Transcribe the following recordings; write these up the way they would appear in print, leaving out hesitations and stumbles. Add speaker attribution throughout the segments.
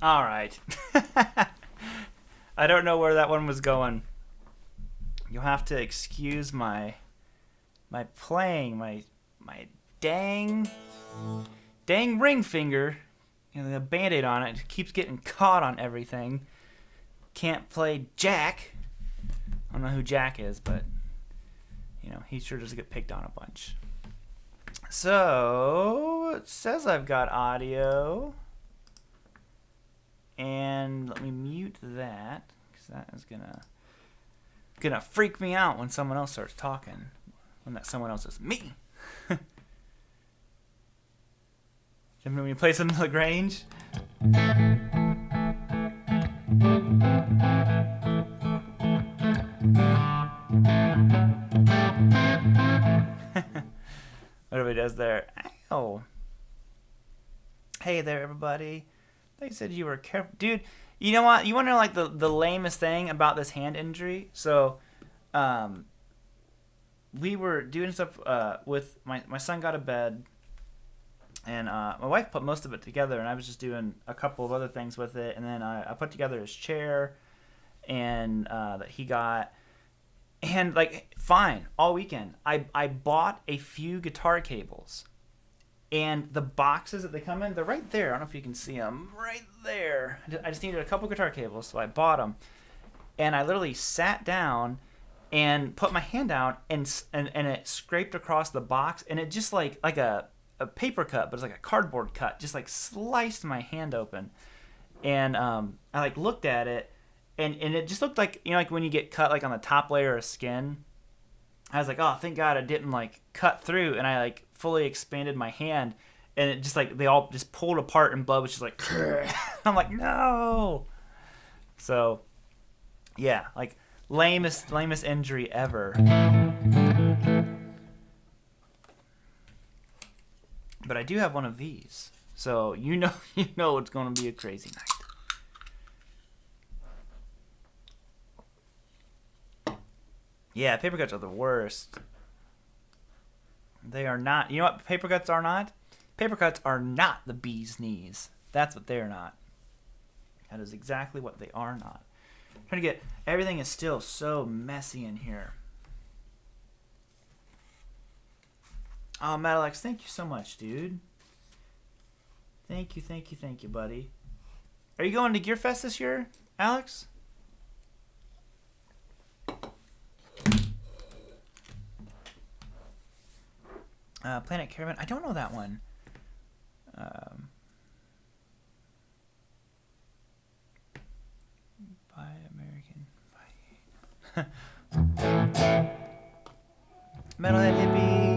Speaker 1: All right. I don't know where that one was going. You'll have to excuse my playing, my dang ring finger. You know, the band-aid on it keeps getting caught on everything. Can't play Jack. I don't know who Jack is, but you know, he sure does get picked on a bunch. So it says I've got audio, and let me mute that because that is gonna freak me out when someone else starts talking. When that someone else is me. When we play some Lagrange. What everybody does there. Ow. Hey there, everybody. They said you were careful. Dude, you know what? You want to know like the lamest thing about this hand injury? So, we were doing stuff with my son got to bed, and my wife put most of it together, and I was just doing a couple of other things with it, and then I put together his chair, and that he got, and like fine all weekend. I bought a few guitar cables, and the boxes that they come in, they're right there. I don't know if you can see them right there. I just needed a couple guitar cables, so I bought them, and I literally sat down and put my hand out, and it scraped across the box, and it just like a paper cut, but it's like a cardboard cut, just like sliced my hand open. And I like looked at it, and it just looked like, you know, like when you get cut like on the top layer of skin. I was like, oh, thank God I didn't like cut through, and I like fully expanded my hand, and it just like they all just pulled apart, and blood was just like I'm like, no. So yeah, like lamest injury ever. But I do have one of these, so you know it's going to be a crazy night. Yeah, paper cuts are the worst. They are not. You know what paper cuts are not? Paper cuts are not the bee's knees. That's what they're not. That is exactly what they are not. I'm trying to get everything is still so messy in here. Oh, Matt Alex, thank you so much, dude. Thank you, buddy. Are you going to GearFest this year, Alex? Planet Caravan. I don't know that one. Buy American. Buy. Metalhead Hippie.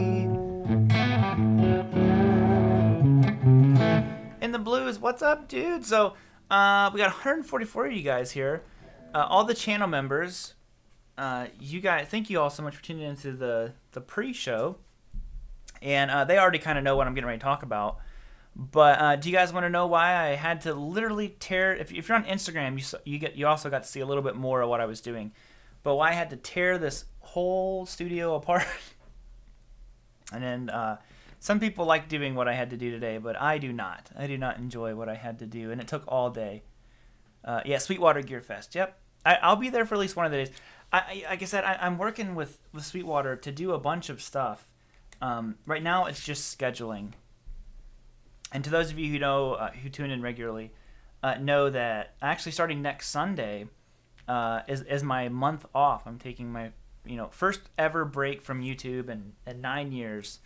Speaker 1: In the blues, what's up, dude? So, we got 144 of you guys here. All the channel members. You guys, thank you all so much for tuning into the pre-show. And they already kind of know what I'm getting ready to talk about. But do you guys want to know why I had to literally tear? If you're on Instagram, you also got to see a little bit more of what I was doing. But why I had to tear this whole studio apart. And then some people like doing what I had to do today, but I do not. I do not enjoy what I had to do, and it took all day. Yeah, Sweetwater Gear Fest. Yep, I'll be there for at least one of the days. Like I said, I'm working with Sweetwater to do a bunch of stuff. Right now, it's just scheduling. And to those of you who know, who tune in regularly, know that actually starting next Sunday is my month off. I'm taking my first ever break from YouTube in 9 years.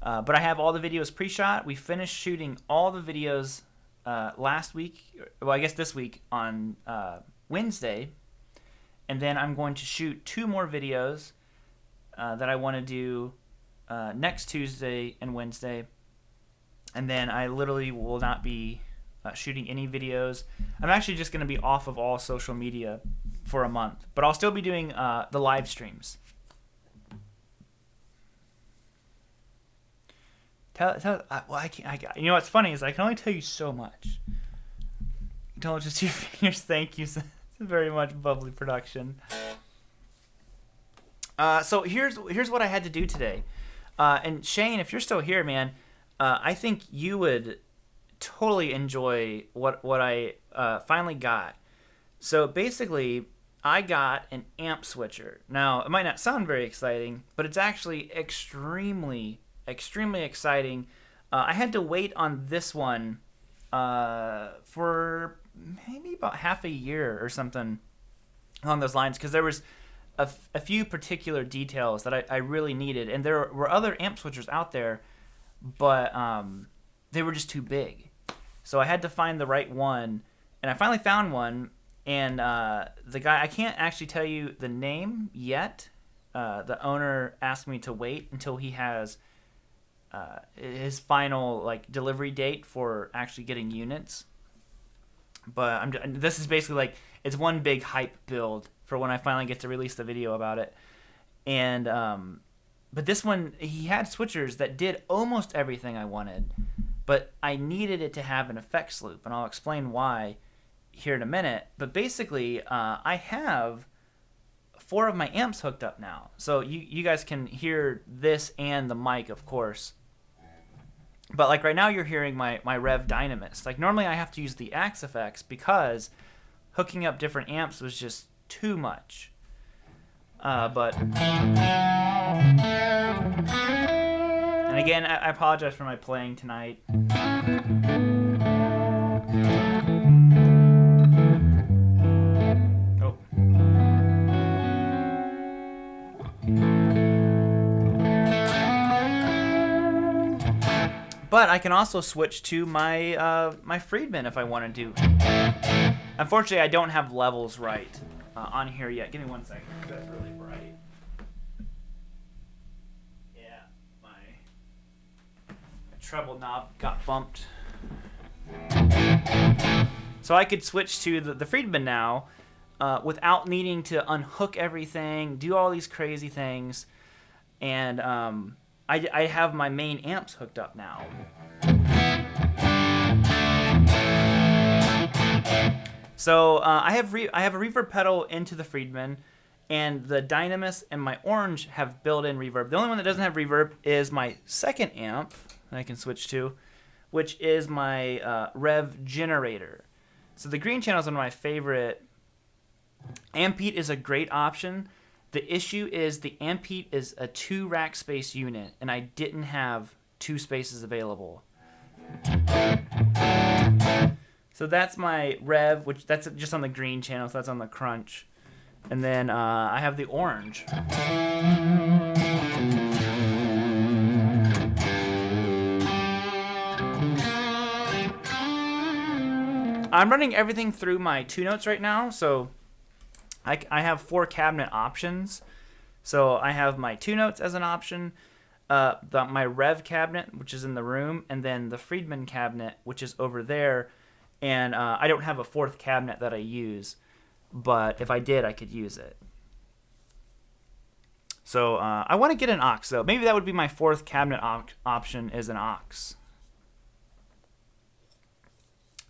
Speaker 1: But I have all the videos pre-shot. We finished shooting all the videos last week. Well, I guess this week on Wednesday. And then I'm going to shoot 2 more videos that I want to do next Tuesday and Wednesday. And then I literally will not be shooting any videos. I'm actually just going to be off of all social media for a month. But I'll still be doing the live streams. You know what's funny is I can only tell you so much. Don't just your fingers. Thank you so very much, Bubbly Production. So here's what I had to do today. And Shane, if you're still here, man, I think you would totally enjoy what I finally got. So basically, I got an amp switcher. Now, it might not sound very exciting, but it's actually extremely, extremely exciting. I had to wait on this one for maybe about half a year or something along those lines, because there was a few particular details that I really needed, and there were other amp switchers out there, but they were just too big. So I had to find the right one, and I finally found one. And the guy, I can't actually tell you the name yet. The owner asked me to wait until he has his final like delivery date for actually getting units. But this is basically like, it's one big hype build for when I finally get to release the video about it. And but this one, he had switchers that did almost everything I wanted, but I needed it to have an effects loop, and I'll explain why here in a minute. But basically, I have 4 of my amps hooked up now, so you guys can hear this and the mic, of course. But like right now, you're hearing my Rev Dynamist. Like normally, I have to use the Axe effects because hooking up different amps was just too much. But and again, I apologize for my playing tonight. But I can also switch to my my Friedman if I wanted to. Unfortunately, I don't have levels right on here yet. Give me 1 second. That's really bright. Yeah, my treble knob got bumped. So I could switch to the Friedman now without needing to unhook everything, do all these crazy things, and I have my main amps hooked up now. So I have a reverb pedal into the Friedman, and the Dynamist and my Orange have built-in reverb. The only one that doesn't have reverb is my second amp that I can switch to, which is my Rev Generator. So the green channel is one of my favorite. Ampete is a great option. The issue is the Ampete is a 2 rack space unit, and I didn't have 2 spaces available. So that's my Rev, which that's just on the green channel, so that's on the Crunch. And then I have the Orange. I'm running everything through my 2 notes right now, so I have 4 cabinet options. So I have my 2 notes as an option, my Rev cabinet, which is in the room, and then the Friedman cabinet, which is over there. And I don't have a 4th cabinet that I use, but if I did, I could use it. So I want to get an aux, though. Maybe that would be my 4th cabinet option, is an aux.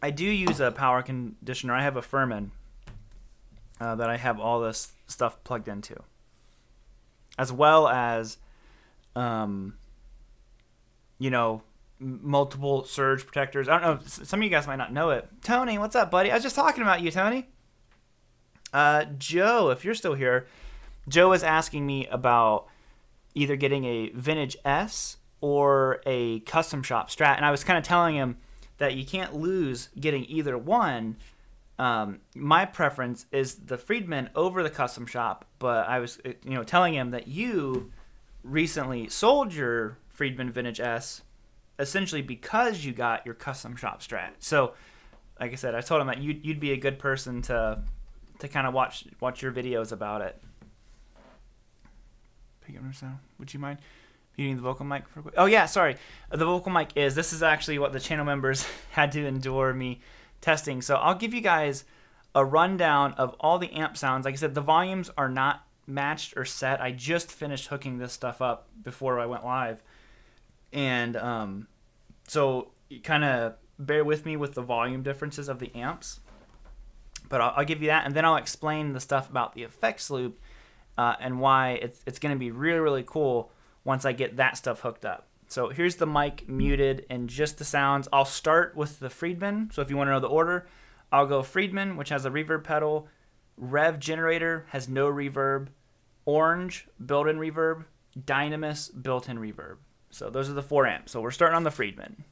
Speaker 1: I do use a power conditioner. I have a Furman that I have all this stuff plugged into, as well as, multiple surge protectors. I don't know, some of you guys might not know it. Tony, what's up, buddy? I was just talking about you, Tony. Joe, if you're still here, Joe was asking me about either getting a Vintage S or a Custom Shop Strat, and I was kind of telling him that you can't lose getting either one. My preference is the Friedman over the Custom Shop, but I was telling him that you recently sold your Friedman Vintage S essentially because you got your Custom Shop Strat. So, like I said, I told him that you'd be a good person to kind of watch your videos about it. Would you mind muting the vocal mic for a quick? Oh yeah, sorry. The vocal mic this is actually what the channel members had to endure me testing. So I'll give you guys a rundown of all the amp sounds. Like I said, the volumes are not matched or set. I just finished hooking this stuff up before I went live. And so you kind of bear with me with the volume differences of the amps. But I'll give you that, and then I'll explain the stuff about the effects loop and why it's going to be really, really cool once I get that stuff hooked up. So here's the mic muted and just the sounds. I'll start with the Friedman. So if you want to know the order, I'll go Friedman, which has a reverb pedal. Rev Generator has no reverb. Orange, built-in reverb. Dynamis, built-in reverb. So those are the 4 amps. So we're starting on the Friedman.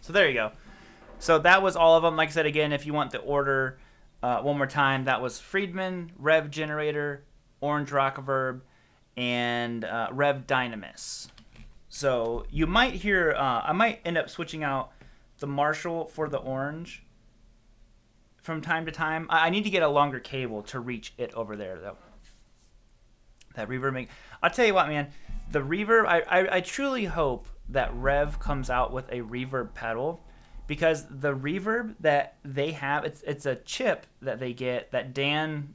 Speaker 1: So there you go. So that was all of them. Like I said, again, if you want the order one more time, that was Friedman, Rev Generator, Orange Rockverb, and Rev Dynamis. So you might hear, I might end up switching out the Marshall for the Orange from time to time. I need to get a longer cable to reach it over there, though. That reverb I'll tell you what, man. The reverb, I truly hope that Rev comes out with a reverb pedal, because the reverb that they have, it's a chip that they get that Dan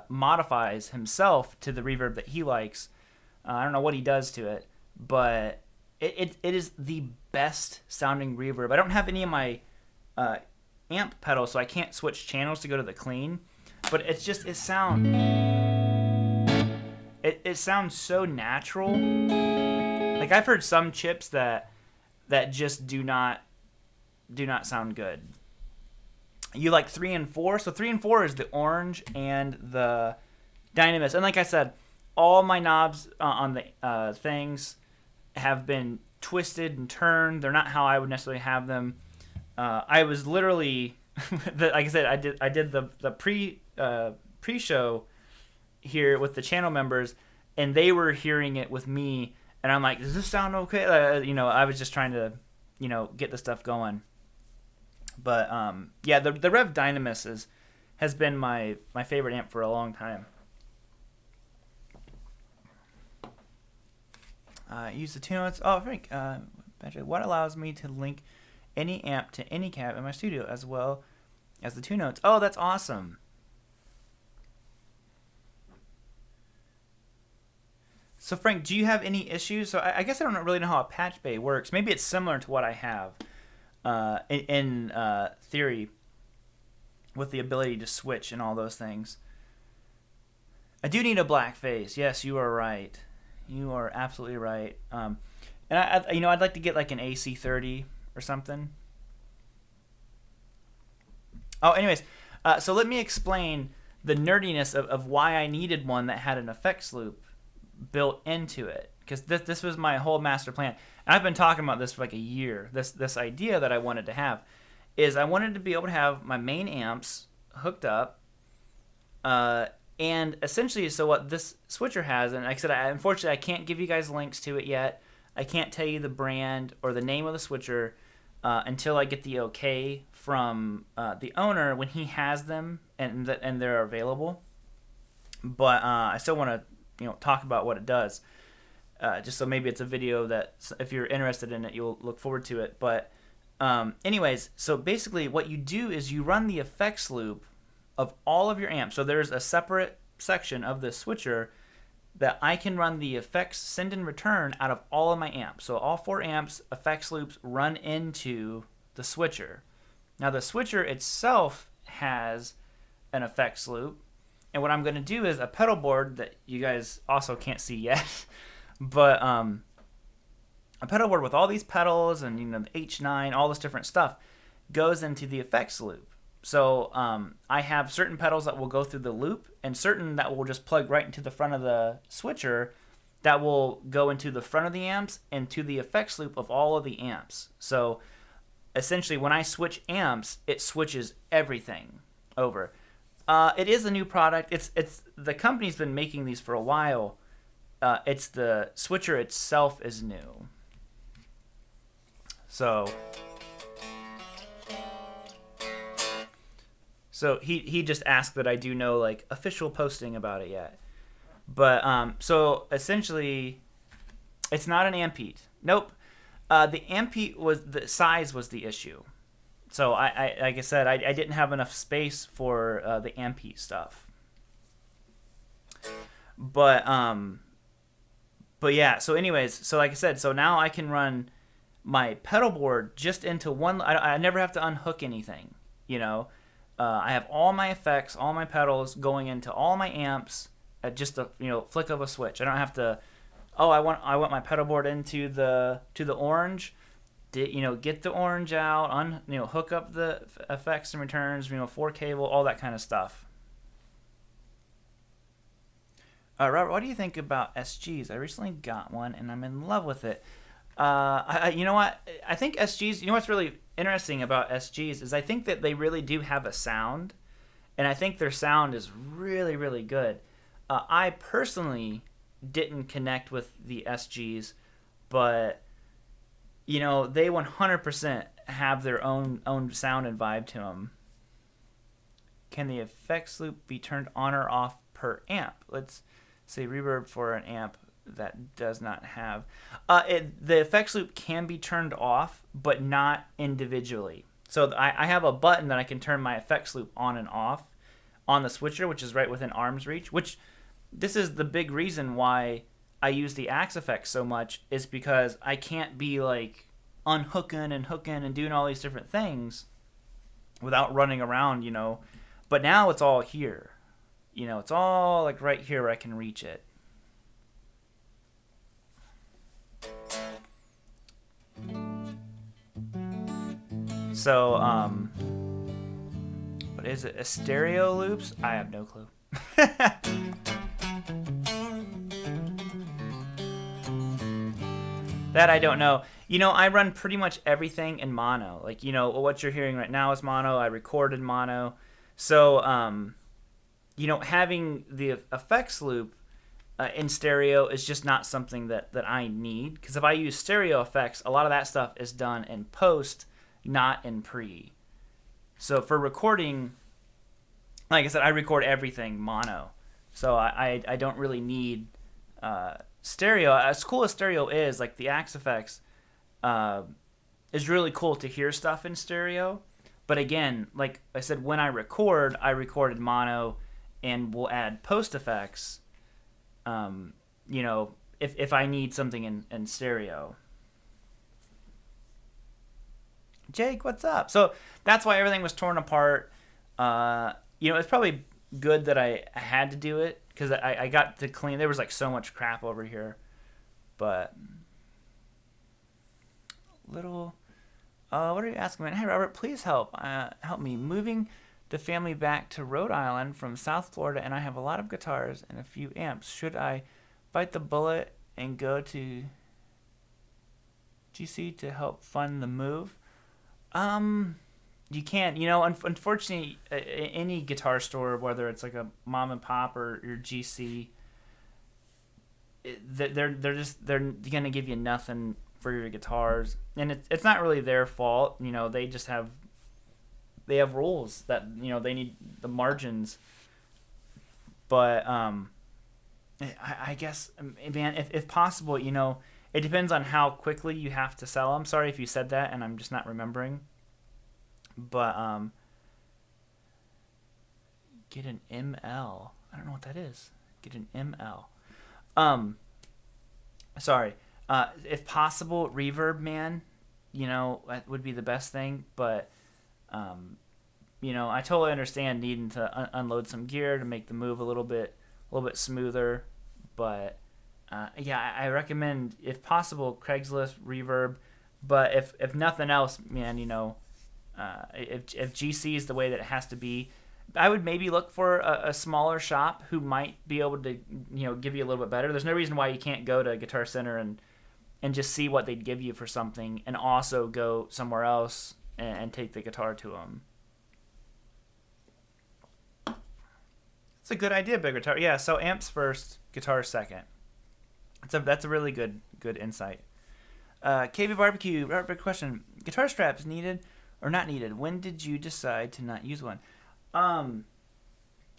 Speaker 1: modifies himself to the reverb that he likes. I don't know what he does to it, but it is the best sounding reverb. I don't have any of my amp pedals, so I can't switch channels to go to the clean, but it sounds so natural. Like, I've heard some chips that just do not sound good. You like 3 and 4. So 3 and 4 is the Orange and the Dynamis. And like I said, all my knobs on the things have been twisted and turned. They're not how I would necessarily have them. I was literally, like I said, I did the pre-show here with the channel members, and they were hearing it with me, and I'm like, does this sound okay? I was just trying to, get the stuff going. But yeah, the Rev Dynamis has been my favorite amp for a long time. Use the tune notes. Oh, Frank, what allows me to link any amp to any cab in my studio as well as the tune notes? Oh, that's awesome. So Frank, do you have any issues? So I guess I don't really know how a patch bay works. Maybe it's similar to what I have in theory, with the ability to switch and all those things. I do need a black face. Yes, you are right. You are absolutely right. And I'd like to get like an AC30 or something. Oh, anyways, so let me explain the nerdiness of why I needed one that had an effects loop built into it, because this was my whole master plan, and I've been talking about this for like a year. This idea that I wanted to have is I wanted to be able to have my main amps hooked up, and essentially, so what this switcher has, and like I said, unfortunately I can't give you guys links to it yet. I can't tell you the brand or the name of the switcher until I get the okay from the owner when he has them and they're available. But I still want to talk about what it does, just so maybe it's a video that if you're interested in it, you'll look forward to it. But anyways, so basically what you do is you run the effects loop of all of your amps. So there's a separate section of this switcher that I can run the effects send and return out of all of my amps. So all 4 amps effects loops run into the switcher. Now the switcher itself has an effects loop, and what I'm going to do is a pedal board that you guys also can't see yet, but a pedal board with all these pedals and the H9, all this different stuff goes into the effects loop. So I have certain pedals that will go through the loop and certain that will just plug right into the front of the switcher that will go into the front of the amps and to the effects loop of all of the amps. So essentially when I switch amps, it switches everything over. It is a new product. It's the company's been making these for a while. It's the switcher itself is new. So he just asked that I do no like official posting about it yet. But so essentially, it's not an Ampete. Nope. The Ampete was the size was the issue. So I like I said, I didn't have enough space for the Ampete stuff. But yeah. So anyways, so like I said, so now I can run my pedal board just into one. I never have to unhook anything. I have all my effects, all my pedals going into all my amps at just a flick of a switch. I don't have to. Oh, I want my pedal board into the orange. Get the orange out. Hook up the effects and returns. 4 cable, all that kind of stuff. Robert, what do you think about SGs? I recently got one and I'm in love with it. You know what? I think SGs. You know what's really interesting about SGs is I think that they really do have a sound, and I think their sound is really, really good. I personally didn't connect with the SGs, but they 100% have their own sound and vibe to them. Can the effects loop be turned on or off per amp? Let's say reverb for an amp that does not have the effects loop can be turned off, but not individually. So I have a button that I can turn my effects loop on and off on the switcher, which is right within arm's reach. Which this is the big reason why I use the Axe effects so much, is because I can't be like unhooking and hooking and doing all these different things without running around, But now it's all here, it's all like right here where I can reach it. So, what is it? A stereo loops? I have no clue. That I don't know. I run pretty much everything in mono. Like, what you're hearing right now is mono. I recorded mono. So, having the effects loop in stereo is just not something that I need. Because if I use stereo effects, a lot of that stuff is done in post, not in pre. So for recording, like I said, I record everything mono. So I don't really need stereo. As cool as stereo is, like the Axe effects is really cool to hear stuff in stereo. But again, like I said, when I recorded mono and will add post effects, if I need something in stereo. Jake, what's up? So that's why everything was torn apart. It's probably good that I had to do it, because I got to clean. There was like so much crap over here. But what are you asking, man? Hey, Robert, please help me. Moving the family back to Rhode Island from South Florida, and I have a lot of guitars and a few amps. Should I bite the bullet and go to GC to help fund the move? You can't. Unfortunately, any guitar store, whether it's like a mom and pop or your GC, they're gonna give you nothing for your guitars, and it's not really their fault. They just have rules that they need the margins. But I guess, man, if possible, it depends on how quickly you have to sell them. Sorry if you said that and I'm just not remembering. But Get an ML. I don't know what that is. Get an ML. Sorry. If possible, reverb, man. That would be the best thing. But, I totally understand needing to unload some gear to make the move a little bit smoother. But, yeah, I recommend, if possible, Craigslist reverb. But if nothing else, man, if GC is the way that it has to be, I would maybe look for a smaller shop who might be able to, give you a little bit better. There's no reason why you can't go to Guitar Center and just see what they'd give you for something, and also go somewhere else and take the guitar to them. It's a good idea, big guitar. Yeah, so amps first, guitar second. That's a really good insight. KV Barbecue, question. Guitar straps needed or not needed? When did you decide to not use one? Well,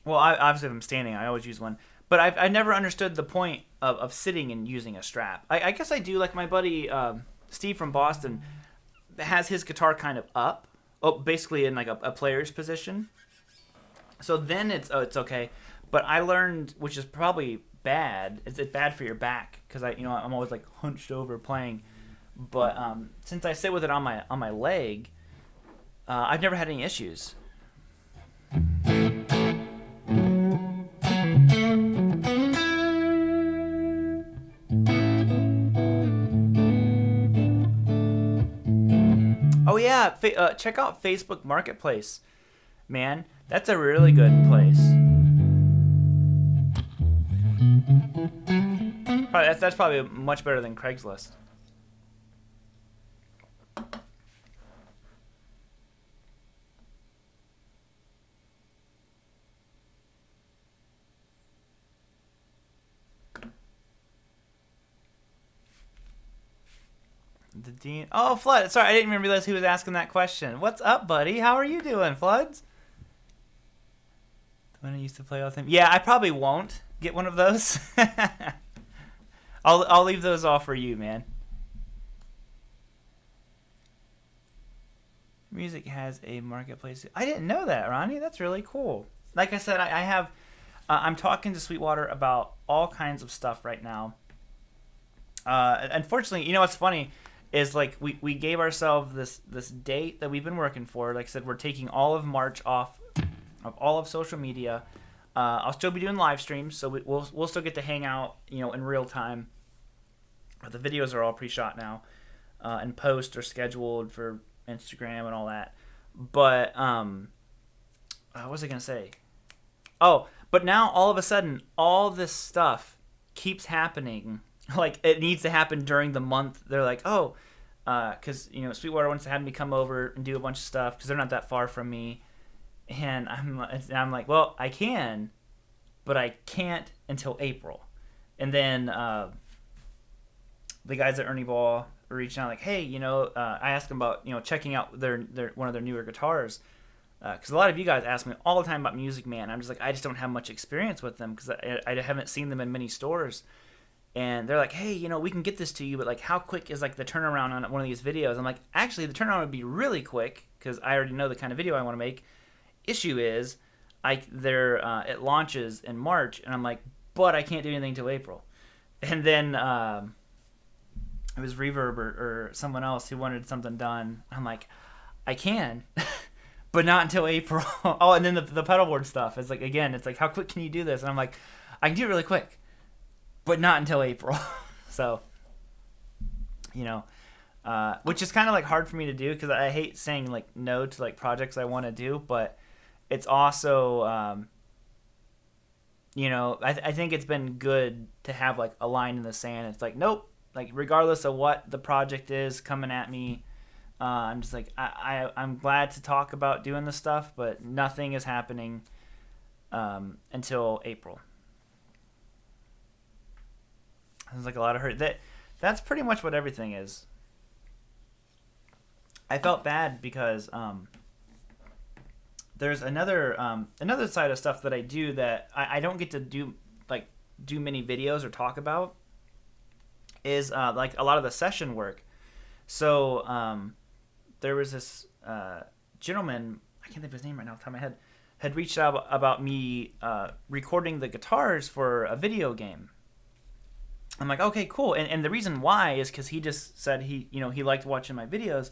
Speaker 1: obviously if I'm standing, I always use one. But I never understood the point of sitting and using a strap. I guess I do. Like my buddy Steve from Boston has his guitar kind of up, basically in like a player's position. So then it's okay. But I learned, which is probably bad. It's bad for your back because I'm always like hunched over playing. But since I sit with it on my leg, I've never had any issues. Oh yeah, check out Facebook Marketplace, man. That's a really good place. That's probably much better than Craigslist. The Dean. Oh, Flood. Sorry, I didn't even realize who was asking that question. What's up, buddy? How are you doing, Floods? The one I used to play all the time. Yeah, I probably won't get one of those. I'll leave those all for you, man. Music has a marketplace. I didn't know that, Ronnie. That's really cool. Like I said, I have. I'm talking to Sweetwater about all kinds of stuff right now. Unfortunately, what's funny is like we gave ourselves this date that we've been working for. Like I said, we're taking all of March off of all of social media. I'll still be doing live streams, so we'll still get to hang out, in real time. But the videos are all pre-shot now, and post are scheduled for Instagram and all that. But what was I gonna say? Oh, but now all of a sudden, all this stuff keeps happening. Like it needs to happen during the month. They're like, oh, because Sweetwater wants to have me come over and do a bunch of stuff because they're not that far from me, and I'm like, well, I can, but I can't until April. And then the guys at Ernie Ball are reaching out like, hey, I asked them about checking out their one of their newer guitars. Because a lot of you guys ask me all the time about Music Man. I'm just like, I just don't have much experience with them because I haven't seen them in many stores. And they're like, hey, we can get this to you, but like, how quick is like the turnaround on one of these videos? I'm like, actually, the turnaround would be really quick because I already know the kind of video I want to make. Issue is, it launches in March, and I'm like, but I can't do anything until April. And then it was Reverb or someone else who wanted something done. I'm like, I can, but not until April. Oh, and then the pedalboard stuff is like, again, it's like, how quick can you do this? And I'm like, I can do it really quick, but not until April. So, which is kind of like hard for me to do because I hate saying like no to like projects I want to do, but it's also, I think it's been good to have like a line in the sand. It's like, nope, like regardless of what the project is coming at me, I'm just like, I'm glad to talk about doing this stuff, but nothing is happening until April. There's like a lot of hurt. That's pretty much what everything is. I felt bad because there's another side of stuff that I do that I don't get to do many videos or talk about is like a lot of the session work. So there was this gentleman, I can't think of his name right now off the top of my head, had reached out about me recording the guitars for a video game. I'm like, okay, cool. And the reason why is because he just said he liked watching my videos,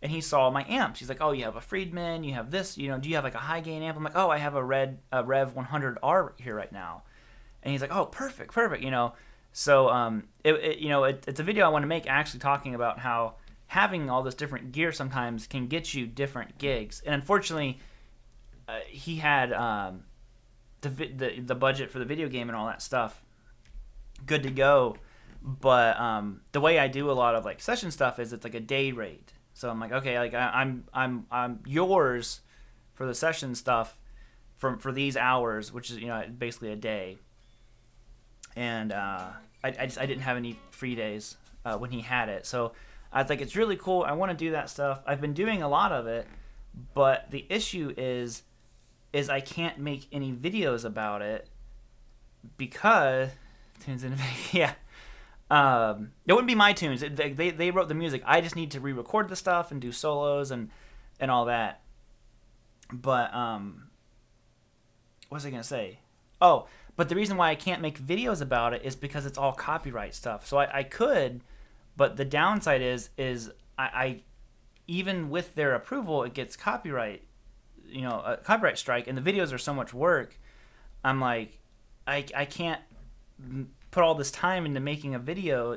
Speaker 1: and he saw my amps. He's like, oh, you have a Friedman, you have this, do you have like a high gain amp? I'm like, oh, I have a Rev 100R here right now. And he's like, oh, perfect. So it's a video I want to make actually talking about how having all this different gear sometimes can get you different gigs. And unfortunately, he had the budget for the video game and all that stuff good to go, but the way I do a lot of like session stuff is it's like a day rate. So I'm like, okay, like I'm yours for the session stuff for these hours, which is basically a day. And I didn't have any free days when he had it, so I was like, it's really cool. I want to do that stuff. I've been doing a lot of it, but the issue is I can't make any videos about it because tunes in yeah. It wouldn't be my tunes. They wrote the music. I just need to re-record the stuff and do solos and all that. But what was I gonna say? Oh, but the reason why I can't make videos about it is because it's all copyright stuff. So I could, but the downside is I even with their approval, it gets copyright, a copyright strike, and the videos are so much work. I'm like, I can't put all this time into making a video,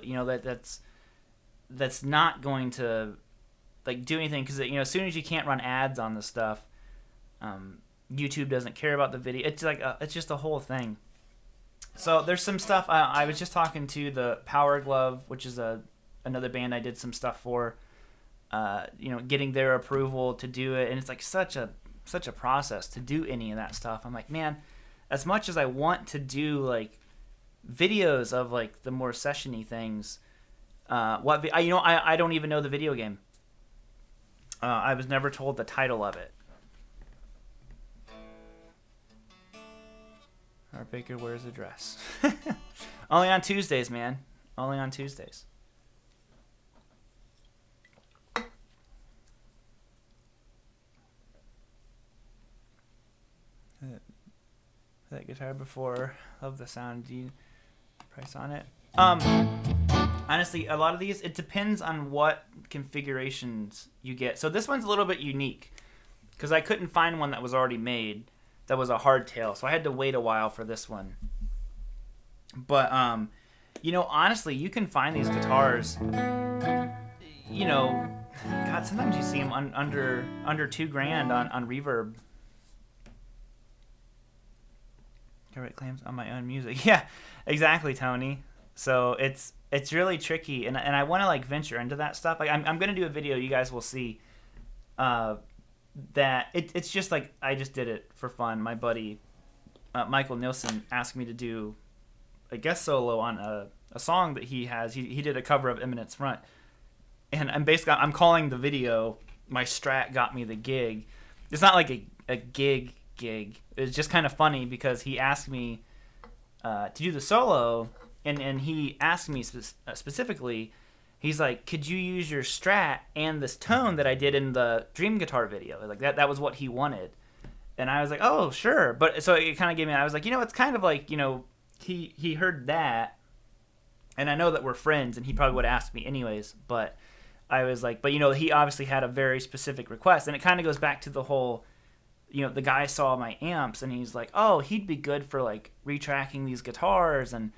Speaker 1: that's not going to like do anything, because as soon as you can't run ads on this stuff, YouTube doesn't care about the video. It's like it's just a whole thing. So there's some stuff. I was just talking to the Power Glove, which is another band I did some stuff for. Getting their approval to do it, and it's like such a process to do any of that stuff. I'm like, man, as much as I want to do like videos of like the more session-y things, I don't even know the video game. I was never told the title of it. Art Baker wears a dress. Only on Tuesdays, man. Only on Tuesdays. That guitar before. Love the sound. Do you price on it? Honestly, a lot of these, it depends on what configurations you get. So this one's a little bit unique because I couldn't find one that was already made that was a hardtail, so I had to wait a while for this one. But honestly, you can find these guitars, God, sometimes you see them under $2,000 on Reverb. Copyright claims on my own music. Yeah, exactly, Tony. So it's really tricky, and I want to like venture into that stuff. Like I'm gonna do a video, you guys will see. That it's just like I just did it for fun. My buddy Michael Nilsson asked me to do a guest solo on a song that he has. He did a cover of Eminence Front, and I'm calling the video "My Strat Got Me the Gig." It's not like a gig. It's just kind of funny because he asked me to do the solo, and he asked me specifically. He's like, could you use your Strat and this tone that I did in the Dream Guitar video? Like that was what he wanted. And I was like, oh, sure. But so it kind of gave me, I was like, it's kind of like, he heard that. And I know that we're friends and he probably would ask me anyways. But I was like, but he obviously had a very specific request. And it kind of goes back to the whole, the guy saw my amps and he's like, oh, he'd be good for like retracking these guitars and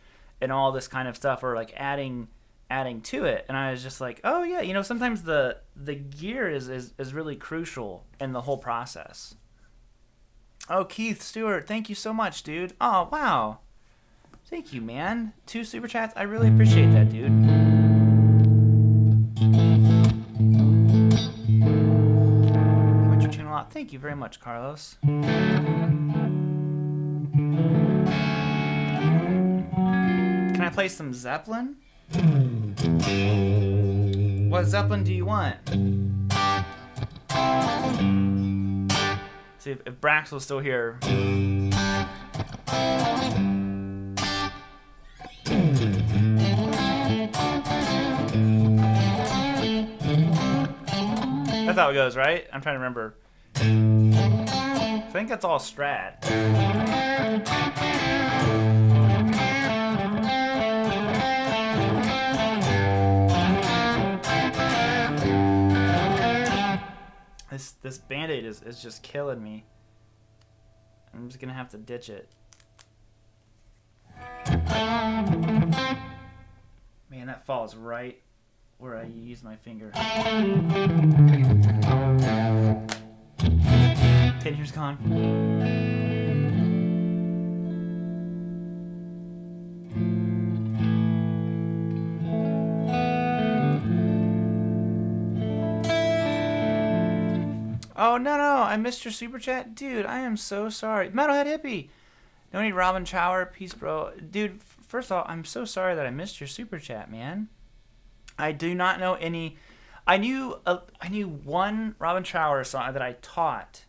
Speaker 1: all this kind of stuff, or like adding to it. And I was just like, oh yeah, sometimes the gear is really crucial in the whole process. Oh, Keith Stewart, thank you so much, dude. Oh, wow. Thank you, man. 2 super chats. I really appreciate that, dude. Watch your channel out. Thank you very much, Carlos. Can I play some Zeppelin? What Zeppelin do you want? See if Braxel's still here. That's how it goes, right? I'm trying to remember. So I think that's all Strat. This Band-Aid is just killing me. I'm just gonna have to ditch it. Man, that falls right where I use my finger. Tenure's gone. Oh, no, I missed your super chat. Dude, I am so sorry. Metalhead Hippie. No need Robin Chower. Peace, bro. Dude, first of all, I'm so sorry that I missed your super chat, man. I do not know any. I knew one Robin Chower song that I taught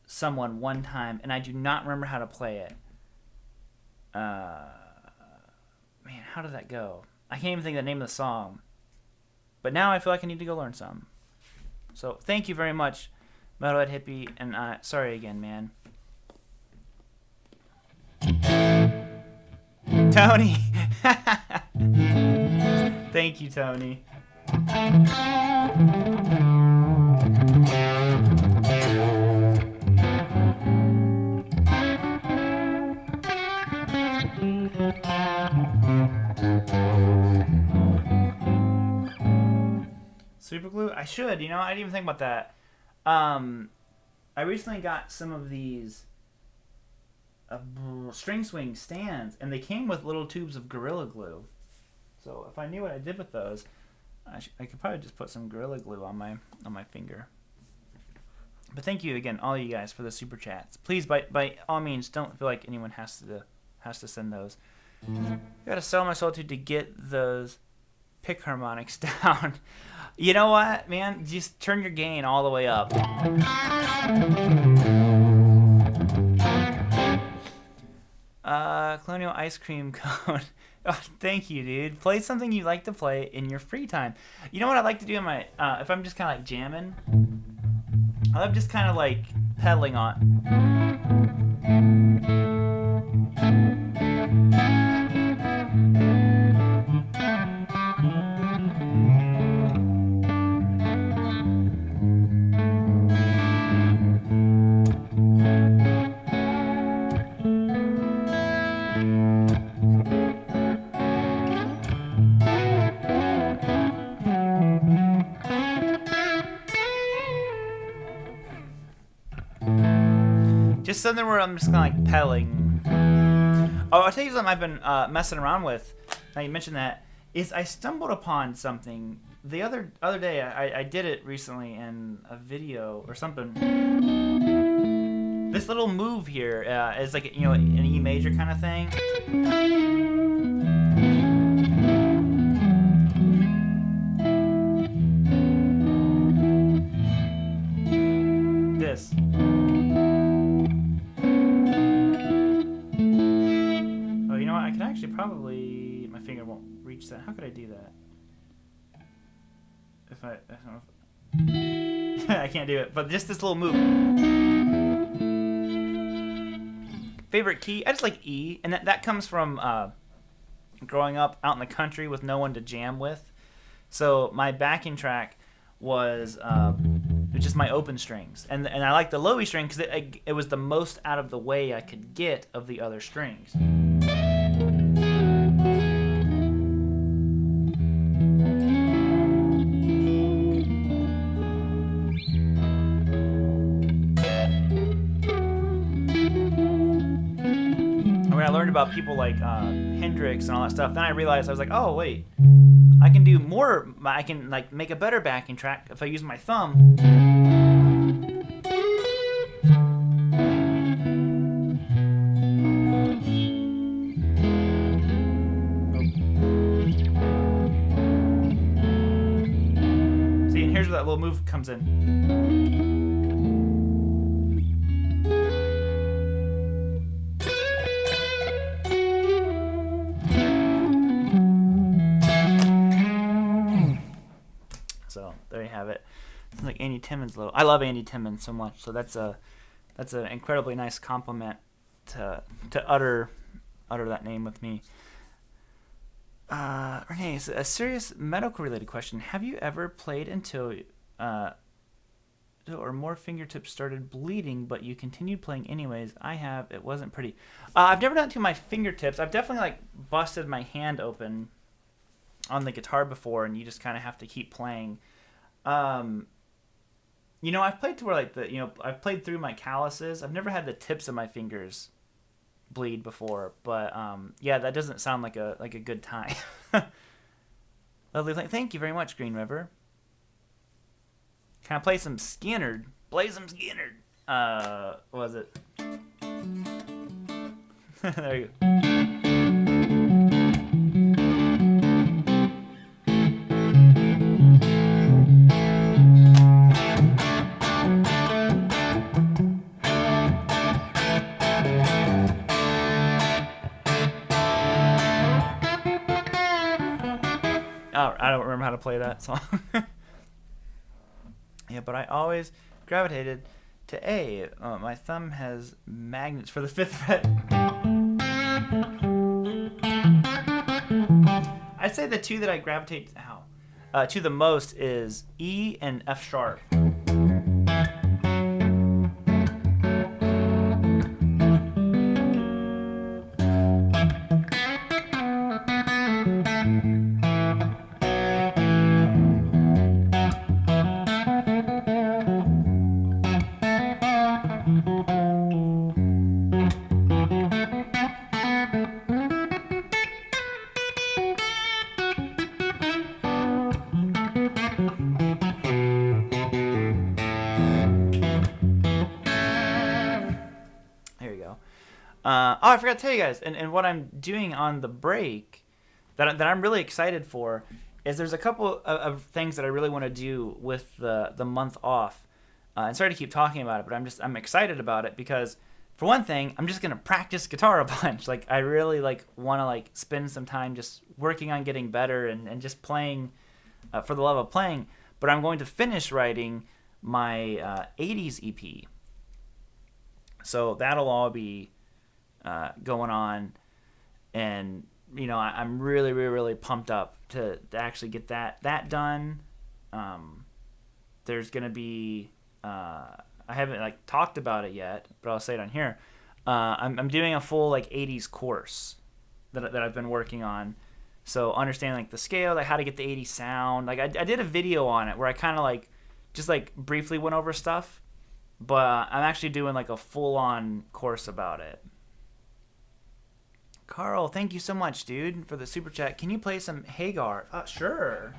Speaker 1: someone one time, and I do not remember how to play it. Man, how did that go? I can't even think of the name of the song. But now I feel like I need to go learn some. So thank you very much, Metalhead Hippie, and sorry again, man. Tony. Thank you, Tony. Super glue? I should, I didn't even think about that. I recently got some of these string swing stands, and they came with little tubes of Gorilla Glue. So if I knew what I did with those, I could probably just put some Gorilla Glue on my finger. But thank you again, all you guys, for the super chats. Please, by all means, don't feel like anyone has to send those. Gotta sell my soul to get those pick harmonics down. You know what, man? Just turn your gain all the way up. Colonial Ice Cream Cone. Oh, thank you, dude. Play something you like to play in your free time. You know what I like to do in my if I'm just kind of like jamming? I love just kind of like pedaling on. Just something where I'm just kind of like pedaling. Oh, I'll tell you something I've been messing around with. Now you mentioned that. Is I stumbled upon something the other day. I did it recently in a video or something. This little move here is like an E major kind of thing. This. Actually, probably my finger won't reach that. How could I do that? I don't know if I can't do it, but just this little move. Favorite key? I just like E, and that comes from growing up out in the country with no one to jam with. So my backing track was just my open strings, and I like the low E string because it was the most out of the way I could get of the other strings. I learned about people like Hendrix and all that stuff. Then I realized I was like, oh wait, I can do more. I can like make a better backing track if I use my thumb. See, and here's where that little move comes in. So there you have it. It's like Andy Timmons low. I love Andy Timmons so much. So that's That's an incredibly nice compliment to utter that name with me. Renee, it's a serious medical related question. Have you ever played until or more fingertips started bleeding, but you continued playing anyways? I have. It wasn't pretty. I've never done it to my fingertips. I've definitely like busted my hand open on the guitar before, and you just kind of have to keep playing. I've played to where like I've played through my calluses. I've never had the tips of my fingers bleed before, but yeah, that doesn't sound like a good time. Lovely, thank you very much, Green River. Can I play some Skinnerd? Play some Skinnerd. What was it? There you go. Oh, I don't remember how to play that song. Yeah, but I always gravitated to A. My thumb has magnets for the 5th fret. I'd say the two that I gravitate to the most is E and F sharp. I forgot to tell you guys, and what I'm doing on the break that I'm really excited for is there's a couple of things that I really want to do with the month off. And sorry to keep talking about it, but I'm excited about it because, for one thing, I'm just gonna practice guitar a bunch. Like I really want to spend some time just working on getting better and just playing for the love of playing. But I'm going to finish writing my 80s EP, so that'll all be going on, and I'm really, really, really pumped up to actually get that done. There's gonna be I haven't talked about it yet, but I'll say it on here. I'm doing a full 80s course that I've been working on, so understanding the scale, how to get the 80s sound. I did a video on it where I kind of just briefly went over stuff, but I'm actually doing a full-on course about it. Carl, thank you so much, dude, for the super chat. Can you play some Hagar? Sure.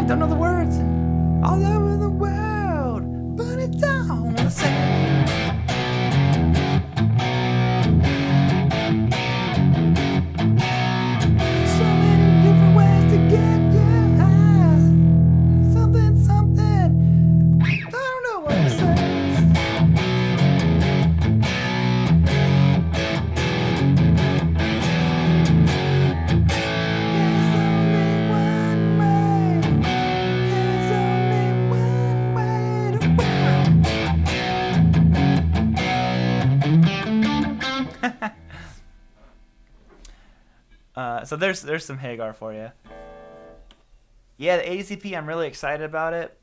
Speaker 1: Don't know the words. All over the world, but it's all the same. So there's some Hagar for you. Yeah, the ADCP, I'm really excited about it.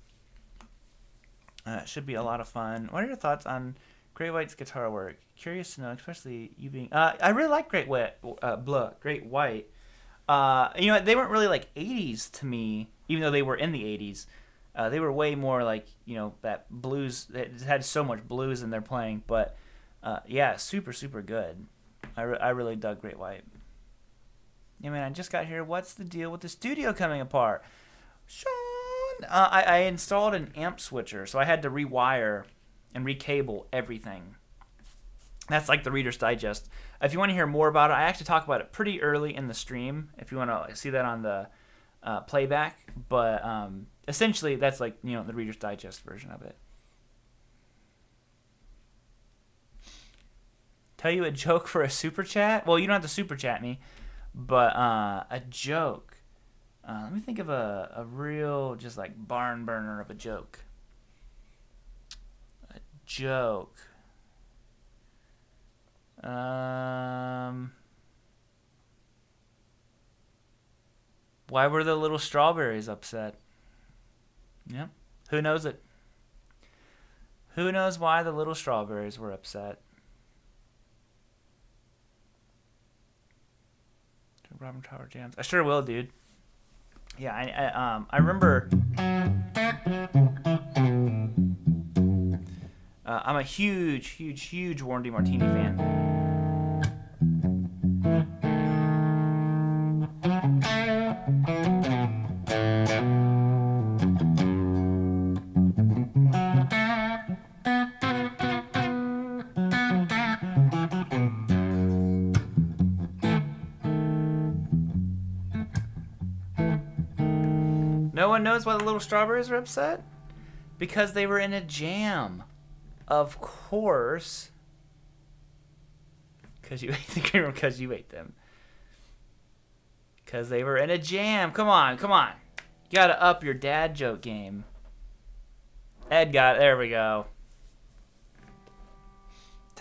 Speaker 1: It should be a lot of fun. What are your thoughts on Great White's guitar work? Curious to know, especially you being... I really like Great White. They weren't really 80s to me, even though they were in the 80s. They were way more that blues. They had so much blues in their playing. But yeah, super, super good. I really dug Great White. Yeah, man, I just got here. What's the deal with the studio coming apart? Sean! I installed an amp switcher, so I had to rewire and recable everything. That's the Reader's Digest. If you want to hear more about it, I actually talk about it pretty early in the stream, if you want to see that on the playback. But essentially that's like, you know, the Reader's Digest version of it. Tell you a joke for a super chat? Well, you don't have to super chat me, but a joke. Let me think of a real, just like barn burner of a joke. A joke. Why were the little strawberries upset? Yeah. Who knows it? Who knows why the little strawberries were upset? Robin Tower Jams. I sure will, dude. Yeah, I remember. I'm a huge Warren DeMartini fan. No one knows why the little strawberries are upset? Because they were in a jam. Of course. Because you ate the creamer because you ate them. Because they were in a jam. Come on. You gotta up your dad joke game. Ed got it. There we go.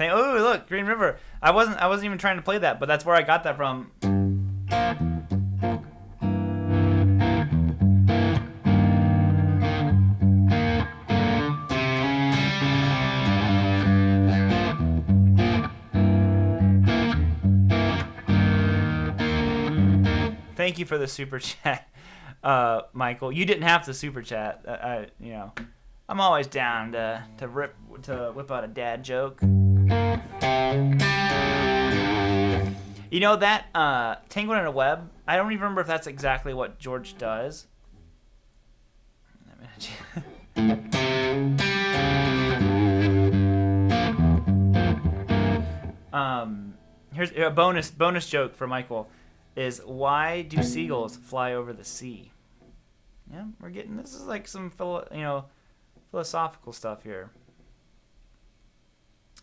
Speaker 1: Oh, look, Green River. I wasn't even trying to play that, but that's where I got that from. Thank you for the super chat, Michael. You didn't have to super chat. I'm always down to whip out a dad joke. You know that Tangled in a Web? I don't even remember if that's exactly what George does. Here's a bonus joke for Michael. Is why do seagulls fly over the sea? Yeah, we're getting, this is like some philosophical stuff here,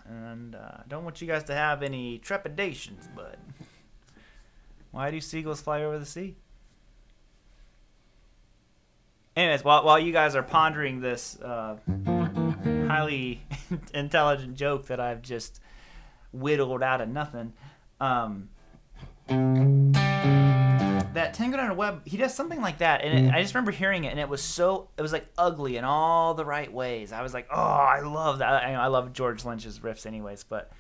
Speaker 1: and don't want you guys to have any trepidations, but why do seagulls fly over the sea? Anyways, while you guys are pondering this highly intelligent joke that I've just whittled out of nothing, that Tangled in a Web, he does something like that, and I just remember hearing it, and it was like ugly in all the right ways. I was like, oh, I love that. I love George Lynch's riffs anyways, but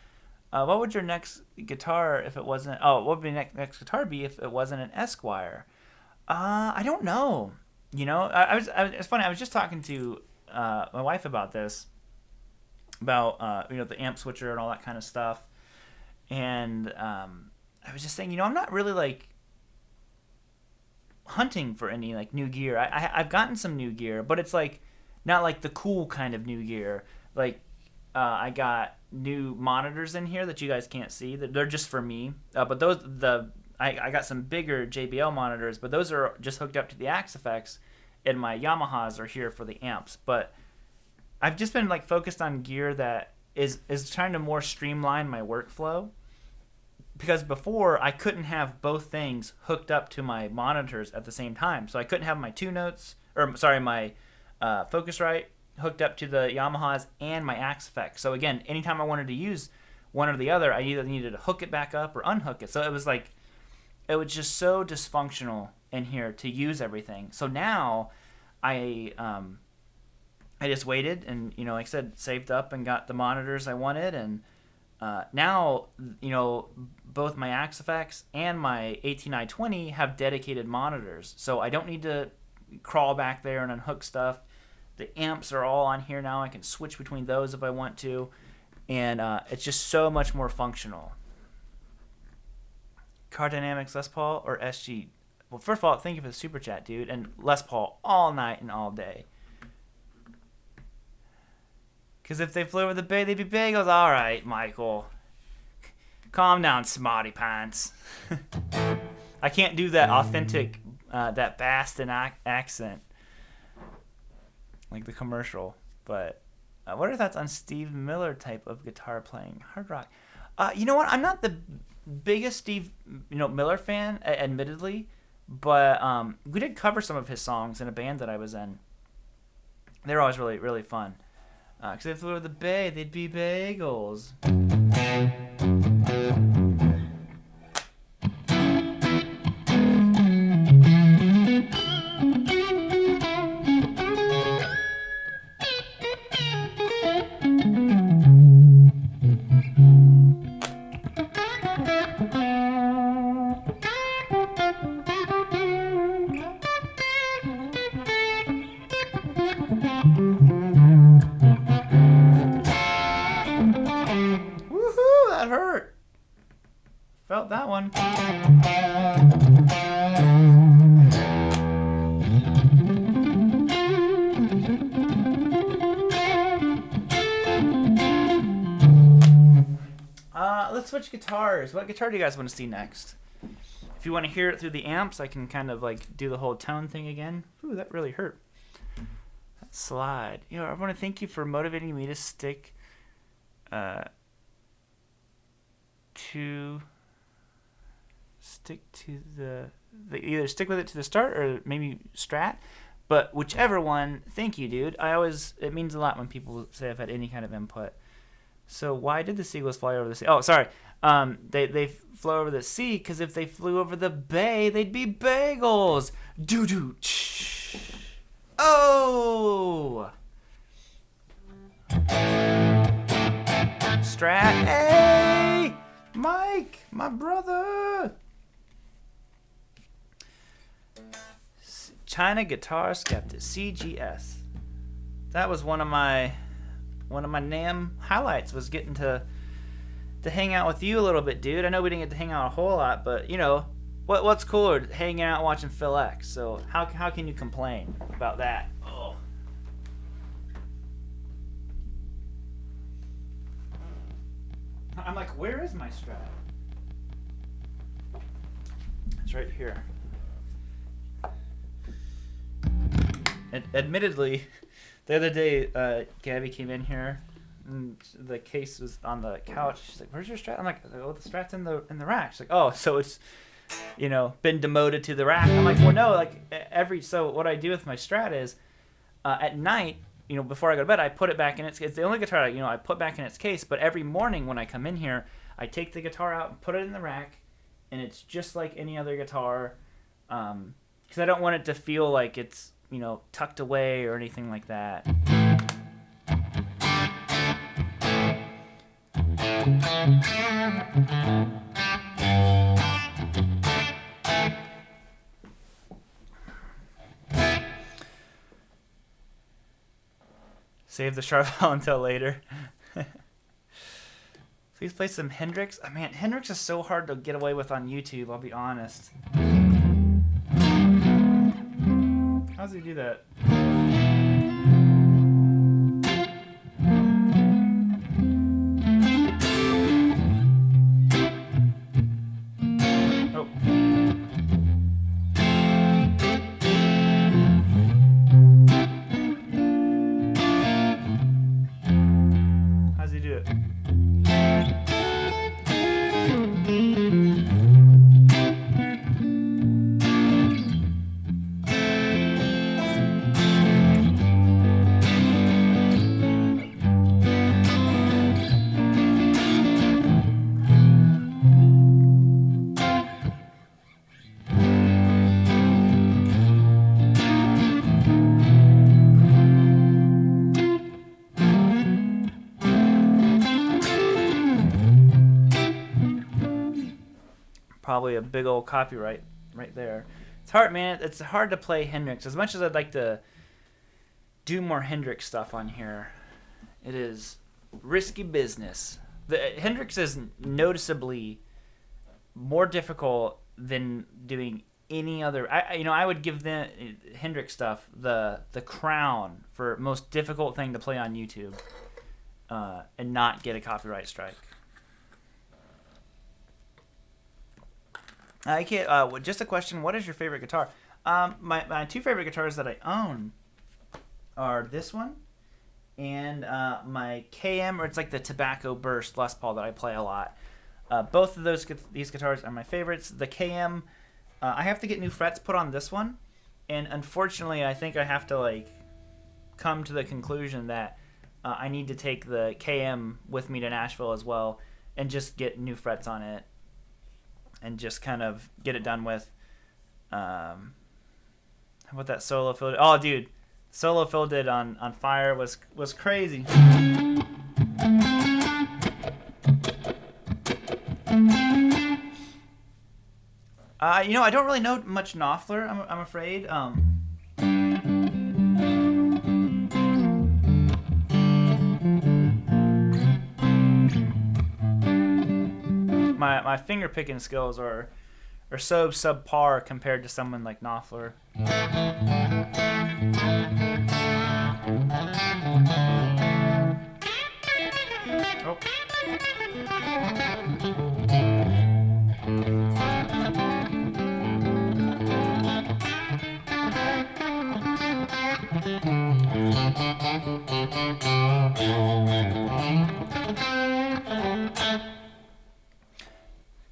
Speaker 1: what would your next guitar if it wasn't, what would your next guitar be if it wasn't an Esquire? I don't know. You know, it's funny, I was just talking to my wife about this, about the amp switcher and all that kind of stuff, and I was just saying, I'm not really like hunting for any like new gear. I've gotten some new gear, but it's like not like the cool kind of new gear. Like I got new monitors in here that you guys can't see. They're just for me. But I got some bigger JBL monitors, but those are just hooked up to the Axe effects, and my Yamahas are here for the amps. But I've just been like focused on gear that is trying to more streamline my workflow. Because before, I couldn't have both things hooked up to my monitors at the same time. So I couldn't have my my Focusrite hooked up to the Yamahas and my Axe effects. So again, anytime I wanted to use one or the other, I either needed to hook it back up or unhook it. So it was just so dysfunctional in here to use everything. So now I just waited and, like I said, saved up and got the monitors I wanted, and now, both my Axe effects and my 18i20 have dedicated monitors, so I don't need to crawl back there and unhook stuff. The amps are all on here now. I can switch between those if I want to, and it's just so much more functional. Car Dynamics Les Paul or SG? Well, first of all, thank you for the super chat, dude, and Les Paul all night and all day. Because if they flew over the bay, they'd be bagels. All right, Michael. Calm down, smarty pants. I can't do that authentic, that Boston accent. like the commercial. But what are your thoughts on Steve Miller type of guitar playing? Hard rock. You know what? I'm not the biggest Steve Miller fan, admittedly, but we did cover some of his songs in a band that I was in. They're always really, really fun. Because if they flew over the bay, they'd be bagels. Woohoo! That hurt. Felt that one. Let's switch guitars. What guitar do you guys want to see next? If you want to hear it through the amps, I can kind of like do the whole tone thing again. Ooh, that really hurt. That slide. I want to thank you for motivating me to stick to the either stick with it to the start or maybe Strat. But whichever one, thank you, dude. It means a lot when people say I've had any kind of input. So why did the seagulls fly over the sea? Oh, sorry. They flew over the sea because if they flew over the bay, they'd be bagels. Doo-doo. Oh! Strat. Hey! Mike, my brother. China Guitar Skeptic, CGS. That was one of my NAMM highlights, was getting to hang out with you a little bit, dude. I know we didn't get to hang out a whole lot, but what's cooler, hanging out watching Phil X? So how can you complain about that? Oh. I'm like, where is my Strat? It's right here. Admittedly, the other day, Gabby came in here, and the case was on the couch. She's like, "Where's your Strat?" I'm like, "Oh, the Strat's in the rack." She's like, "Oh, so it's, been demoted to the rack." I'm like, "Well, no, like so what I do with my Strat is, at night, before I go to bed, I put it back in its. It's the only guitar I put back in its case. But every morning when I come in here, I take the guitar out and put it in the rack, and it's just like any other guitar, because I don't want it to feel like it's tucked away or anything like that. Save the Charvel until later. Please play some Hendrix. Oh, man, Hendrix is so hard to get away with on YouTube, I'll be honest. How does he do that? Oh. How does he do it? Probably a big old copyright right there. It's hard, man. It's hard to play Hendrix. As much as I'd like to do more Hendrix stuff on here, it is risky business. Hendrix is noticeably more difficult than doing any other. I would give the Hendrix stuff the crown for most difficult thing to play on YouTube, and not get a copyright strike. I can't. Just a question. What is your favorite guitar? My two favorite guitars that I own are this one and my KM, or it's like the Tobacco Burst Les Paul that I play a lot. Both of these guitars are my favorites. The KM, I have to get new frets put on this one, and unfortunately, I think I have to like come to the conclusion that I need to take the KM with me to Nashville as well, and just get new frets on it, and just kind of get it done with. How about that solo fill? Oh, dude, solo fill did on Fire was crazy. I don't really know much Knopfler. I'm afraid. My finger picking skills are so subpar compared to someone like Knopfler. Oh.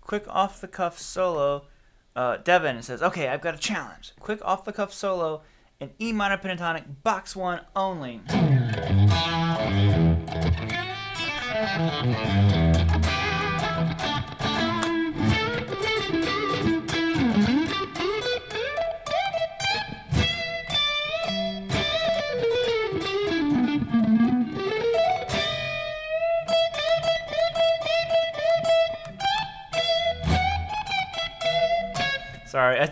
Speaker 1: Quick off-the-cuff solo. Devin says, okay, I've got a challenge. Quick off-the-cuff solo in E minor pentatonic, box 1 only. Sorry,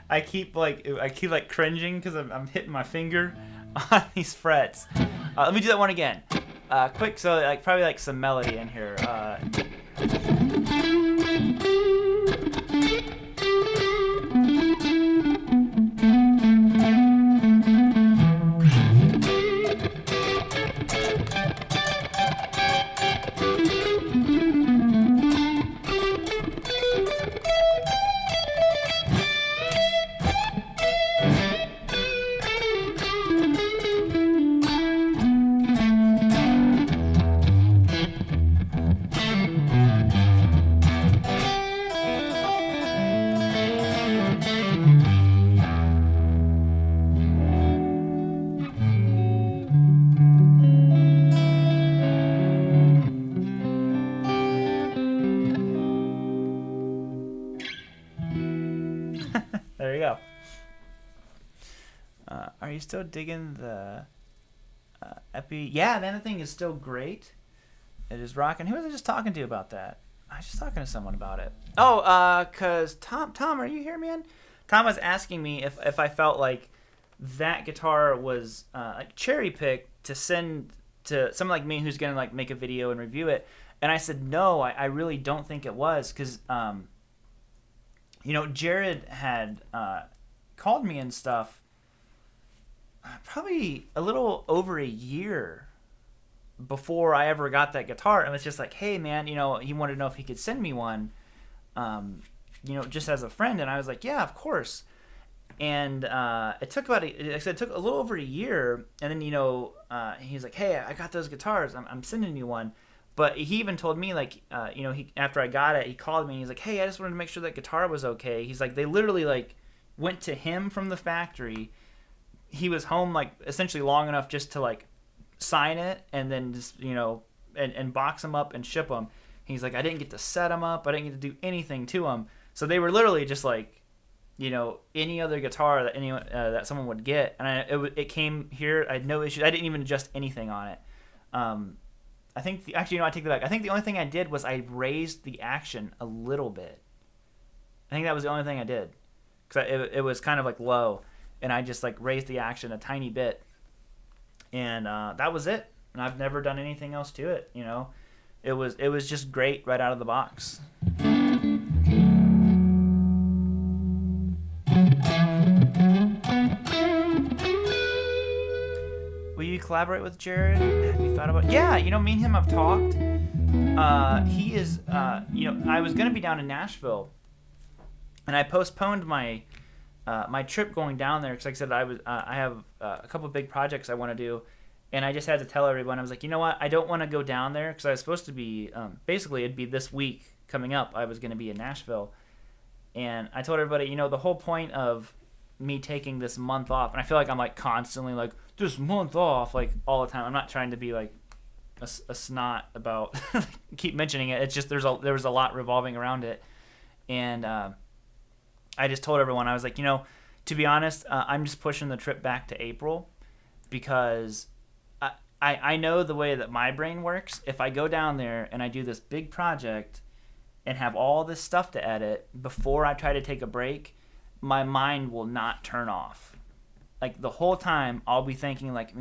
Speaker 1: I keep cringing because I'm hitting my finger on these frets. Let me do that one again. Quick, so probably like some melody in here. There you go. Are you still digging the Epi? Yeah, man, the thing is still great. It is rocking. Who was I just talking to about that? I was just talking to someone about it. Oh, cause Tom, are you here, man? Tom was asking me if I felt like that guitar was like cherry picked to send to someone like me who's gonna like make a video and review it. And I said no, I really don't think it was, cause Jared had called me and stuff probably a little over a year before I ever got that guitar, and it's just like, hey man, he wanted to know if he could send me one, just as a friend, and I was like, yeah, of course. And it took it took a little over a year, and then he's like, hey, I got those guitars, I'm sending you one. But he even told me, like, he after I got it, he called me and he's like, hey, I just wanted to make sure that guitar was okay. He's like, they literally like went to him from the factory. He was home like essentially long enough just to like sign it and then just and box them up and ship them. He's like, I didn't get to set them up. I didn't get to do anything to them. So they were literally just like, any other guitar that that someone would get, and it came here. I had no issues. I didn't even adjust anything on it. I think I take that back. I think the only thing I did was I raised the action a little bit. I think that was the only thing I did, because it was kind of like low, and I just like raised the action a tiny bit, and that was it. And I've never done anything else to it. It was just great right out of the box. Will you collaborate with Jared? Have you thought about it? Yeah, me and him have talked. He is, I was going to be down in Nashville, and I postponed my my trip going down there, because like I said, I have a couple of big projects I want to do, and I just had to tell everyone, I was like, you know what, I don't want to go down there because I was supposed to be basically it'd be this week coming up. I was going to be in Nashville, and I told everybody, the whole point of me taking this month off, and I feel like I'm like constantly like this month off like all the time. I'm not trying to be like a snot about keep mentioning it. It's just there was a lot revolving around it, and I just told everyone, I was like, to be honest, I'm just pushing the trip back to April because I know the way that my brain works. If I go down there and I do this big project and have all this stuff to edit before I try to take a break, my mind will not turn off. Like the whole time I'll be thinking like,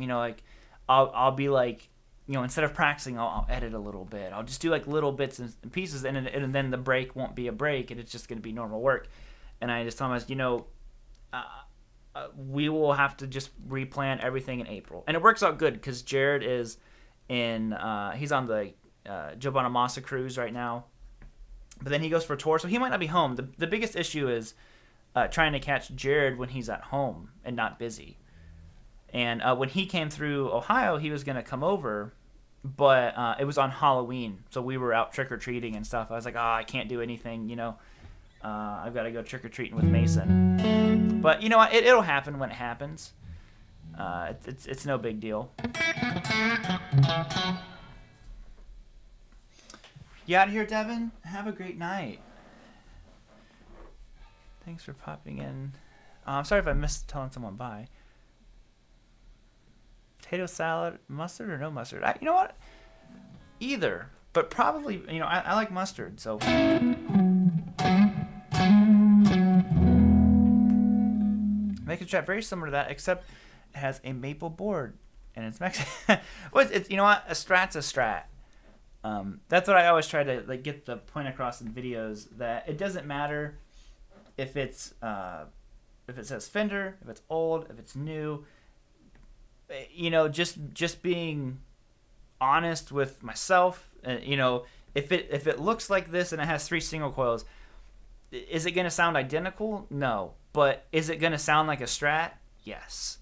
Speaker 1: I'll be like, instead of practicing, I'll edit a little bit. I'll just do like little bits and pieces, and then the break won't be a break, and it's just going to be normal work. And I just told him, we will have to just replan everything in April. And it works out good because Jared is he's on the Joe Bonamassa cruise right now. But then he goes for a tour, so he might not be home. The biggest issue is trying to catch Jared when he's at home and not busy. And when he came through Ohio, he was going to come over, but it was on Halloween. So we were out trick-or-treating and stuff. I was like, I can't do anything, I've got to go trick-or-treating with Mason. But you know what? It'll happen when it happens. It's no big deal. You out of here, Devin? Have a great night. Thanks for popping in. I'm sorry if I missed telling someone bye. Potato salad, mustard or no mustard? You know what? Either. But probably, I like mustard, so... Make a trap very similar to that, except it has a maple board, and it's Mexican. Well, it's a strat's a strat. That's what I always try to get the point across in videos, that it doesn't matter if it's if it says Fender, if it's old, if it's new. Just being honest with myself. If it looks like this and it has 3 single coils, is it going to sound identical? No. But is it going to sound like a Strat? Yes.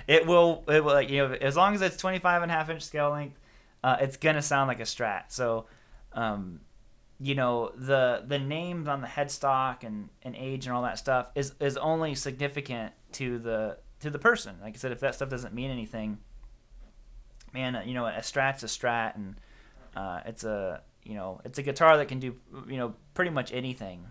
Speaker 1: It will, as long as it's 25.5-inch scale length, it's going to sound like a Strat. So, the names on the headstock and age and all that stuff is only significant to the person. Like I said, if that stuff doesn't mean anything, man, a Strat's a Strat, and it's a guitar that can do, pretty much anything.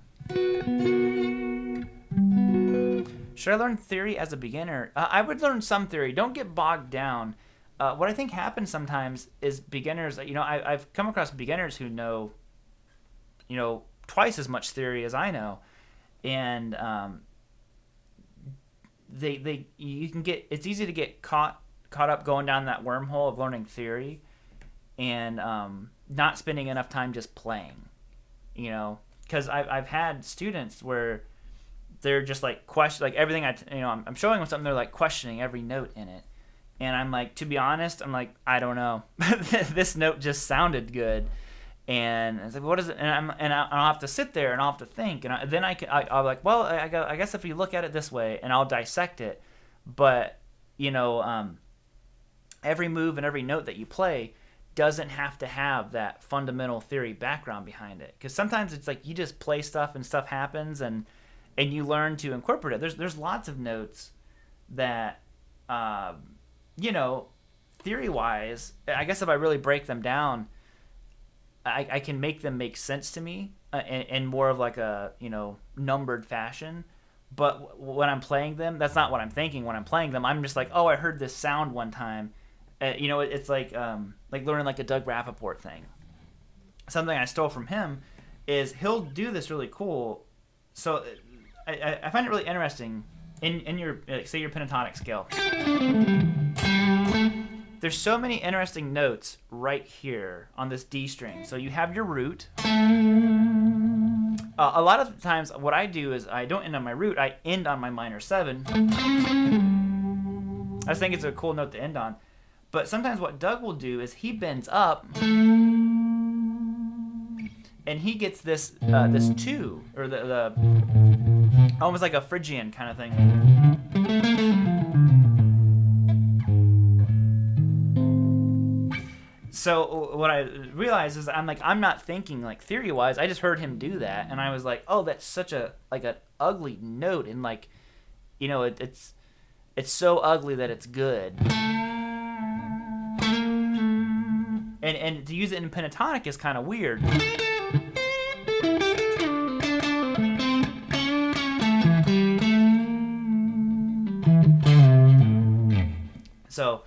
Speaker 1: Should I learn theory as a beginner? I would learn some theory. Don't get bogged down. What I think happens sometimes is beginners, I've come across beginners who know, twice as much theory as I know. And it's easy to get caught up going down that wormhole of learning theory and not spending enough time just playing, because I've had students where they're just everything I'm showing them something, they're like questioning every note in it, and I'm like, to be honest, I'm like, I don't know. This note just sounded good, and it's like, what is it? And I'll have to sit there and I'll have to think, and then I'll like, well, I guess if you look at it this way, and I'll dissect it, but every move and every note that you play doesn't have to have that fundamental theory background behind it, because sometimes it's like you just play stuff and stuff happens, and you learn to incorporate it. There's lots of notes that, theory-wise, I guess if I really break them down, I can make them make sense to me in more of like a, numbered fashion. But when I'm playing them, that's not what I'm thinking when I'm playing them. I'm just like, oh, I heard this sound one time. It's like learning like a Doug Rappaport thing. Something I stole from him is he'll do this really cool. So I find it really interesting in your, say, your pentatonic scale. There's so many interesting notes right here on this D string. So you have your root. A lot of the times what I do is I don't end on my root, I end on my minor 7. I just think it's a cool note to end on. But sometimes what Doug will do is he bends up and he gets this 2, or almost like a Phrygian kind of thing. So what I realized is I'm not thinking like theory wise. I just heard him do that, and I was like, oh, that's such a like an ugly note, and like, you know, it's so ugly that it's good. And to use it in pentatonic is kind of weird. So,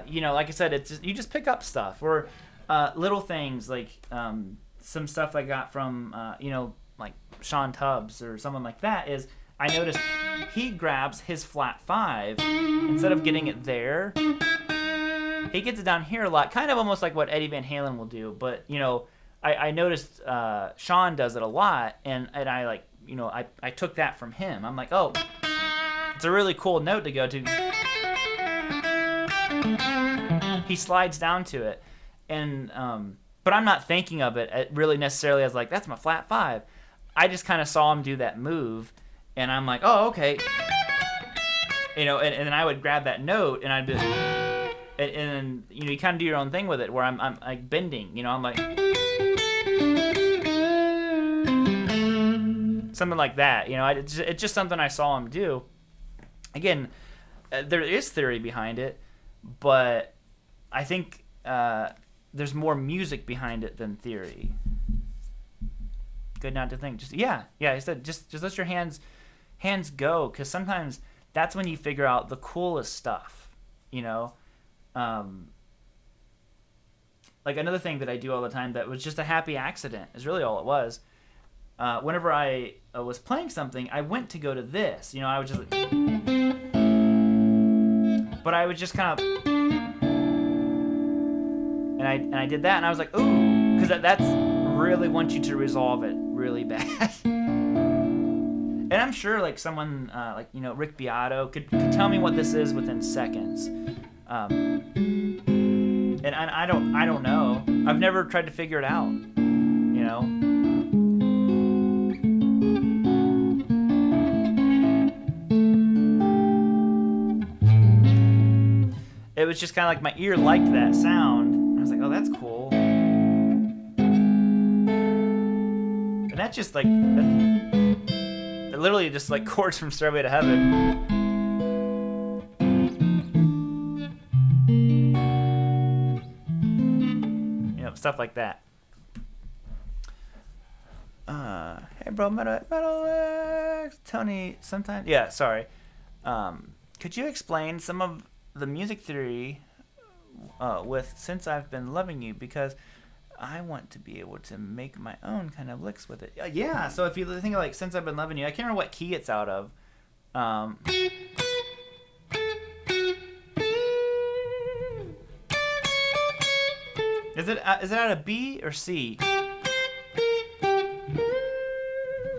Speaker 1: you know, like I said, it's just, you just pick up stuff or little things like some stuff I got from you know, like Sean Tubbs or someone like that. Is I noticed he grabs his flat 5 instead of getting it there. He gets it down here a lot, kind of almost like what Eddie Van Halen will do. But you know, I noticed Sean does it a lot, and I like, you know, I took that from him. I'm like, oh, it's a really cool note to go to. He slides down to it, and but I'm not thinking of it really necessarily as like that's my flat 5. I just kind of saw him do that move, and I'm like, oh, okay, you know, and then I would grab that note, and I'd be, and you know, you kind of do your own thing with it, where I'm like bending, you know, I'm like something like that, you know. It's just something I saw him do. Again, there is theory behind it, but I think there's more music behind it than theory. Good not to think. Just I said just let your hands go, because sometimes that's when you figure out the coolest stuff, you know. Like another thing that I do all the time that was just a happy accident is really all it was. Whenever I was playing something, I went to go to this, you know, I would just, but I would just kind of, and I did that, and I was like, ooh, because that's really want you to resolve it really bad. And I'm sure like someone like, you know, Rick Beato could tell me what this is within seconds. And I don't know. I've never tried to figure it out, you know. It was just kind of like my ear liked that sound. I was like, oh, that's cool. And that's just like, they're literally just like chords from Stairway to Heaven. You know, stuff like that. Hey, bro, Metal Tony, sometimes. Yeah, sorry. Could you explain some of the music theory with Since I've Been Loving You, because I want to be able to make my own kind of licks with it. Yeah, so if you think of like Since I've Been Loving You, I can't remember what key it's out of. Is it out of B or C?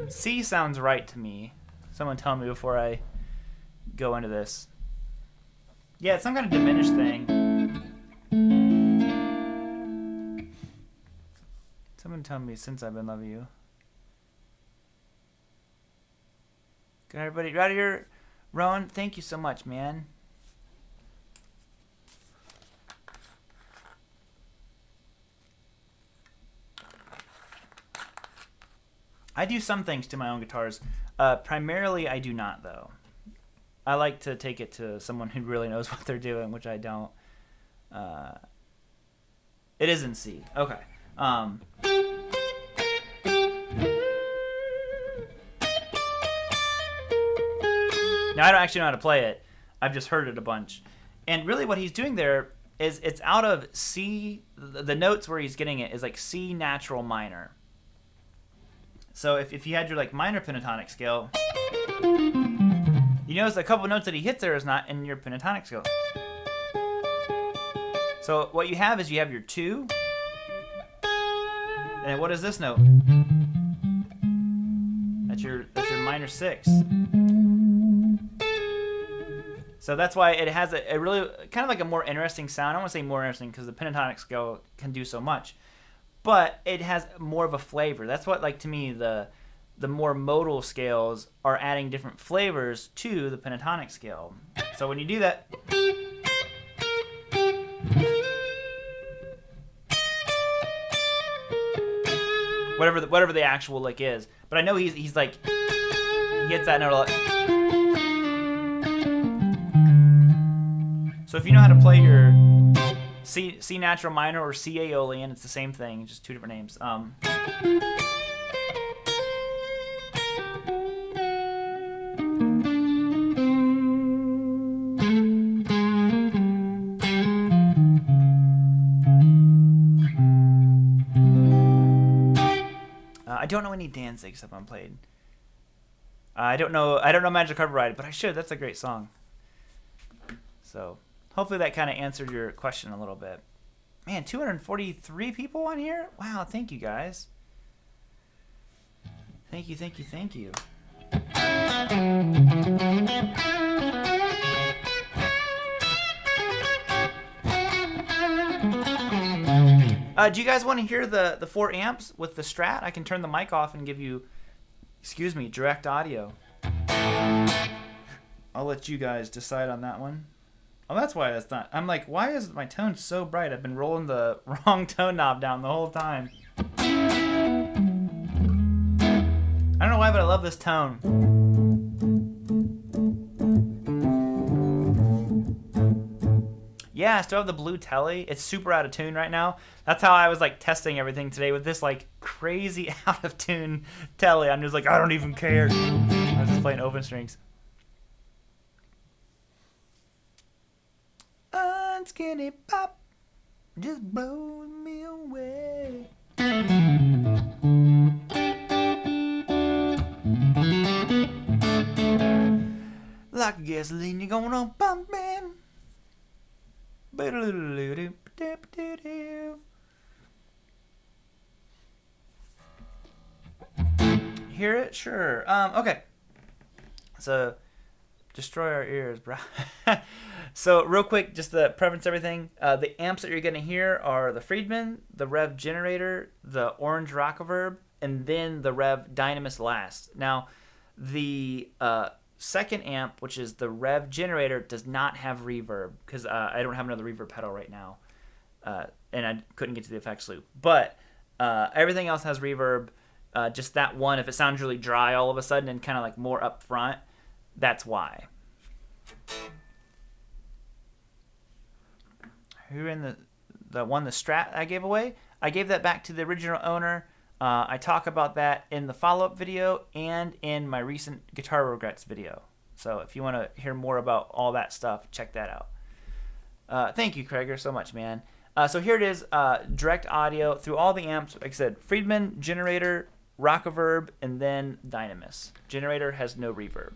Speaker 1: C sounds right to me. Someone tell me before I go into this. Yeah, it's some kind of diminished thing. Someone tell me Since I've Been Loving You. Good, everybody. Right here, Rowan, thank you so much, man. I do some things to my own guitars. Primarily, I do not, though. I like to take it to someone who really knows what they're doing, which I don't. It is in C. Okay. Now, I don't actually know how to play it. I've just heard it a bunch. And really what he's doing there is it's out of C. The notes where he's getting it is like C natural minor. So if you had your like minor pentatonic scale, you notice a couple notes that he hits there is not in your pentatonic scale. So what you have is you have your 2. And what is this note? That's your minor 6. So that's why it has a really kind of like a more interesting sound. I don't want to say more interesting because the pentatonic scale can do so much, but it has more of a flavor. That's what, like, to me, the the more modal scales are adding different flavors to the pentatonic scale. So when you do that, whatever the actual lick is, but I know he's like, he hits that note a lot. So if you know how to play your C natural minor or C Aeolian, it's the same thing, just two different names. I don't know any Danzig stuff I'm played. I don't know Magic Carpet Ride, but I should. That's a great song. So hopefully that kind of answered your question a little bit. Man, 243 people on here? Wow, thank you guys. Thank you. Do you guys want to hear the 4 amps with the Strat? I can turn the mic off and give you, direct audio. I'll let you guys decide on that one. Oh, that's why that's not. I'm like, why is my tone so bright? I've been rolling the wrong tone knob down the whole time. I don't know why, but I love this tone. Yeah, I still have the blue telly. It's super out of tune right now. That's how I was like testing everything today with this like crazy out of tune telly. I'm just like, I don't even care. I was just playing open strings. Unskinny pop just blows me away. Like gasoline, you're gonna pump in. Hear it? Sure. Okay. So, destroy our ears, bro. So, real quick, just to preference everything. The amps that you're going to hear are the Friedman, the Rev Generator, the Orange Rockaverb, and then the Rev Dynamis last. Now, the second amp, which is the Rev Generator, does not have reverb because I don't have another reverb pedal right now, and I couldn't get to the effects loop. But everything else has reverb. Just that one, if it sounds really dry all of a sudden and kind of like more up front, that's why. Who in the one, the Strat I gave away? I gave that back to the original owner. I talk about that in the follow-up video and in my recent Guitar Regrets video. So if you want to hear more about all that stuff, check that out. Thank you, Craiger, so much, man. So here it is, direct audio through all the amps. Like I said, Friedman, Generator, Rockaverb, and then Dynamis. Generator has no reverb.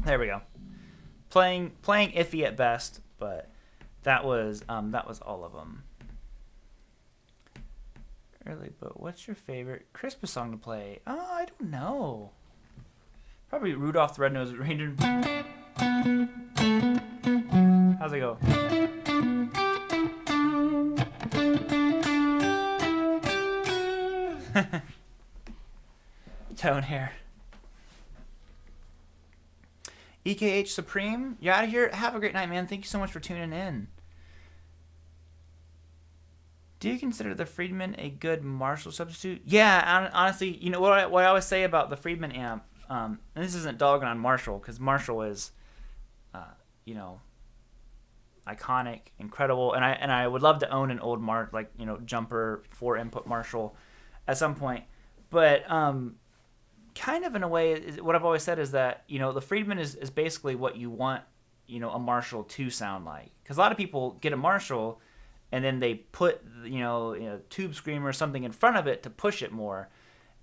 Speaker 1: There we go. Playing iffy at best, but that was all of them. Early, but what's your favorite Christmas song to play? Oh, I don't know. Probably Rudolph the Red-Nosed Reindeer. How's it go? Tone hair. EKH Supreme, you out of here? Have a great night, man. Thank you so much for tuning in. Do you consider the Friedman a good Marshall substitute? Yeah, honestly, you know what I always say about the Friedman amp, and this isn't dogging on Marshall, because Marshall is, iconic, incredible, and I would love to own an old jumper 4-input Marshall at some point, but kind of in a way, what I've always said is that the Friedman is basically what you want a Marshall to sound like, because a lot of people get a Marshall and then they put tube screamer or something in front of it to push it more,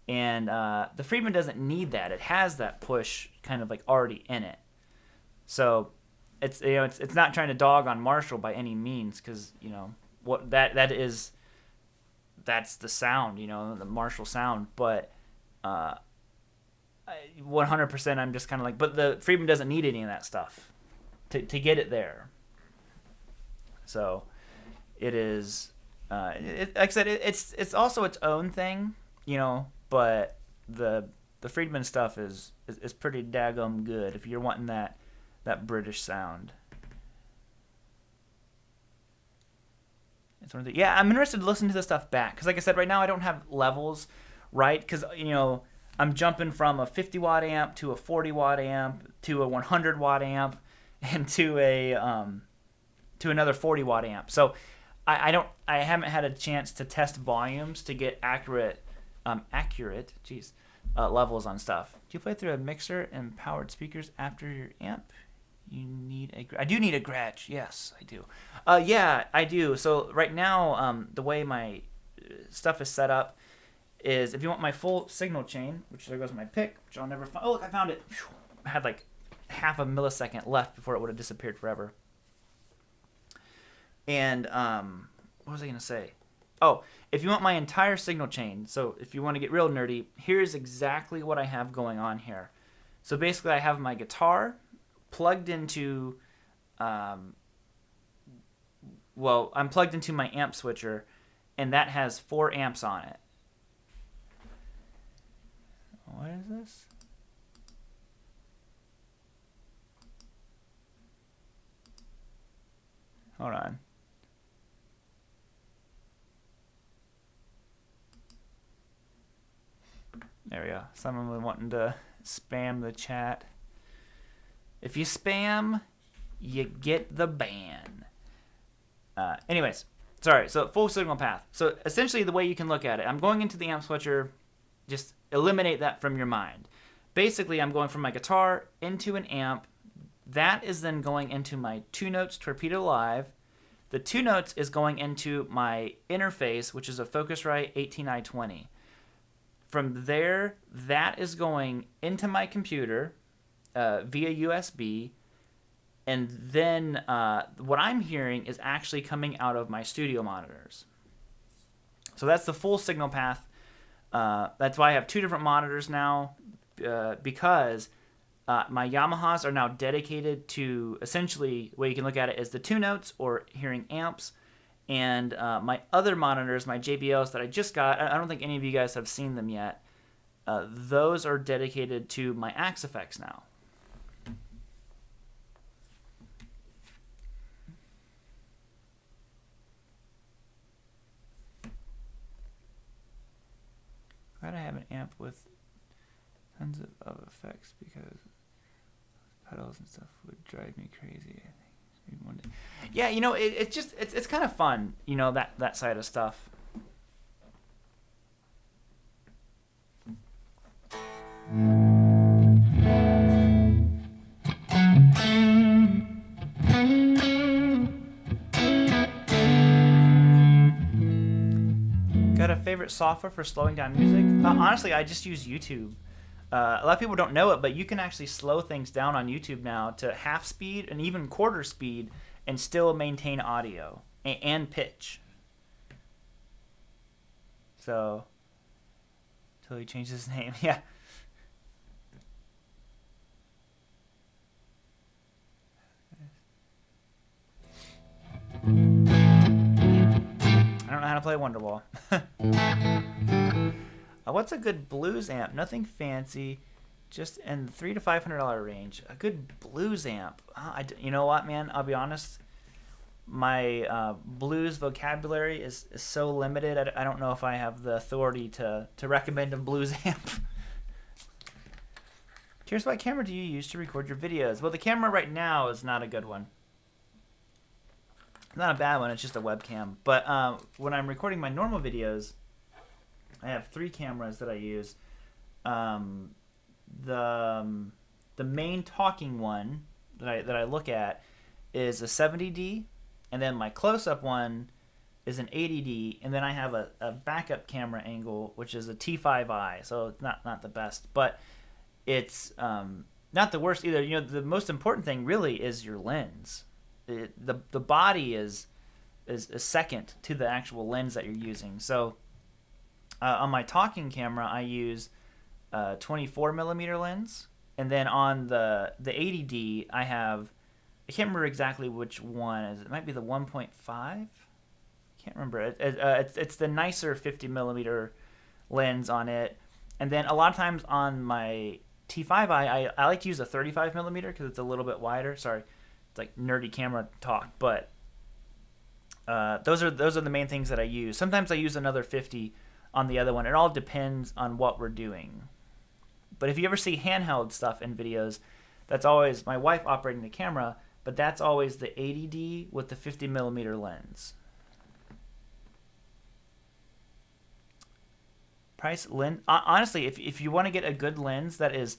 Speaker 1: and the Friedman doesn't need that. It has that push kind of like already in it, so it's not trying to dog on Marshall by any means, because what that's the sound, the Marshall sound, but 100% I'm just kind of like, but the Friedman doesn't need any of that stuff to get it there. So it is like I said, it's also its own thing, but the Friedman stuff is pretty daggum good if you're wanting that British sound. Yeah, I'm interested to listen to this stuff back, because like I said, right now I don't have levels, right? Because I'm jumping from a 50 watt amp to a 40 watt amp to a 100 watt amp and to another 40 watt amp. So I haven't had a chance to test volumes to get accurate levels on stuff. Do you play through a mixer and powered speakers after your amp? I do need a Gretsch. Yes, I do. Yeah, I do. So right now, the way my stuff is set up is, if you want my full signal chain, which there goes my pick, which I'll never find. Oh, look, I found it. I had like half a millisecond left before it would have disappeared forever. And what was I going to say? Oh, if you want my entire signal chain, so if you want to get real nerdy, here's exactly what I have going on here. So basically I have my guitar plugged into, I'm plugged into my amp switcher, and that has 4 amps on it. What is this? Hold on. There we go. Someone wanting to spam the chat. If you spam, you get the ban. Anyways, sorry. So full signal path. So essentially the way you can look at it, I'm going into the amp switcher. Just eliminate that from your mind. Basically, I'm going from my guitar into an amp. That is then going into my 2 notes Torpedo Live. The 2 notes is going into my interface, which is a Focusrite 18i20. From there, that is going into my computer via USB. And then what I'm hearing is actually coming out of my studio monitors. So that's the full signal path. That's why I have 2 different monitors now, because my Yamahas are now dedicated to, essentially, the way you can look at it is the 2 notes or hearing amps. And my other monitors, my JBLs that I just got, I don't think any of you guys have seen them yet. Those are dedicated to my Axe effects now. Glad I have an amp with tons of effects, because pedals and stuff would drive me crazy, I think. Maybe one day. Yeah, it's kind of fun, that side of stuff. Got a favorite software for slowing down music? Honestly, I just use YouTube. A lot of people don't know it, but you can actually slow things down on YouTube now to half speed and even quarter speed and still maintain audio and pitch. So, until he changed his name. Yeah. I don't know how to play Wonderwall. What's a good blues amp? Nothing fancy, just in the $300 to $500 range. A good blues amp. You know what, man? I'll be honest. My blues vocabulary is so limited. I don't know if I have the authority to recommend a blues amp. Curious, what camera do you use to record your videos? Well, the camera right now is not a good one. Not a bad one. It's just a webcam. But when I'm recording my normal videos, I have 3 cameras that I use. The main talking one that I look at is a 70D, and then my close-up one is an 80D, and then I have a backup camera angle, which is a T5i. So it's not the best, but it's not the worst either. You know, the most important thing really is your lens. The body is second to the actual lens that you're using. So on my talking camera, I use a 24 millimeter lens, and then on the 80D, I can't remember exactly which one. It might be the 1.5. Can't remember. It's the nicer 50 millimeter lens on it, and then a lot of times on my T5i, I like to use a 35 millimeter because it's a little bit wider. Sorry, it's like nerdy camera talk, but those are the main things that I use. Sometimes I use another 50 on the other one. It all depends on what we're doing. But if you ever see handheld stuff in videos, that's always my wife operating the camera, but that's always the 80D with the 50 millimeter lens. Price lens. Honestly, if you want to get a good lens that is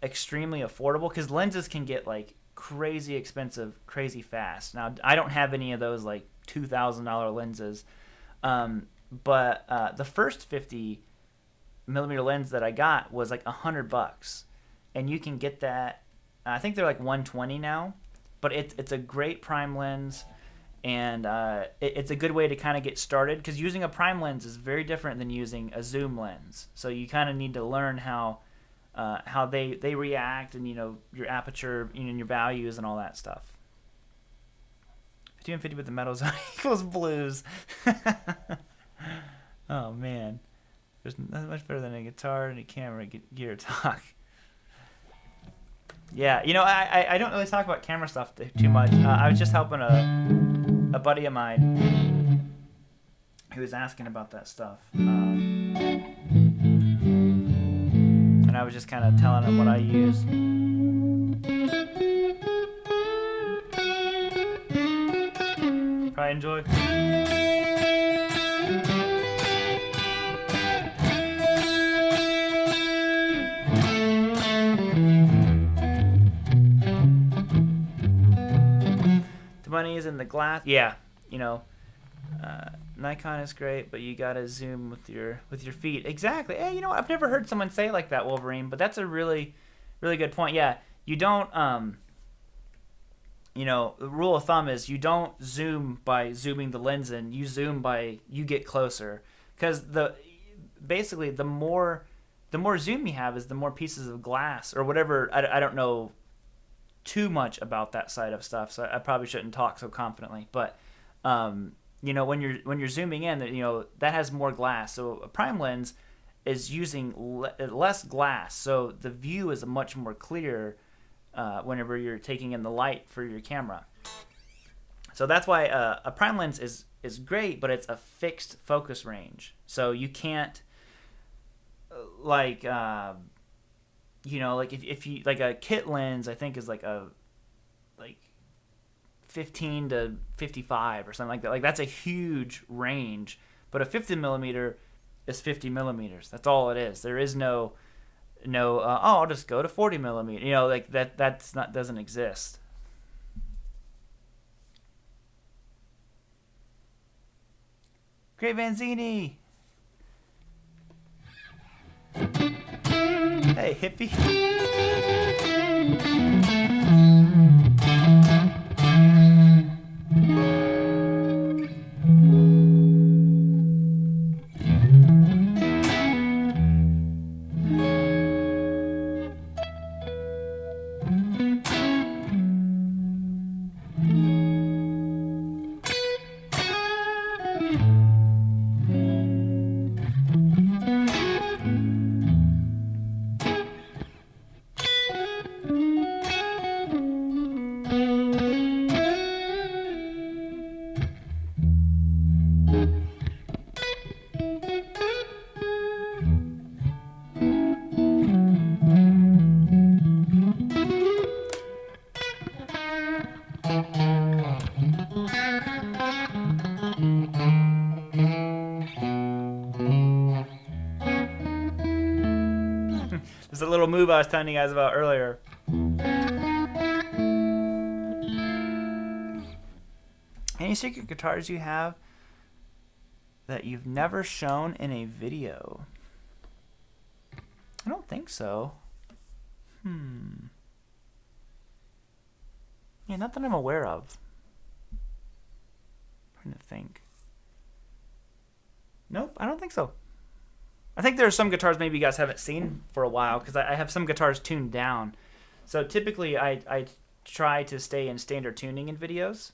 Speaker 1: extremely affordable, because lenses can get like crazy expensive, crazy fast. Now, I don't have any of those like $2,000 lenses, but the first 50 millimeter lens that I got was like $100, and you can get that. I think they're like $120 now, but it's a great prime lens, and it's a good way to kind of get started, because using a prime lens is very different than using a zoom lens. So you kind of need to learn how they react, and your aperture, and your values and all that stuff. 50 and 50 with the metals equals blues. Oh man, there's nothing much better than a guitar and a camera gear talk. Yeah, I don't really talk about camera stuff too much. I was just helping a buddy of mine who was asking about that stuff. And I was just kind of telling him what I use. Probably enjoy. The money is in the glass. Yeah, Nikon is great, but you gotta zoom with your feet. Exactly. Hey, you know what? I've never heard someone say it like that, Wolverine, but that's a really, really good point. Yeah, you don't. The rule of thumb is you don't zoom by zooming the lens in. You zoom by you get closer, because basically the more zoom you have is the more pieces of glass or whatever. I don't know too much about that side of stuff, so I probably shouldn't talk so confidently, but. When you're zooming in, that has more glass. So a prime lens is using less glass, so the view is much more clear whenever you're taking in the light for your camera. So that's why a prime lens is great, but it's a fixed focus range. So you can't if you like a kit lens, I think is like 15 to 55 or something like that. Like that's a huge range, but a 50 millimeter is 50 millimeters. That's all it is. There is no I'll just go to 40 millimeter. Doesn't exist. Great Vanzini. Hey, hippie. There's a little move I was telling you guys about earlier. Any secret guitars you have that you've never shown in a video? I don't think so. Yeah, not that I'm aware of. I'm trying to think. Nope, I don't think so. I think there are some guitars maybe you guys haven't seen for a while because I have some guitars tuned down. So typically I try to stay in standard tuning in videos.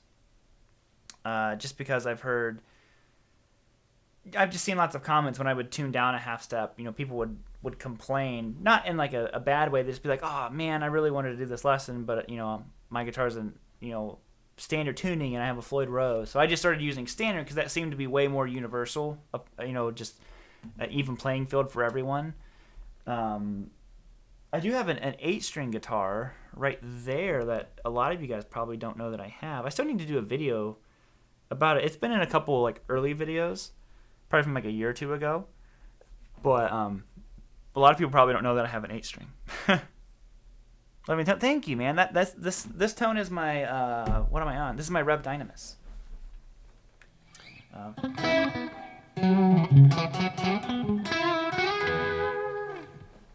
Speaker 1: Just because I've just seen lots of comments when I would tune down a half step. You know, people would complain, not in like a bad way. They'd just be like, "Oh man, I really wanted to do this lesson, but you know, my guitar's in standard tuning and I have a Floyd Rose." So I just started using standard because that seemed to be way more universal. Just an even playing field for everyone. I do have an 8-string guitar right there that a lot of you guys probably don't know that I have. I still need to do a video about it. It's been in a couple like early videos, probably from like a year or two ago. But a lot of people probably don't know that I have an 8-string. Let me thank you, man. This tone is my what am I on? This is my Rev Dynamis.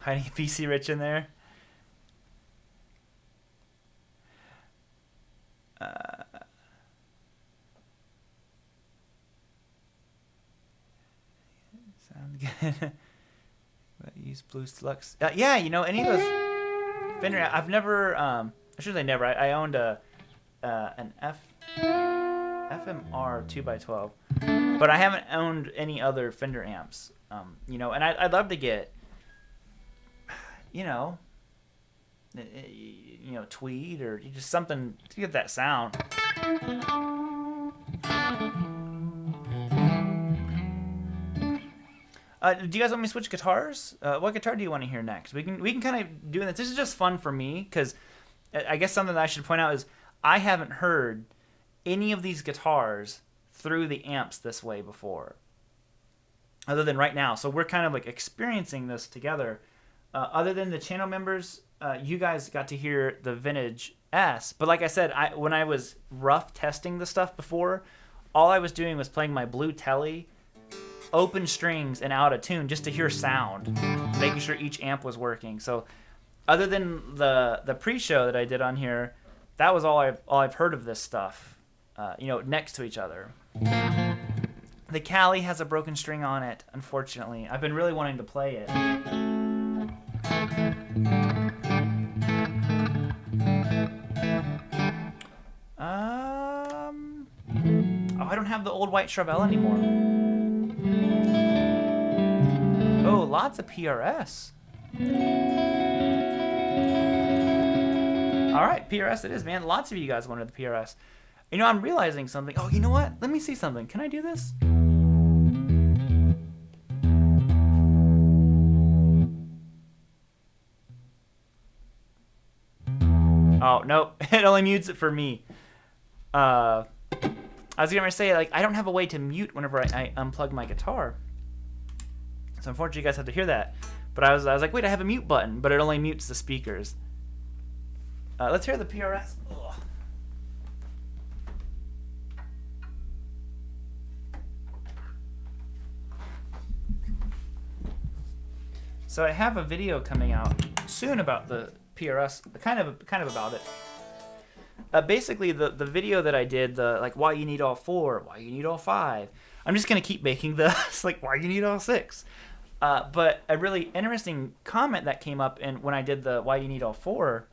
Speaker 1: Hiding PC Rich in there. Sound good. Use Blues Deluxe. Yeah, any of those Fender. I've never. I should say never. I owned an FMR 2x12, but I haven't owned any other Fender amps. And I'd love to get, Tweed or just something to get that sound. Do you guys want me to switch guitars? What guitar do you want to hear next? We can kind of do this. This is just fun for me because I guess something that I should point out is I haven't heard any of these guitars through the amps this way before, other than right now. So we're kind of like experiencing this together. Other than the channel members, you guys got to hear the vintage S. But like I said, when I was rough testing the stuff before, all I was doing was playing my blue telly, open strings and out of tune just to hear sound, making sure each amp was working. So other than the pre-show that I did on here, that was all I've heard of this stuff, next to each other. The Cali has a broken string on it, unfortunately. I've been really wanting to play it. I don't have the old white Chevelle anymore. Oh, lots of PRS. All right, PRS it is, man. Lots of you guys wanted the PRS. I'm realizing something. Oh, you know what? Let me see something. Can I do this? Oh, no. It only mutes it for me. I was going to say, I don't have a way to mute whenever I unplug my guitar. So unfortunately, you guys have to hear that. But I was like, wait, I have a mute button, but it only mutes the speakers. Let's hear the PRS. Ugh. So I have a video coming out soon about the PRS, kind of about it. Basically, the video that I did, the like why you need all 4, why you need all 5. I'm just gonna keep making this like why you need all 6. But a really interesting comment that came up when I did the why you need all 4,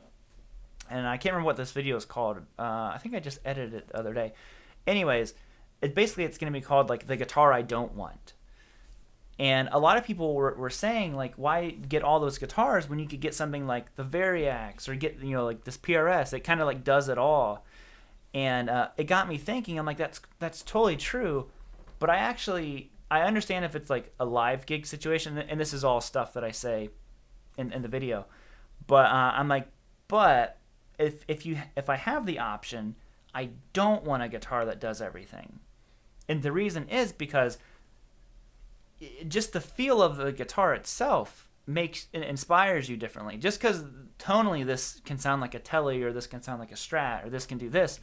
Speaker 1: and I can't remember what this video is called. I think I just edited it the other day. Anyways, it's gonna be called like the guitar I don't want. And a lot of people were saying, like, why get all those guitars when you could get something like the Variax or get, like this PRS? It kind of like does it all. And it got me thinking, I'm like, that's totally true. But I understand if it's like a live gig situation, and this is all stuff that I say in the video. But I'm like, but if I have the option, I don't want a guitar that does everything. And the reason is because just the feel of the guitar itself inspires you differently. Just because tonally this can sound like a Tele, or this can sound like a Strat, or this can do this,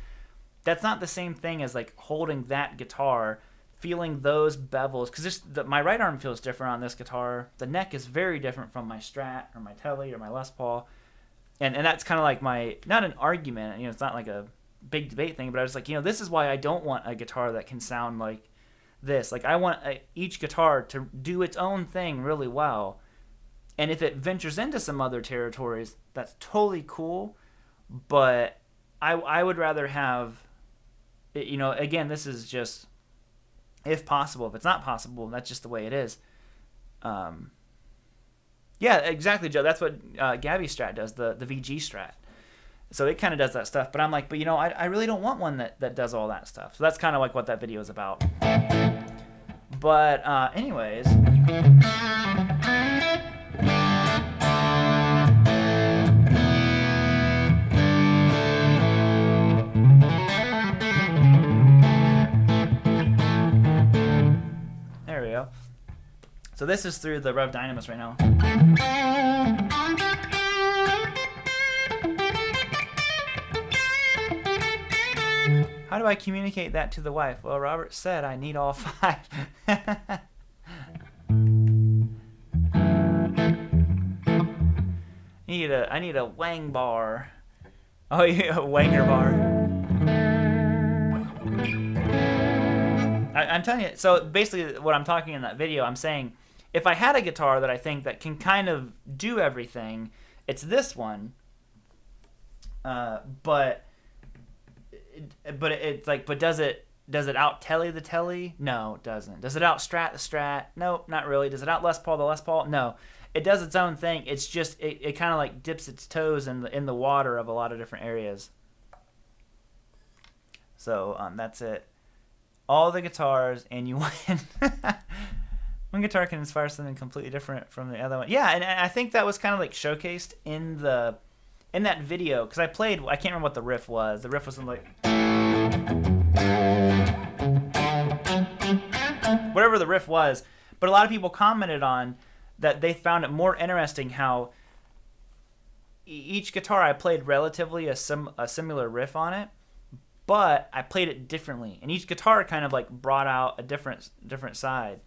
Speaker 1: that's not the same thing as like holding that guitar, feeling those bevels. Because my right arm feels different on this guitar. The neck is very different from my Strat or my Tele or my Les Paul, and that's kind of like not an argument. It's not like a big debate thing, but I was like, this is why I don't want a guitar that can sound like this. Like, I want each guitar to do its own thing really well, and if it ventures into some other territories, that's totally cool. But I would rather have, again, this is just if possible. If it's not possible, that's just the way it is. Yeah, exactly, Joe. That's what Gabby's Strat does, the VG Strat. So it kind of does that stuff. But I'm like, but I really don't want one that does all that stuff. So that's kind of like what that video is about. But anyways, there we go. So this is through the Rev Dynamis right now. How do I communicate that to the wife? Well, Robert said I need all 5. I need a wang bar. Oh, yeah, a wanger bar. I'm telling you. So basically, what I'm talking in that video, I'm saying, if I had a guitar that I think that can kind of do everything, it's this one. But it's like, but does it out Tele the Tele? No, it doesn't. Does it out Strat the Strat? Nope, not really. Does it out Les Paul the Les Paul? No. It does its own thing. It's just it kind of like dips its toes in the water of a lot of different areas. So that's it. All the guitars, and you win. One guitar can inspire something completely different from the other one. Yeah, and I think that was kind of like showcased in that video, because I can't remember what the riff was. The riff was something like, whatever the riff was. But a lot of people commented on that they found it more interesting how each guitar I played relatively a similar riff on it, but I played it differently, and each guitar kind of like brought out a different side.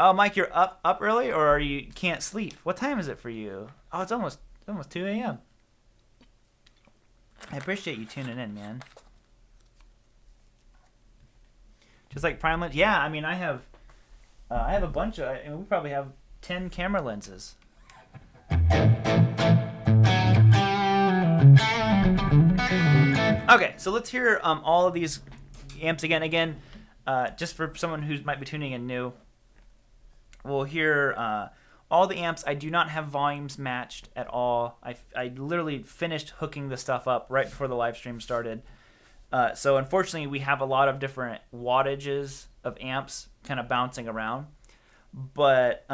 Speaker 1: Oh, Mike, you're up early, or you can't sleep? What time is it for you? Oh, it's almost 2 a.m. I appreciate you tuning in, man. Just like Prime Lens. Yeah, I mean, I have a bunch of. We probably have 10 camera lenses. Okay, so let's hear all of these amps again. Again, just for someone who might be tuning in new. We'll hear all the amps. I do not have volumes matched at all. I literally finished hooking the stuff up right before the live stream started. So unfortunately, we have a lot of different wattages of amps kind of bouncing around. But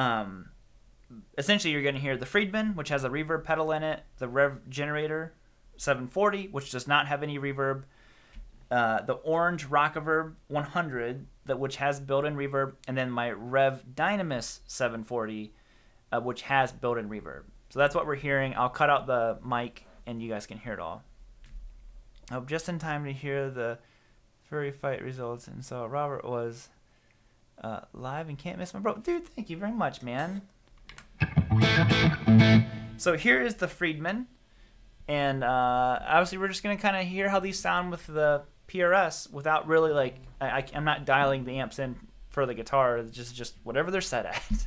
Speaker 1: essentially, you're going to hear the Friedman, which has a reverb pedal in it, the Rev Generator 740, which does not have any reverb, the orange Rockaverb 100, which has built-in reverb, and then my Rev Dynamis 740, which has built-in reverb. So that's what we're hearing. I'll cut out the mic, and you guys can hear it all. I hope just in time to hear the furry fight results, and so Robert was live and can't miss my bro. Dude, thank you very much, man. So here is the Friedman. And obviously we're just going to kind of hear how these sound with the PRS without really, like, I'm not dialing the amps in for the guitar. It's just whatever they're set at.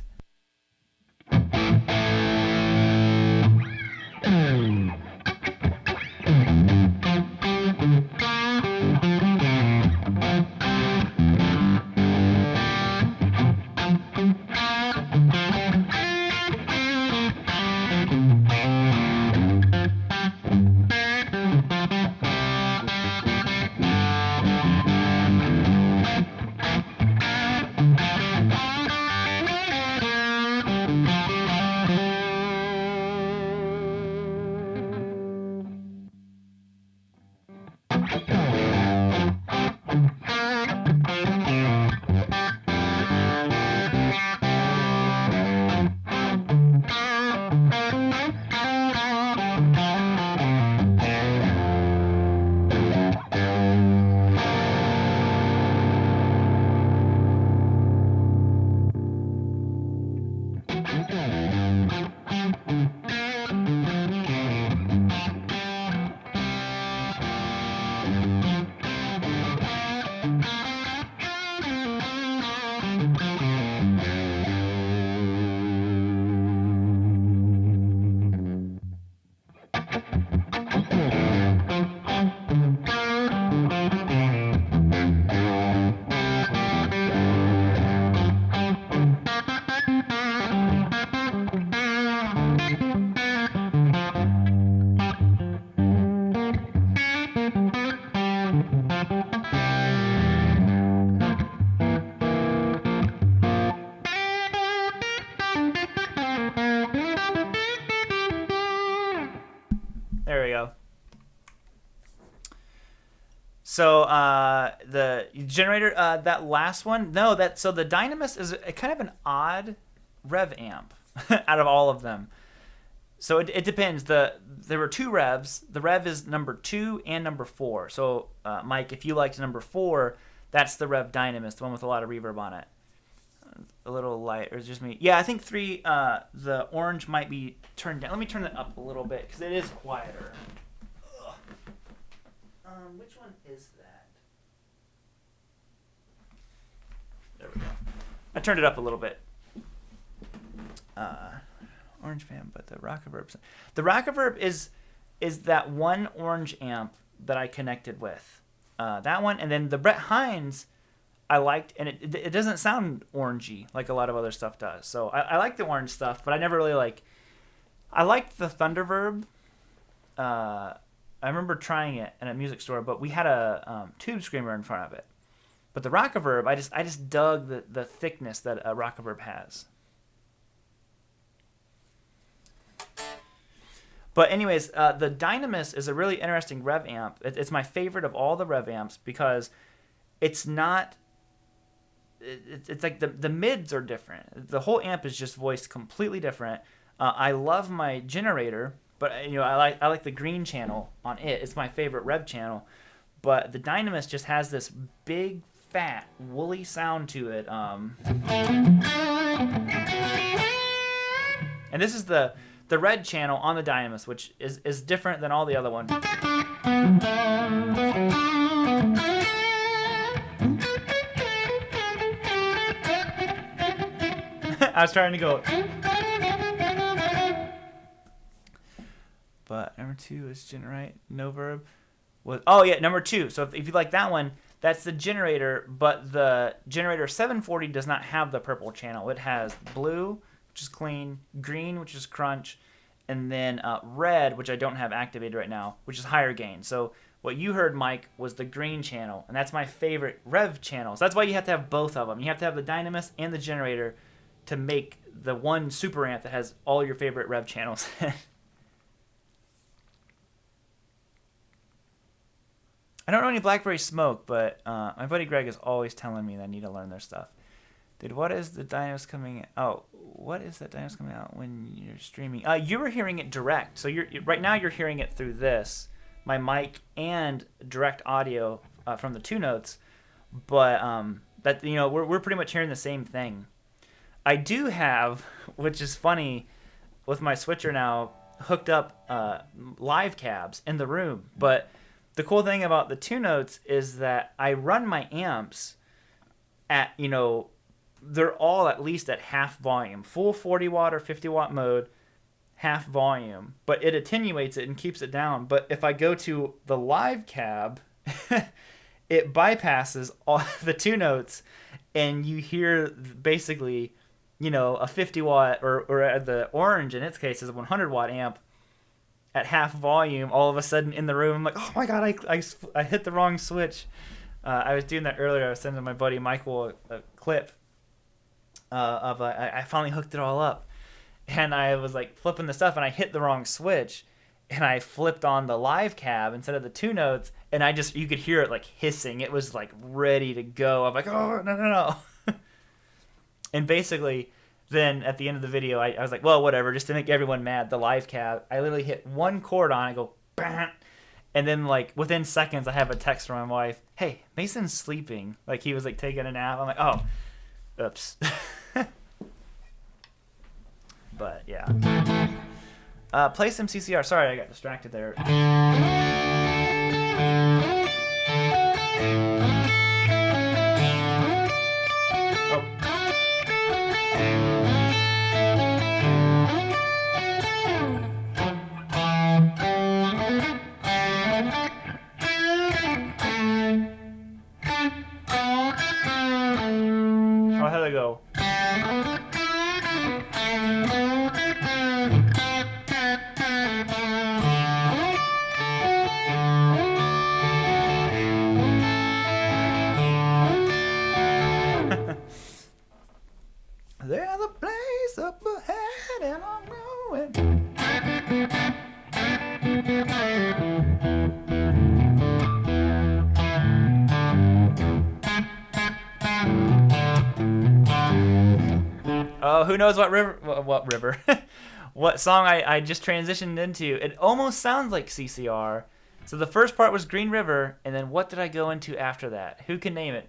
Speaker 1: There we go. So the generator, that last one, so the Dynamis is a kind of an odd rev amp out of all of them. So it depends. There were two revs. The rev is number 2 and number 4. So Mike, if you liked number 4, that's the Rev Dynamis, the one with a lot of reverb on it. A little light, or is it just me? Yeah, I think 3. The orange might be turned down. Let me turn that up a little bit because it is quieter. Which one is that? There we go. I turned it up a little bit. Orange fan, but the Rockaverb is that one orange amp that I connected with. That one, and then the Brett Hines I liked, and it doesn't sound orangey like a lot of other stuff does. So I like the orange stuff, but I never really I liked the Thunderverb. I remember trying it in a music store, but we had a tube screamer in front of it. But the Rockaverb, I just dug the thickness that a Rockaverb has. But anyways, the Dynamis is a really interesting rev amp. It's my favorite of all the rev amps because it's not... It's like the mids are different. The whole amp is just voiced completely different. I love my generator, but I like the green channel on it. It's my favorite rev channel. But the Dynamis just has this big, fat, woolly sound to it. And this is the red channel on the Dynamis, which is different than all the other ones. I was trying to go. But number 2 is generate. No verb. Oh, yeah, number 2. So if you like that one, that's the generator, but the generator 740 does not have the purple channel. It has blue, which is clean, green, which is crunch, and then red, which I don't have activated right now, which is higher gain. So what you heard, Mike, was the green channel, and that's my favorite rev channel. So that's why you have to have both of them. You have to have the Dynamis and the generator to make the one super amp that has all your favorite rev channels. I don't know any Blackberry Smoke, but my buddy Greg is always telling me that I need to learn their stuff. Dude, what is the Dynamis coming out? Oh, what is that Dynamis coming out when you're streaming? You were hearing it direct. So right now you're hearing it through this, my mic, and direct audio from the 2 notes. But that we're pretty much hearing the same thing. I do have, which is funny, with my switcher now hooked up live cabs in the room. But the cool thing about the 2 notes is that I run my amps at, they're all at least at half volume, full 40 watt or 50 watt mode, half volume, but it attenuates it and keeps it down. But if I go to the live cab, it bypasses all the 2 notes, and you hear basically, a 50 watt or the Orange in its case is a 100 watt amp at half volume. All of a sudden in the room, I'm like, oh my god, I hit the wrong switch. I was doing that earlier. I was sending my buddy Michael a clip of I finally hooked it all up, and I was like flipping the stuff, and I hit the wrong switch, and I flipped on the live cab instead of the 2 notes, and you could hear it like hissing. It was like ready to go. I'm like, oh no. And basically, then at the end of the video, I was like, well, whatever, just to make everyone mad, the live cab, I literally hit one chord on it, I go, bam, and then like within seconds, I have a text from my wife, hey, Mason's sleeping. Like he was like taking a nap. I'm like, oh, oops. But yeah. Play some CCR. Sorry, I got distracted there. How they go? There's a place up ahead and I'm going. Oh, who knows what river? What song I just transitioned into? It almost sounds like CCR. So the first part was Green River, and then what did I go into after that? Who can name it?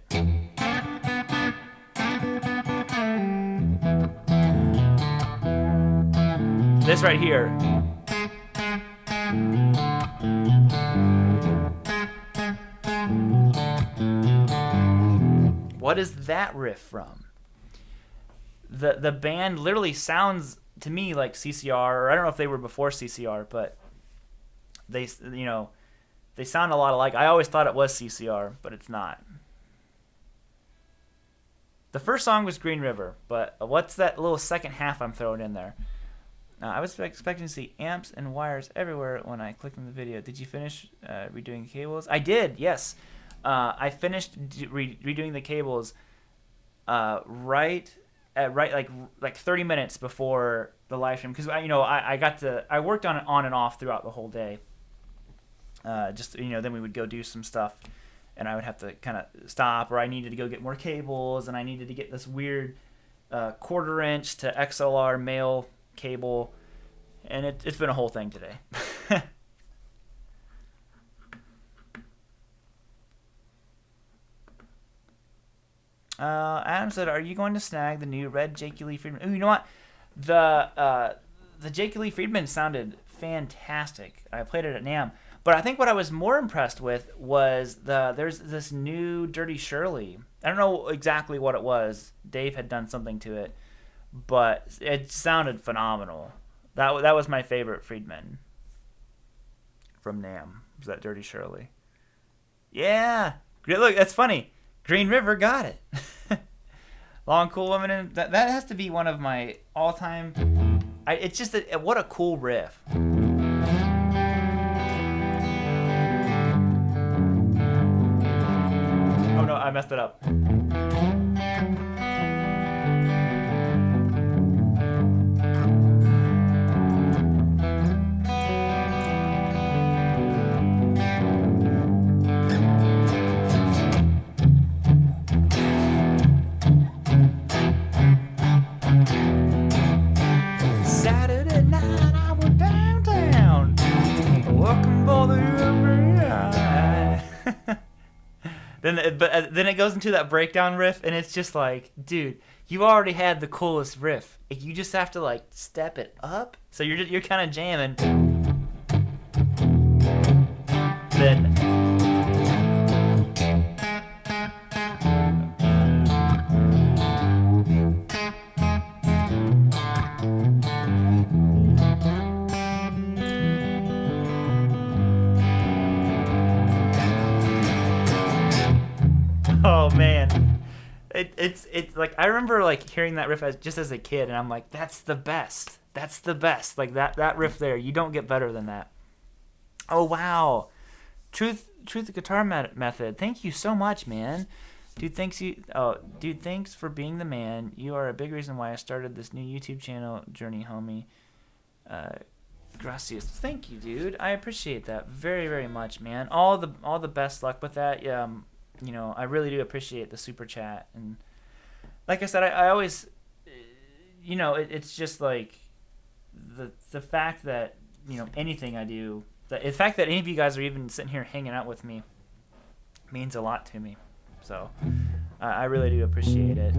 Speaker 1: This right here. What is that riff from? The band literally sounds to me like CCR, or I don't know if they were before CCR, but they sound a lot alike. I always thought it was CCR, but it's not. The first song was Green River, but what's that little second half I'm throwing in there? I was expecting to see amps and wires everywhere when I clicked on the video. Did you finish redoing the cables? I did, yes. I finished redoing the cables right 30 minutes before the live stream, because I worked on it on and off throughout the whole day. Then we would go do some stuff, and I would have to kind of stop, or I needed to go get more cables, and I needed to get this weird 1/4 inch to XLR male cable, and it's been a whole thing today. Adam said, "Are you going to snag the new red Jakey Lee Friedman?" Ooh, you know what? The Jakey Lee Friedman sounded fantastic. I played it at NAMM, but I think what I was more impressed with was there's this new Dirty Shirley. I don't know exactly what it was. Dave had done something to it, but it sounded phenomenal. That was my favorite Friedman from NAMM. Was that Dirty Shirley? Yeah, look, that's funny. Green River got it. Long Cool Woman, and that has to be one of my all-time. It's just what a cool riff. Oh no, I messed it up. Then it goes into that breakdown riff, and it's just like, dude, you already had the coolest riff. You just have to like step it up. So you're kind of jamming. Then. Oh man, it's like I remember like hearing that riff just as a kid, and I'm like, that's the best. That's the best. Like that riff there, you don't get better than that. Oh wow, truth guitar method. Thank you so much, man. Dude, thanks for being the man. You are a big reason why I started this new YouTube channel journey, homie. Gracias. Thank you, dude. I appreciate that very, very much, man. All the best luck with that. Yeah. You know, I really do appreciate the super chat, and like I said, I always, you know, it's just like the fact that, you know, anything I do, the fact that any of you guys are even sitting here hanging out with me means a lot to me. So I really do appreciate it.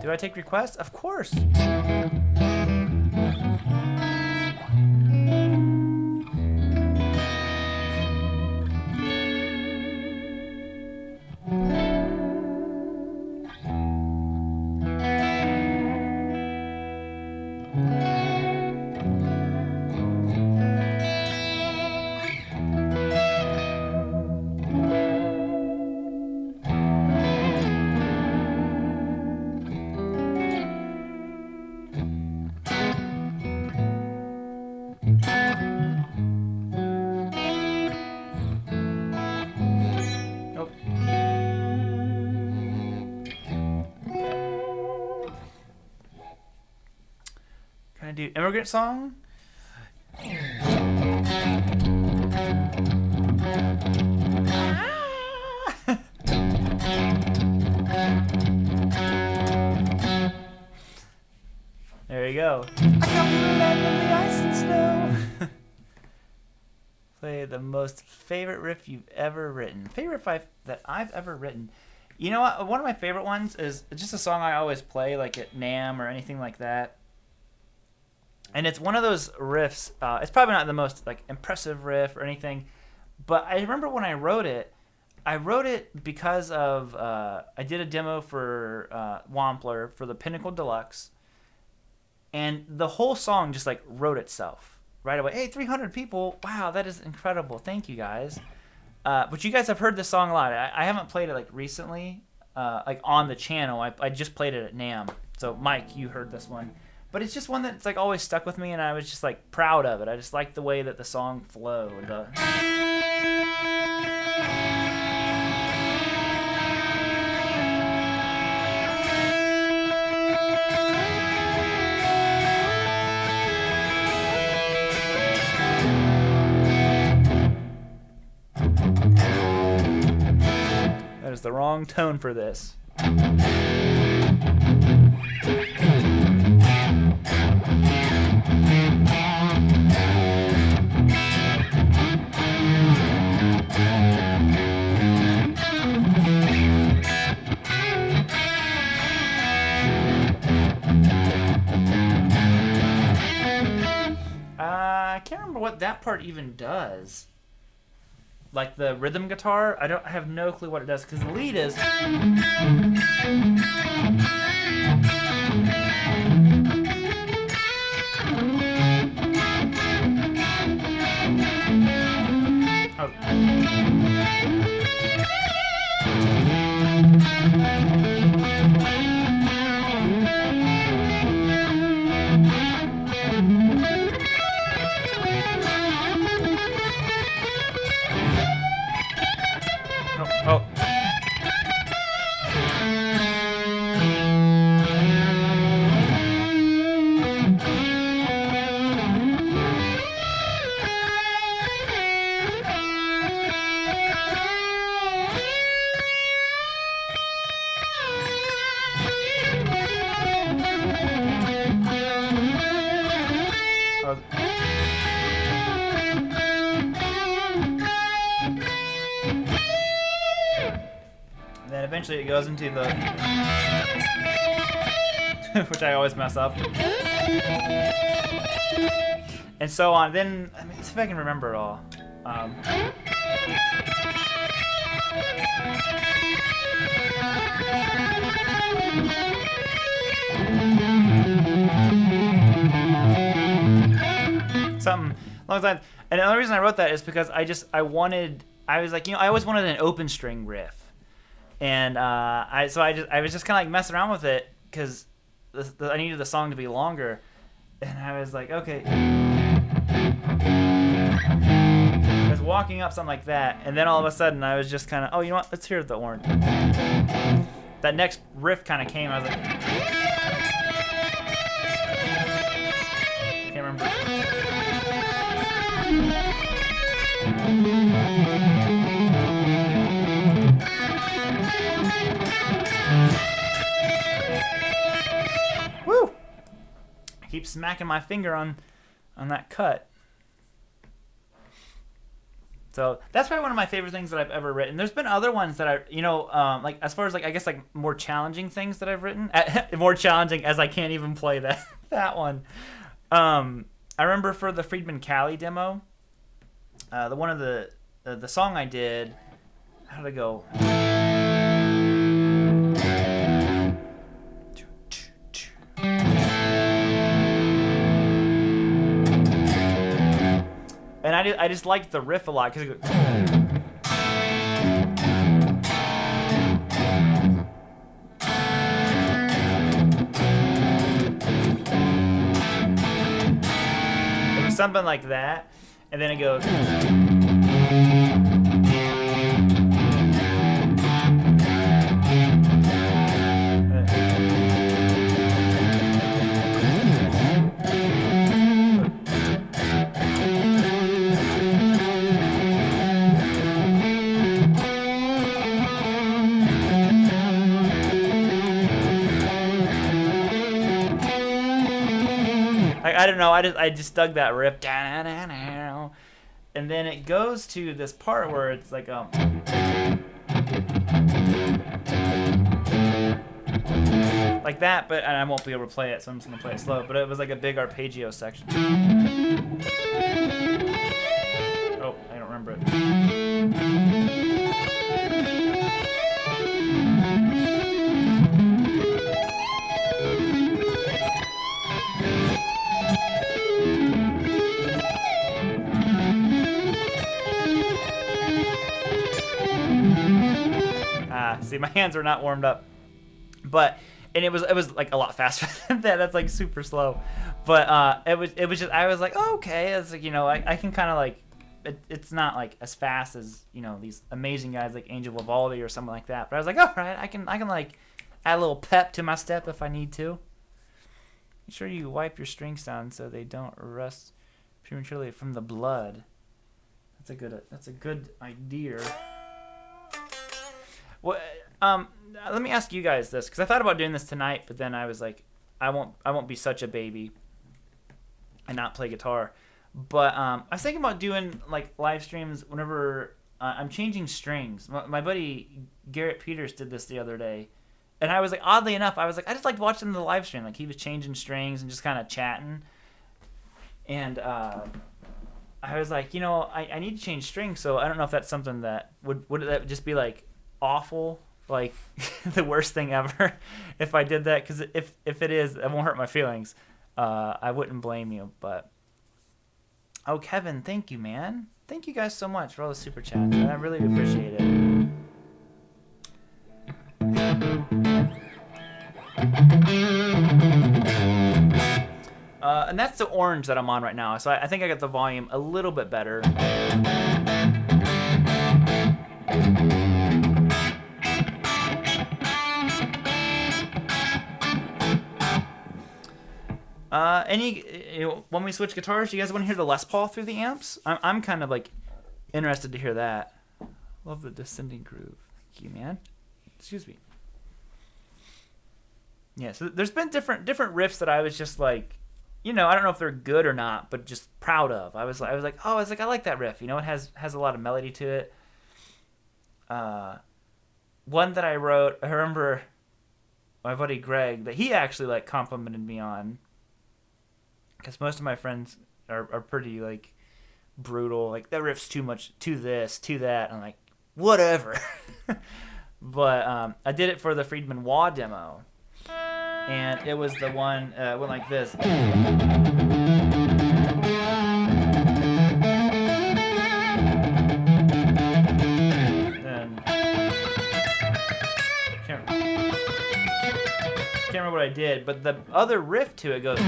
Speaker 1: Do I take requests? Of course. Do immigrant song. There you go. I come from the land of the ice and snow. Play the most favorite riff you've ever written. Favorite riff that I've ever written. You know what? One of my favorite ones is just a song I always play, like at NAMM or anything like that. And it's one of those riffs. It's probably not the most like impressive riff or anything, but I remember when I wrote it because of I did a demo for Wampler for the Pinnacle Deluxe, and the whole song just like wrote itself right away. Hey, 300 people! Wow, that is incredible. Thank you guys. But you guys have heard this song a lot. I haven't played it like recently, like on the channel. I just played it at NAMM. So Mike, you heard this one. But it's just one that's like always stuck with me, and I was just like proud of it. I just like the way that the song flowed. That is the wrong tone for this. I can't remember what that part even does. Like the rhythm guitar, I have no clue what it does, because the lead is. eventually it goes into the, which I always mess up, and so on. Then let me see if I can remember it all. Something along those lines. And the only reason I wrote that is because I was like, I always wanted an open string riff, and I was just kind of like messing around with it because I needed the song to be longer, and I was like, okay. I was walking up something like that, and then all of a sudden I was just kind of, oh, you know what? Let's hear the orange. That next riff kind of came. I was like, can't remember. Woo! I keep smacking my finger on that cut. So that's probably one of my favorite things that I've ever written. There's been other ones that I, like as far as like I guess like more challenging things that I've written. More challenging as I can't even play that one. I remember for the Friedman Cali demo, the song I did. How did it go? And I just liked the riff a lot because it goes. It was something like that, and then it goes. I don't know. I just dug that riff, and then it goes to this part where it's like like that, but and I won't be able to play it, so I'm just gonna play it slow. But it was like a big arpeggio section. Oh, I don't remember it. See, my hands are not warmed up, and it was like a lot faster than that. That's like super slow, but it was just I was like, oh, okay, it's like I can kind of like it's not like as fast as these amazing guys like Angel Vivaldi or something like that. But I was like, all right, I can like add a little pep to my step if I need to. Make sure you wipe your strings down so they don't rust prematurely from the blood. That's a good idea. Well, let me ask you guys this, because I thought about doing this tonight, but then I was like, I won't be such a baby and not play guitar. But I was thinking about doing like live streams whenever I'm changing strings. My buddy Garrett Peters did this the other day, and I was like, oddly enough, I just liked watching the live stream. Like he was changing strings and just kind of chatting, and I was like, I need to change strings, so I don't know if that's something that would that just be like awful, like the worst thing ever if I did that, because if it is, it won't hurt my feelings. I wouldn't blame you. But oh, Kevin, thank you, man. Thank you guys so much for all the super chats. I really appreciate it. And that's the orange that I'm on right now, so I think I got the volume a little bit better. When we switch guitars, do you guys want to hear the Les Paul through the amps? I'm kind of like interested to hear that. Love the descending groove. Thank you, man. Excuse me. Yeah, so there's been different riffs that I was just like, I don't know if they're good or not, but just proud of. I was like, I like that riff. It has a lot of melody to it. one that I wrote, I remember my buddy Greg, that he actually like complimented me on, because most of my friends are pretty like brutal, like that riff's too much, to this, to that. I'm like, whatever. But I did it for the Friedman Wah demo, and it was the one went like this. And can't remember what I did, but the other riff to it goes.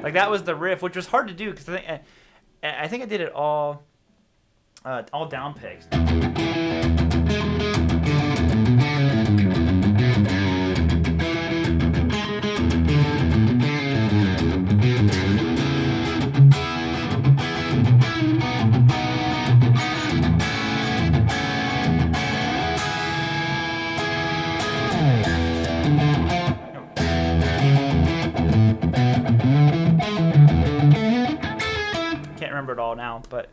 Speaker 1: Like that was the riff, which was hard to do because I think I did it all down picks. Remember it all now, but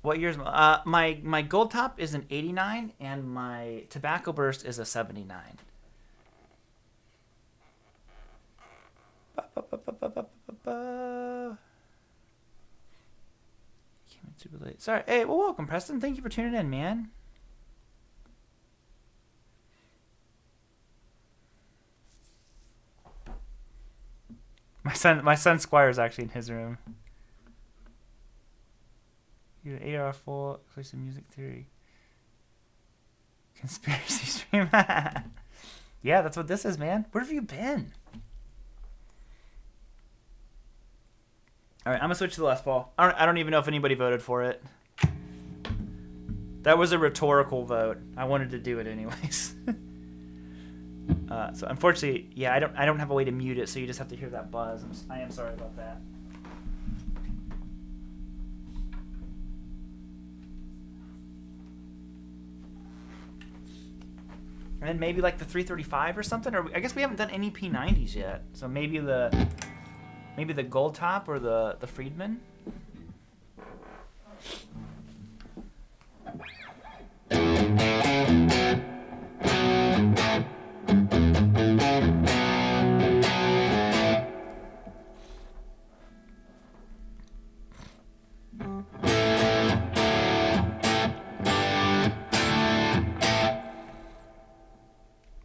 Speaker 1: what year's my gold top is an 89 and my tobacco burst is a 79. Came in super late. Sorry. Hey, well, welcome, Preston. Thank you for tuning in, man. My son Squire's actually in his room. You're 8 hour full, play some music theory. Conspiracy stream. Yeah, that's what this is, man. Where have you been? Alright, I'm gonna switch to the Les Paul. I don't even know if anybody voted for it. That was a rhetorical vote. I wanted to do it anyways. So unfortunately, yeah, I don't have a way to mute it, so you just have to hear that buzz. I am sorry about that. And then maybe like the 335 or something, or I guess we haven't done any P90s yet. So maybe the gold top or the Friedman.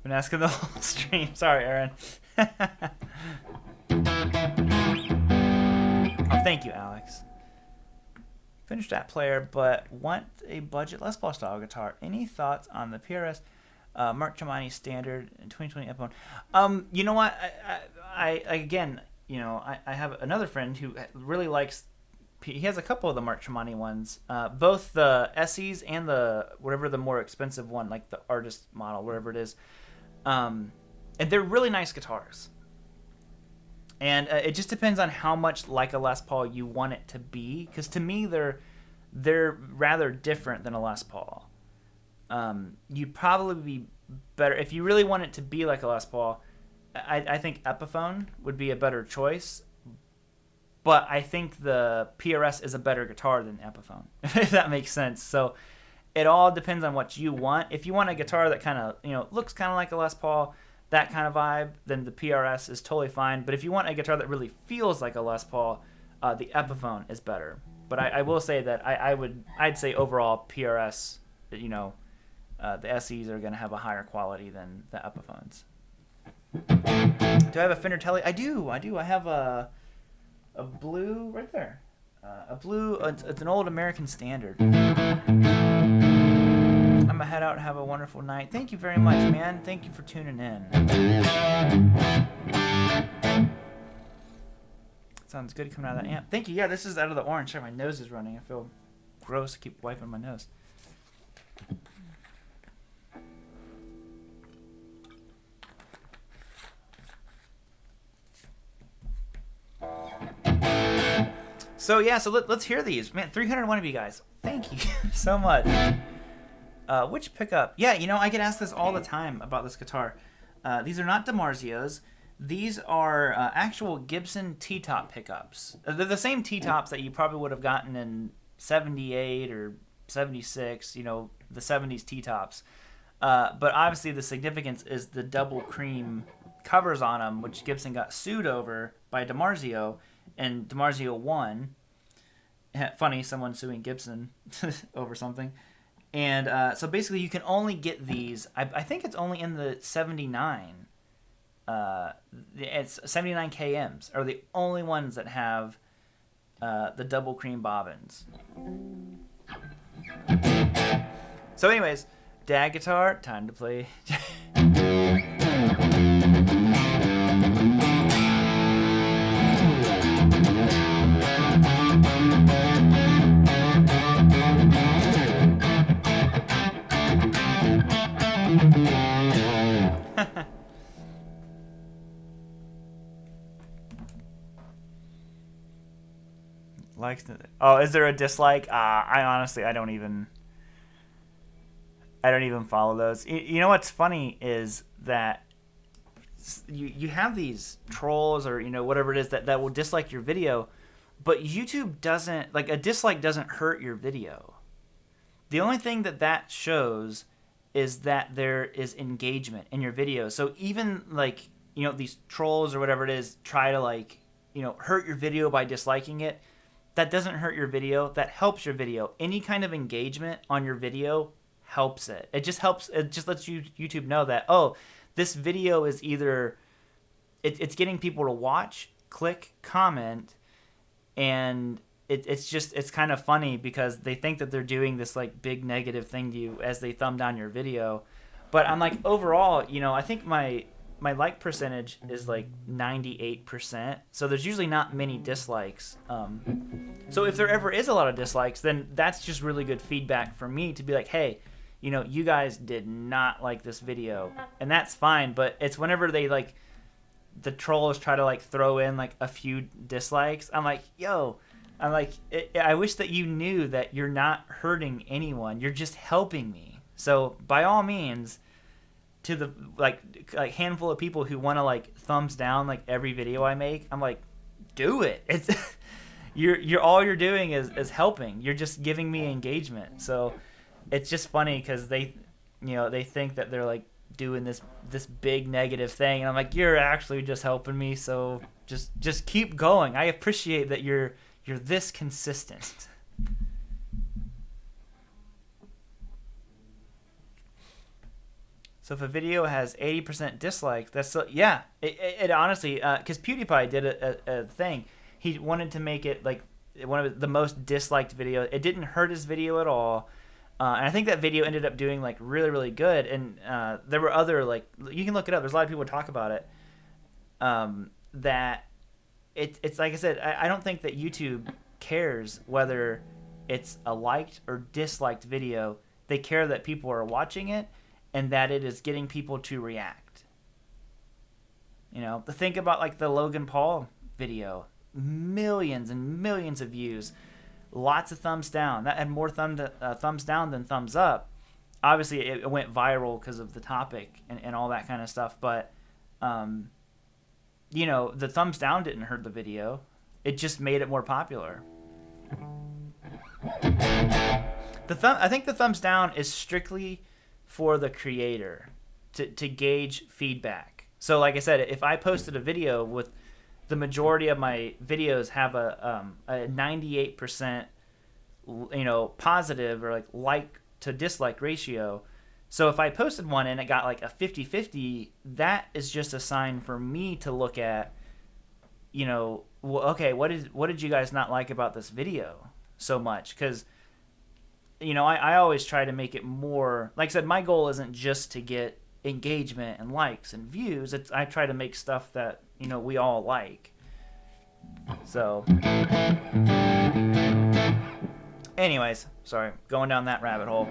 Speaker 1: Been asking the whole stream. Sorry, Aaron. Oh, thank you, Alex. Finished that player, but want a budget Les Paul style guitar. Any thoughts on the PRS Mark Tremonti Standard in 2020 Epiphone? You know what? I again, you know, I have another friend who really likes. He has a couple of the Mark Tremonti ones, both the SEs and the whatever the more expensive one, like the artist model, whatever it is. And they're really nice guitars. And it just depends on how much like a Les Paul you want it to be, because to me they're rather different than a Les Paul. You'd probably be better if you really want it to be like a Les Paul. I think Epiphone would be a better choice, but I think the PRS is a better guitar than Epiphone, if that makes sense. So it all depends on what you want. If you want a guitar that kind of, you know, looks kind of like a Les Paul, that kind of vibe, then the PRS is totally fine. But if you want a guitar that really feels like a Les Paul, the Epiphone is better. But I will say that I'd say overall PRS, you know, the SEs are going to have a higher quality than the Epiphones. Do I have a Fender Tele? I do. I have a blue right there. A blue. It's an old American Standard. I'm gonna head out and have a wonderful night. Thank you very much, man. Thank you for tuning in. Sounds good coming out of that amp. Thank you. Yeah, this is out of the orange. Sorry, my nose is running. I feel gross to keep wiping my nose. So yeah, so let's hear these. Man, 301 of you guys. Thank you so much. Which pickup? Yeah, I get asked this all the time about this guitar. These are not DiMarzios. These are actual Gibson T-top pickups. They're the same T-tops that you probably would have gotten in 78 or 76, the 70s T-tops. But obviously the significance is the double cream covers on them, which Gibson got sued over by DiMarzio, and DiMarzio won. Funny, someone suing Gibson over something. And so basically you can only get these, I think it's only in the 79. It's 79 KMs are the only ones that have the double cream bobbins. So anyways, dad guitar, time to play. Oh, is there a dislike? I don't even follow those. You know what's funny is that you have these trolls or whatever it is that will dislike your video, but YouTube doesn't, like, a dislike doesn't hurt your video. The only thing that shows is that there is engagement in your video. So even like these trolls or whatever it is try to hurt your video by disliking it. That doesn't hurt your video. That helps your video. Any kind of engagement on your video helps it. It just helps. It just lets YouTube know that, oh, this video is either it's getting people to watch, click, comment, and it's kind of funny because they think that they're doing this like big negative thing to you as they thumb down your video. But I'm like, overall, I think my like percentage is like 98%. So there's usually not many dislikes. So if there ever is a lot of dislikes, then that's just really good feedback for me to be like, hey, you guys did not like this video. And that's fine. But it's whenever they the trolls try to throw in a few dislikes. I'm like, I wish that you knew that you're not hurting anyone. You're just helping me. So by all means, to the handful of people who want to thumbs down every video I make, I'm like, do it. It's you're all you're doing is helping. You're just giving me engagement. So it's just funny because they think that they're doing this big negative thing, and I'm like, you're actually just helping me. So just keep going. I appreciate that you're this consistent. So if a video has 80% dislikes, that's still, yeah. It honestly, because PewDiePie did a thing. He wanted to make it one of the most disliked videos. It didn't hurt his video at all, and I think that video ended up doing really, really good. And there were other you can look it up. There's a lot of people who talk about it. That it's like I said, I don't think that YouTube cares whether it's a liked or disliked video. They care that people are watching it and that it is getting people to react. Think about the Logan Paul video. Millions and millions of views. Lots of thumbs down. That had more thumbs down than thumbs up. Obviously, it went viral because of the topic and all that kind of stuff. But, the thumbs down didn't hurt the video. It just made it more popular. I think the thumbs down is strictly for the creator to gauge feedback. So like I said, if I posted a video with the majority of my videos have a 98% positive or like to dislike ratio. So if I posted one and it got a 50-50, that is just a sign for me to look at, okay, what did you guys not like about this video so much? Because I always try to make it more, like I said, my goal isn't just to get engagement and likes and views. I try to make stuff that we all like. So anyways, sorry, going down that rabbit hole.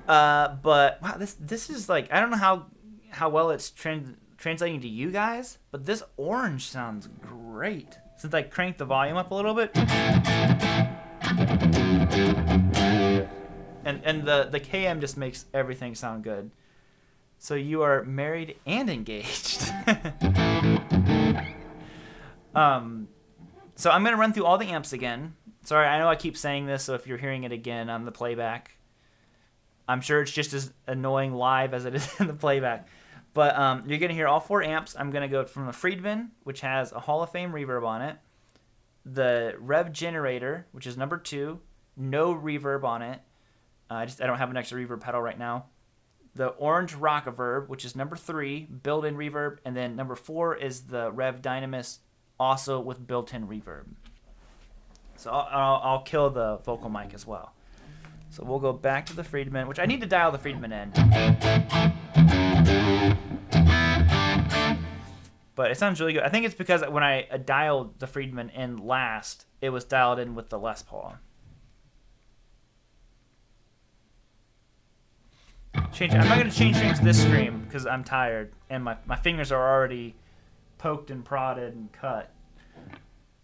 Speaker 1: But wow, this is I don't know how well it's translating to you guys, but this orange sounds great. since I cranked the volume up a little bit. And the KM just makes everything sound good. So you are married and engaged. So I'm going to run through all the amps again. Sorry, I know I keep saying this, so if you're hearing it again on the playback, I'm sure it's just as annoying live as it is in the playback. But you're going to hear all 4 amps. I'm going to go from the Friedman, which has a Hall of Fame reverb on it. The Rev Generator, which is number 2, no reverb on it. I don't have an extra reverb pedal right now. The Orange Rockaverb, which is number 3, built-in reverb. And then number 4 is the Rev Dynamis, also with built-in reverb. So I'll kill the vocal mic as well. So we'll go back to the Friedman, which I need to dial the Friedman in. But it sounds really good. I think it's because when I dialed the Friedman in last, it was dialed in with the Les Paul. I'm not going to change things this stream because I'm tired and my fingers are already poked and prodded and cut.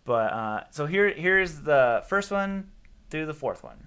Speaker 1: But so here's the first one through the 4th one.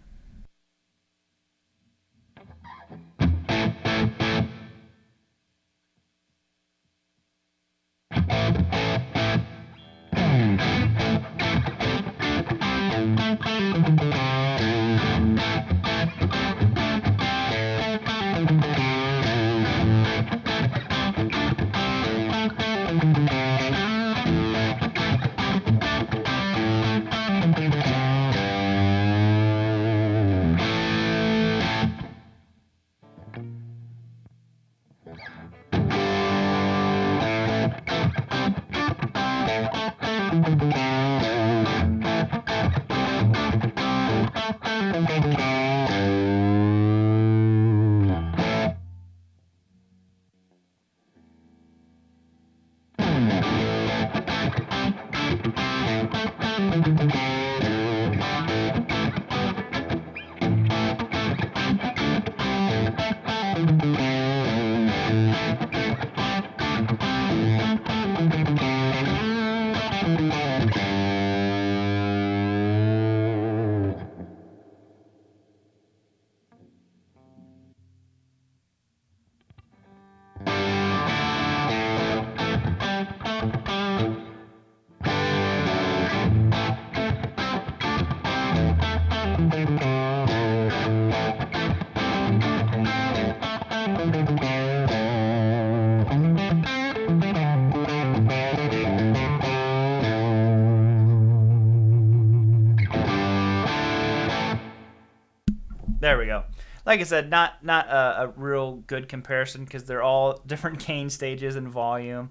Speaker 1: There we go. Like I said, not a real good comparison because they're all different gain stages and volume.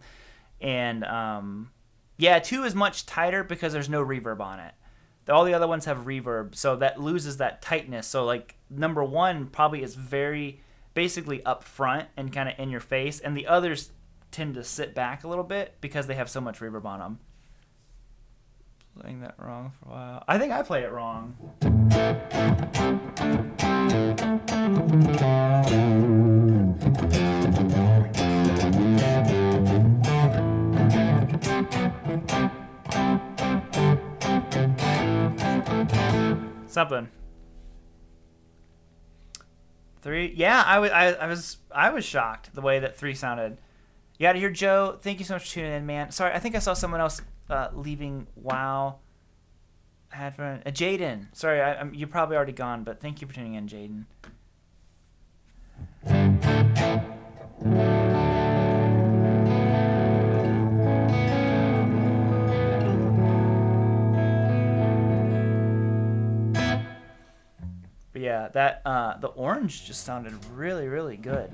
Speaker 1: And yeah, 2 is much tighter because there's no reverb on it. All the other ones have reverb, so that loses that tightness. So like number 1 probably is very basically up front and kind of in your face, and the others tend to sit back a little bit because they have so much reverb on them. Playing that wrong for a while. I think I played it wrong. Something. 3. Yeah, I was shocked the way that 3 sounded. You got to hear Joe. Thank you so much for tuning in, man. Sorry, I think I saw someone else leaving. Wow. Had fun. Jaden. Sorry, you're probably already gone, but thank you for tuning in, Jaden. But yeah, that the orange just sounded really, really good.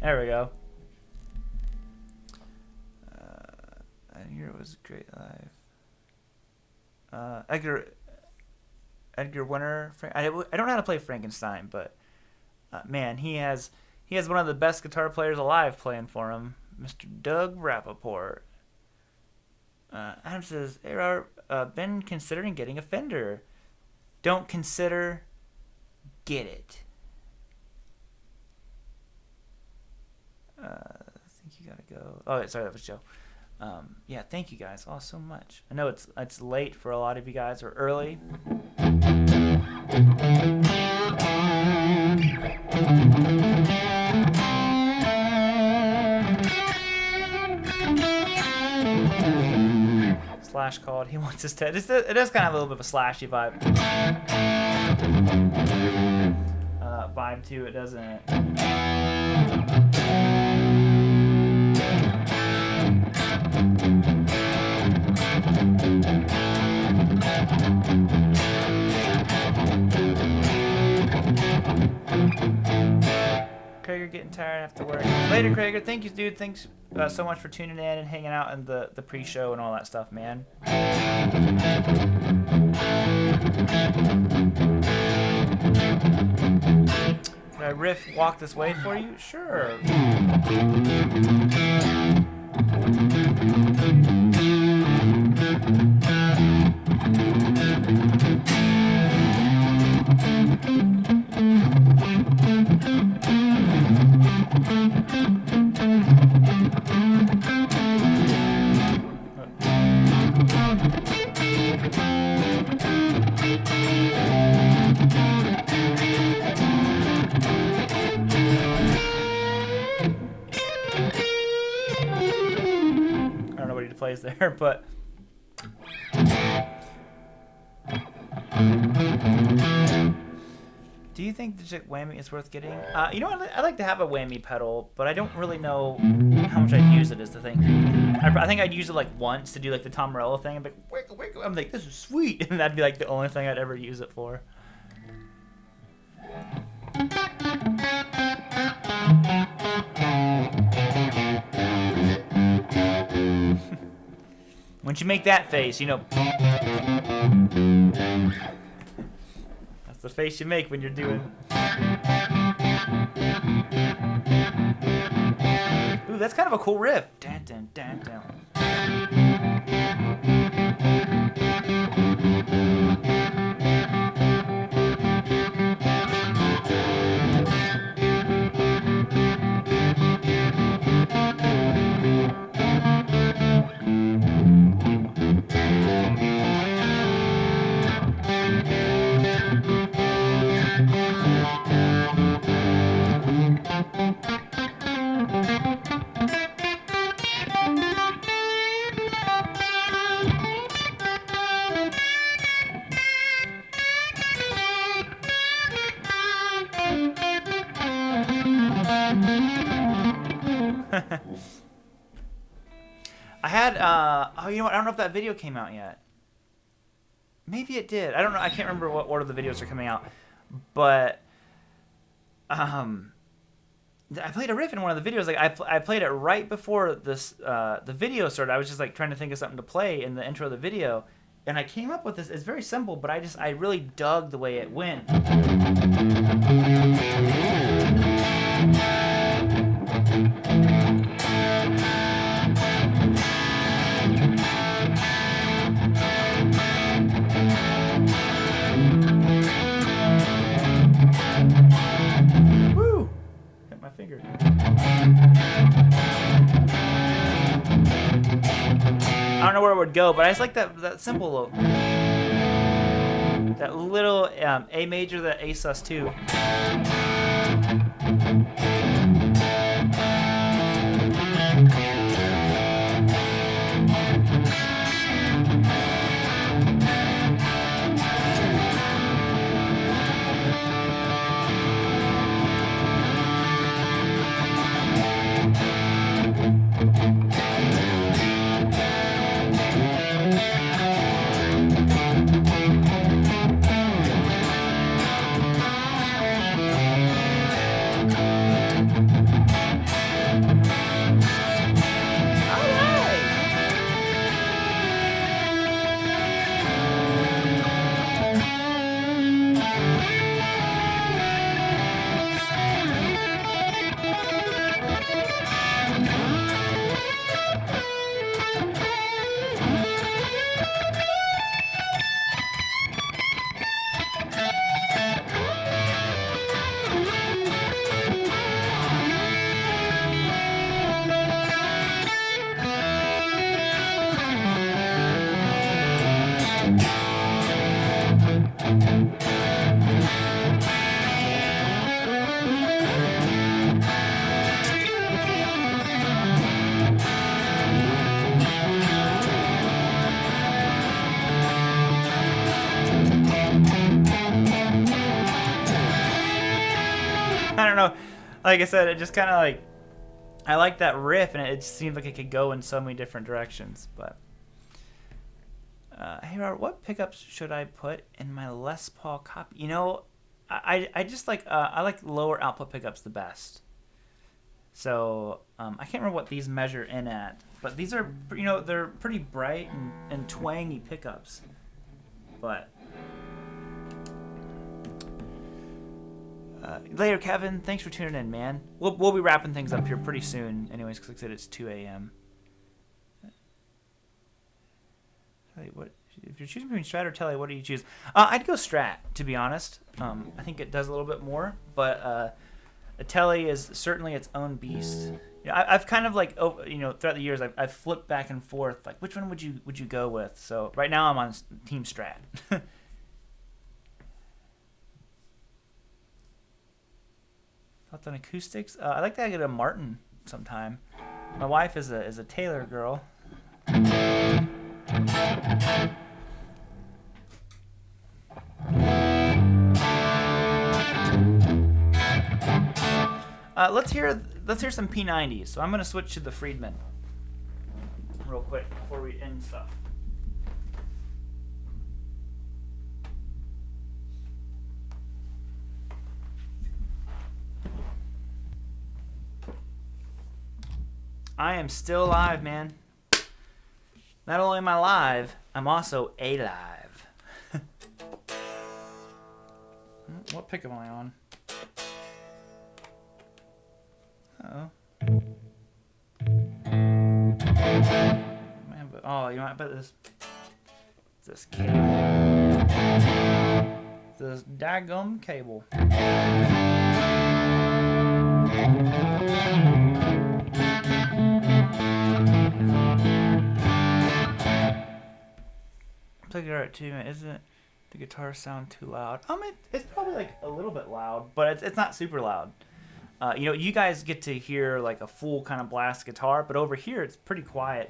Speaker 1: There we go. Krieger was great live. Edgar Winter. I don't know how to play Frankenstein, but man, he has one of the best guitar players alive playing for him, Mr. Doug Rappaport. Adam says, "Hey, Robert, been considering getting a Fender. Don't consider, get it." I think you gotta go. Oh, sorry, that was Joe. Yeah, thank you guys all so much. I know it's late for a lot of you guys, or early. Slash called. He wants his Ted. It does kind of have a little bit of a slashy vibe. Vibe to it, doesn't it? Krieger getting tired after work. Later, Krieger. Thank you, dude. Thanks so much for tuning in and hanging out in the pre-show and all that stuff, man. Can I riff walk this way for you? Sure. Plays there, but do you think the whammy is worth getting? You know, I like to have a whammy pedal, but I don't really know how much I'd use it is the thing. I think I'd use it like once to do like the Tom Morello thing. I'm like, wiggle, wiggle. I'm like, this is sweet, and that'd be like the only thing I'd ever use it for. Once you make that face, you know. That's the face you make when you're doing. Ooh, that's kind of a cool riff. Dun, dun, dun, dun. I had, oh, you know what? I don't know if that video came out yet. Maybe it did. I don't know. I can't remember what order the videos are coming out. But, I played a riff in one of the videos. Like, I played it right before this, the video started. I was just, like, trying to think of something to play in the intro of the video. And I came up with this. It's very simple, but I really dug the way it went. Woo! Hit my finger. I don't know where it would go, but I just like that simple little, that little A major, that A sus2. I don't know. Like I said, it just kind of like, I like that riff, and it just seemed like it could go in so many different directions. But hey, Robert, what pickups should I put in my Les Paul copy? You know, I just like I like lower output pickups the best. So I can't remember what these measure in at, but these are, you know, they're pretty bright and twangy pickups. But later, Kevin. Thanks for tuning in, man. We'll be wrapping things up here pretty soon, anyways. Because like I said, it's 2 a.m. What if you're choosing between Strat or Tele? What do you choose? I'd go Strat, to be honest. I think it does a little bit more, but a Tele is certainly its own beast. You know, I've kind of like, you know, throughout the years, I've flipped back and forth. Like, which one would you go with? So right now, I'm on Team Strat. Thoughts on acoustics? I like to get a Martin sometime. My wife is a Taylor girl. Let's hear some P90s. So I'm gonna switch to the Friedman real quick before we end stuff. I am still live, man. Not only am I live, I'm also alive. What pickup am I on? Uh-oh. Man, but, oh, you know, I bet this cable. This daggum cable. Play guitar too, man. Isn't the guitar sound too loud? It's probably like a little bit loud, but it's not super loud. You know, you guys get to hear like a full kind of blast guitar, but over here it's pretty quiet.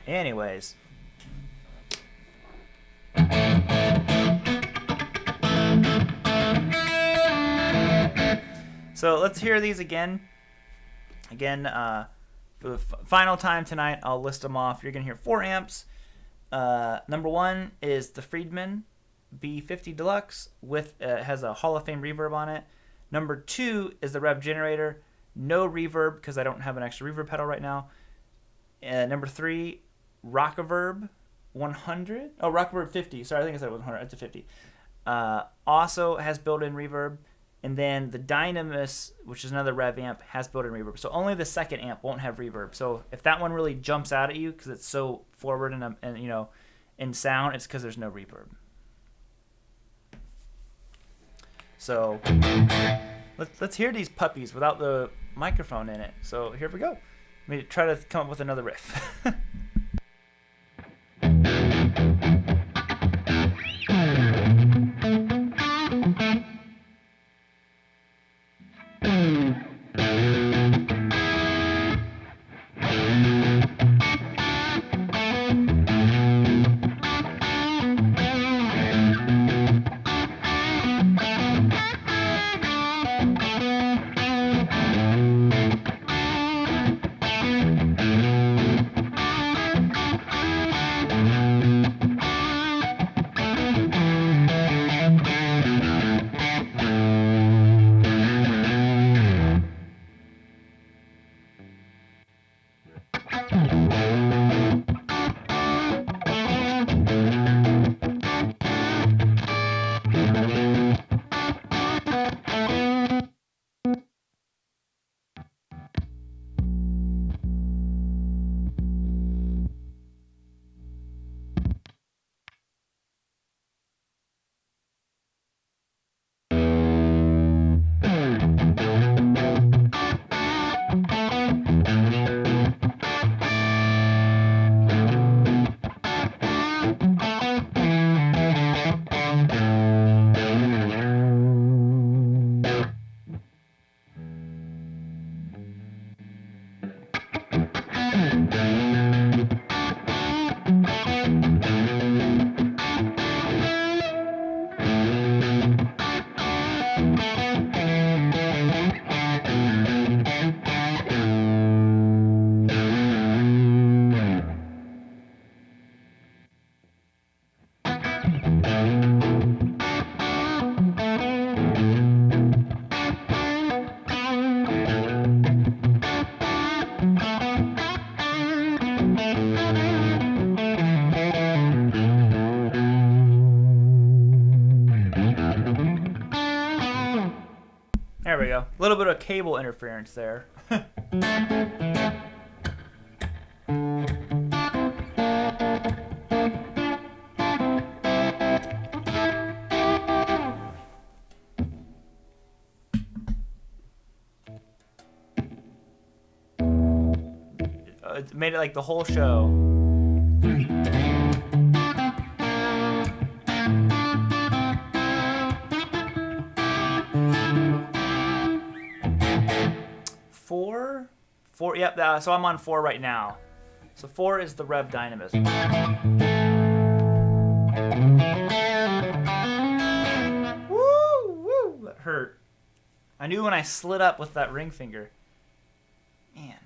Speaker 1: Anyways. So let's hear these again. Again, for the final time tonight, I'll list them off. You're going to hear 4 amps. Number 1 is the Friedman B50 Deluxe with has a Hall of Fame reverb on it. Number 2 is the Rev Generator. No reverb because I don't have an extra reverb pedal right now. Number 3, Rockaverb 100. Oh, Rockaverb 50. Sorry, I think I said 100. It's a 50. Also has built-in reverb. And then the Dynamis, which is another rev amp, has built-in reverb. So only the second amp won't have reverb. So if that one really jumps out at you because it's so forward and you know, in sound, it's because there's no reverb. So let's hear these puppies without the microphone in it. So here we go. Let me try to come up with another riff. go. A little bit of cable interference there. It made it like the whole show. Four, yep, so I'm on 4 right now. So 4 is the rev dynamism. Woo! That hurt. I knew when I slid up with that ring finger. Man.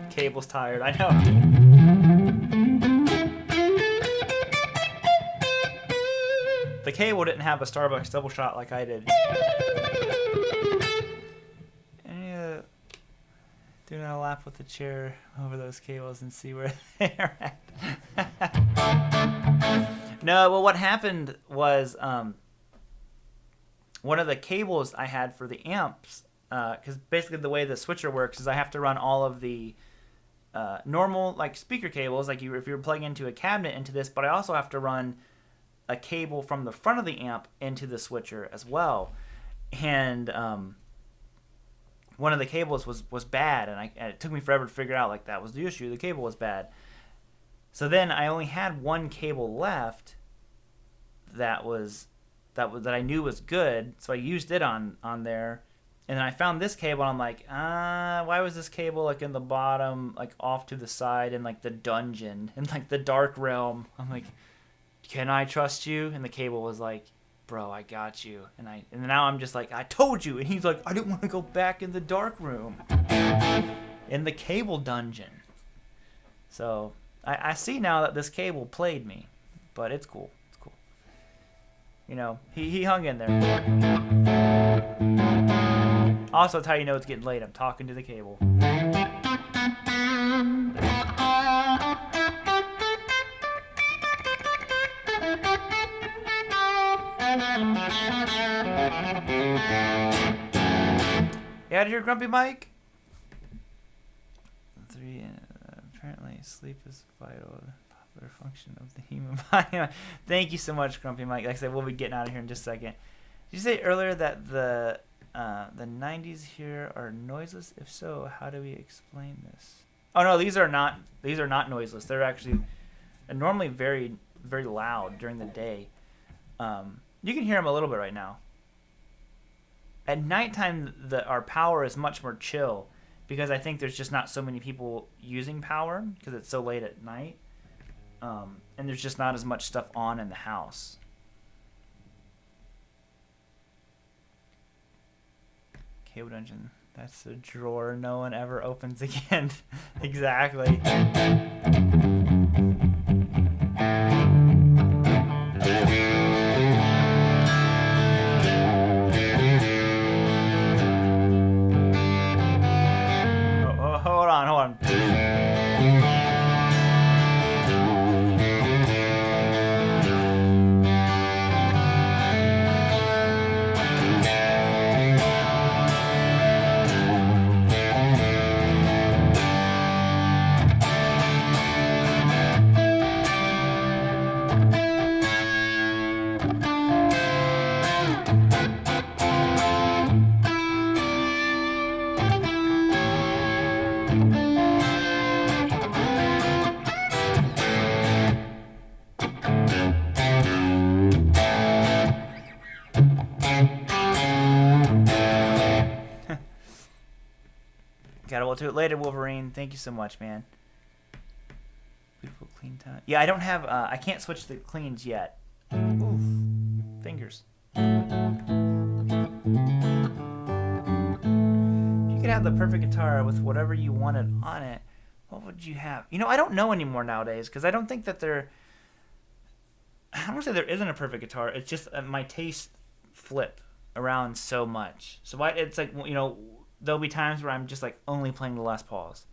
Speaker 1: Cable's tired, I know. The cable didn't have a Starbucks double shot like I did. Doing a lap with the chair over those cables and see where they're at. No, well, what happened was one of the cables I had for the amps, because basically the way the switcher works is I have to run all of the normal like speaker cables, like if you're plugging into a cabinet into this, but I also have to run a cable from the front of the amp into the switcher as well. And one of the cables was bad, and it took me forever to figure out like that was the issue. The cable was bad. So then I only had one cable left that I knew was good, so I used it on there. And then I found this cable, and I'm like, why was this cable like in the bottom, like off to the side in like the dungeon, in like the dark realm? I'm like, can I trust you? And the cable was like, bro, I got you. And now I'm just like, I told you. And he's like, I didn't want to go back in the dark room, in the cable dungeon. So I see now that this cable played me, but it's cool. It's cool. You know, he hung in there. Also, that's how you know it's getting late. I'm talking to the cable. You out of here, Grumpy Mike? 3. Apparently, sleep is vital. Popular function of the human body. Thank you so much, Grumpy Mike. Like I said, we'll be getting out of here in just a second. Did you say earlier that the 90s here are noiseless? If so, how do we explain this? Oh no, these are not noiseless. They're actually normally very, very loud during the day. You can hear them a little bit right now. At nighttime, our power is much more chill because I think there's just not so many people using power because it's so late at night. And there's just not as much stuff on in the house. Cable dungeon. That's a drawer no one ever opens again. Exactly. Hold on. We'll do it later, Wolverine. Thank you so much, man. Beautiful clean time. Yeah, I don't have. I can't switch the cleans yet. Oof. Fingers. If you could have the perfect guitar with whatever you wanted on it, what would you have? You know, I don't know anymore nowadays because I don't think that there. I don't want to say there isn't a perfect guitar. It's just my tastes flip around so much. So it's like, you know, there'll be times where I'm just like only playing the Les Pauls.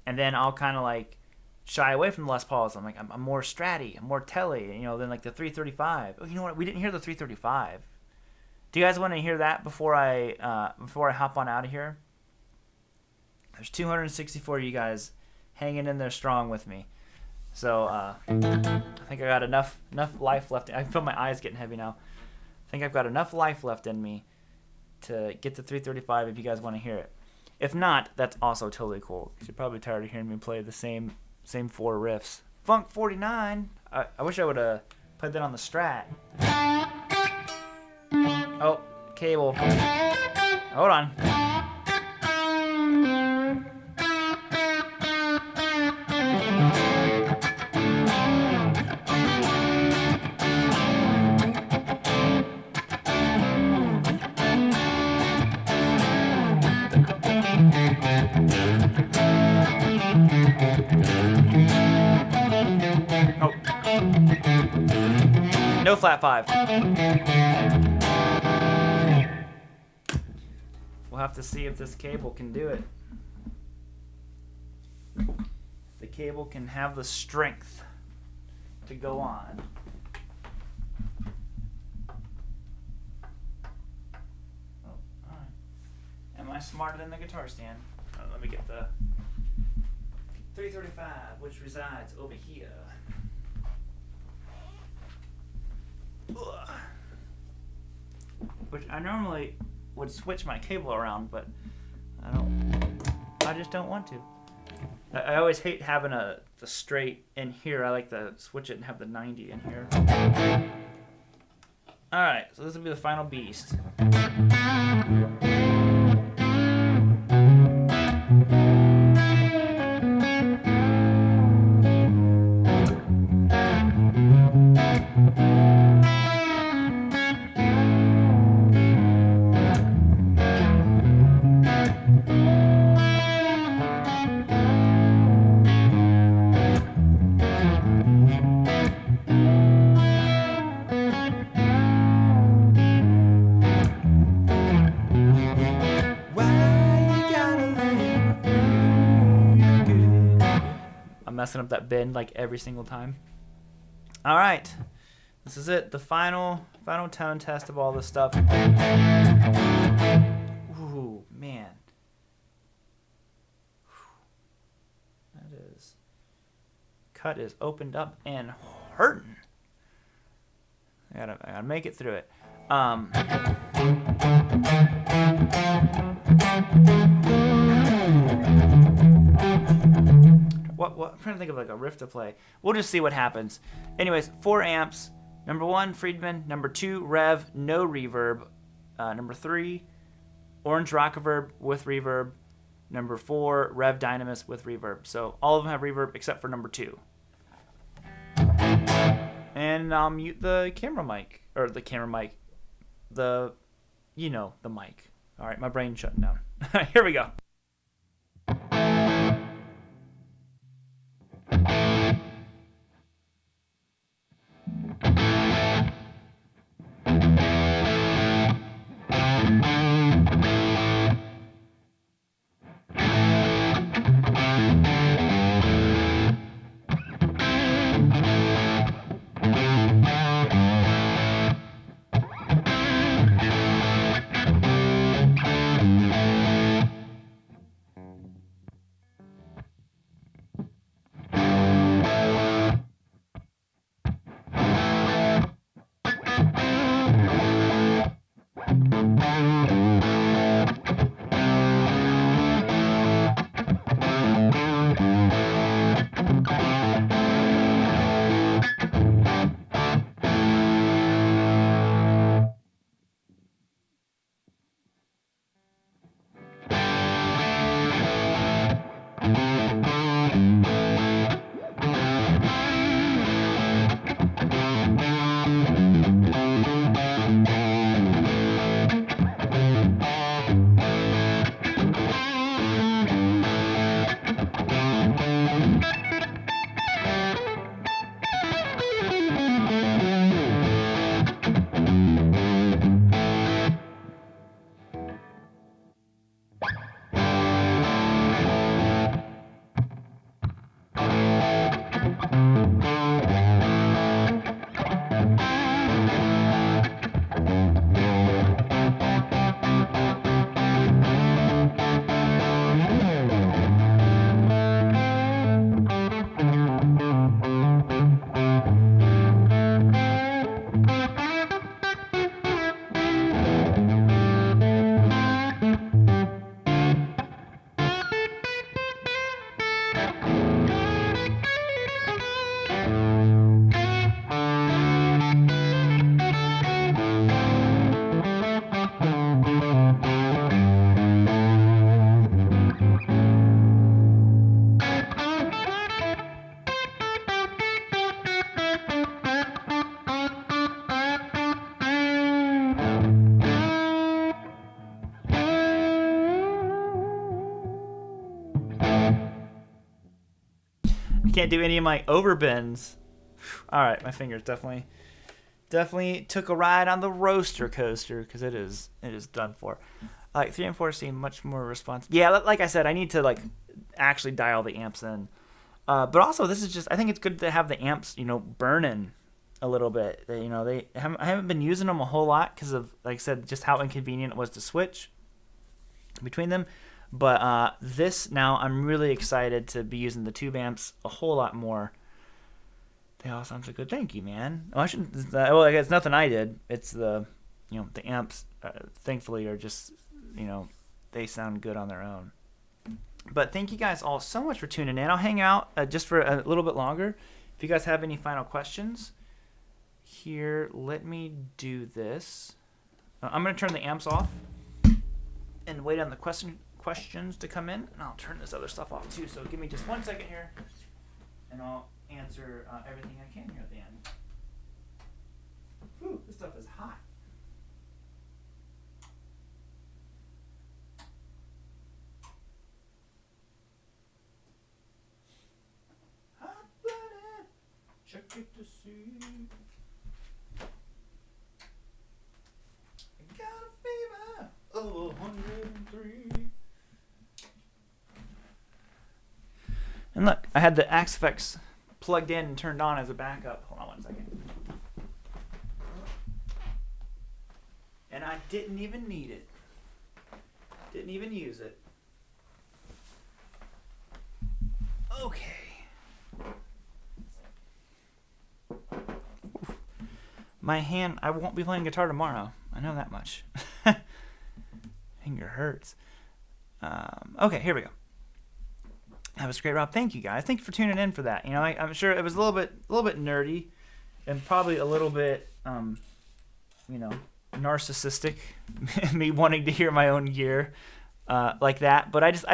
Speaker 1: and then I'll kind of like shy away from the Les Pauls. I'm like, I'm more Stratty, I'm more Telly, you know, than like the 335. Oh, you know what? We didn't hear the 335. Do you guys want to hear that before I hop on out of here? There's 264 of you guys hanging in there strong with me. So I think I got enough life left. I feel my eyes getting heavy now. I think I've got enough life left in me to get to 335 if you guys want to hear it. If not, that's also totally cool. You're probably tired of hearing me play the same 4 riffs. Funk 49. I wish I would have played that on the Strat. Oh, cable. Hold on. Oh. No flat 5. We'll have to see if this cable can do it. The cable can have the strength to go on. Oh, alright. Am I smarter than the guitar stand? Let me get the 335, which resides over here. Ugh. Which I normally would switch my cable around, but I just don't want to. I always hate having the straight in here. I like to switch it and have the 90 in here. Alright, so this will be the final beast. Messing up that bend like every single time. All right, this is it, the final tone test of all this stuff. Ooh, man, that is cut is opened up and hurting. I gotta make it through it. What? I'm trying to think of like a riff to play. We'll just see what happens. Anyways, 4 amps. Number 1, Friedman. Number 2, Rev, no reverb. Number 3, Orange Rockaverb with reverb. Number 4, Rev Dynamis with reverb. So all of them have reverb except for number 2. And I'll mute the camera mic. Or the camera mic. The mic. All right, my brain's shutting down. Here we go. Can't do any of my overbends. All right, my fingers definitely took a ride on the roaster coaster because it is done for. Like 3 and 4 seem much more responsive. Yeah, like I said, I need to like actually dial the amps in. But also, this is just, I think it's good to have the amps, burning a little bit. I haven't been using them a whole lot because of, like I said, just how inconvenient it was to switch between them. But this now, I'm really excited to be using the tube amps a whole lot more. They all sound so good. Thank you, man. Oh, I shouldn't. Well, I guess nothing I did. It's the amps. Thankfully, are just they sound good on their own. But thank you guys all so much for tuning in. I'll hang out just for a little bit longer. If you guys have any final questions, here, let me do this. I'm gonna turn the amps off and wait on the questions to come in, and I'll turn this other stuff off too. So give me just 1 second here, and I'll answer everything I can here at the end. Whew, this stuff is hot. Hot blooded, check it to see. I got a fever of 103. And look, I had the Axe Effects plugged in and turned on as a backup. Hold on 1 second. And I didn't even need it. Didn't even use it. Okay. Oof. My hand, I won't be playing guitar tomorrow. I know that much. Finger hurts. Okay, here we go. That was great, Rob. Thank you, guys. Thank you for tuning in for that. I'm sure it was a little bit nerdy, and probably a little bit, narcissistic, me wanting to hear my own gear, like that. But I just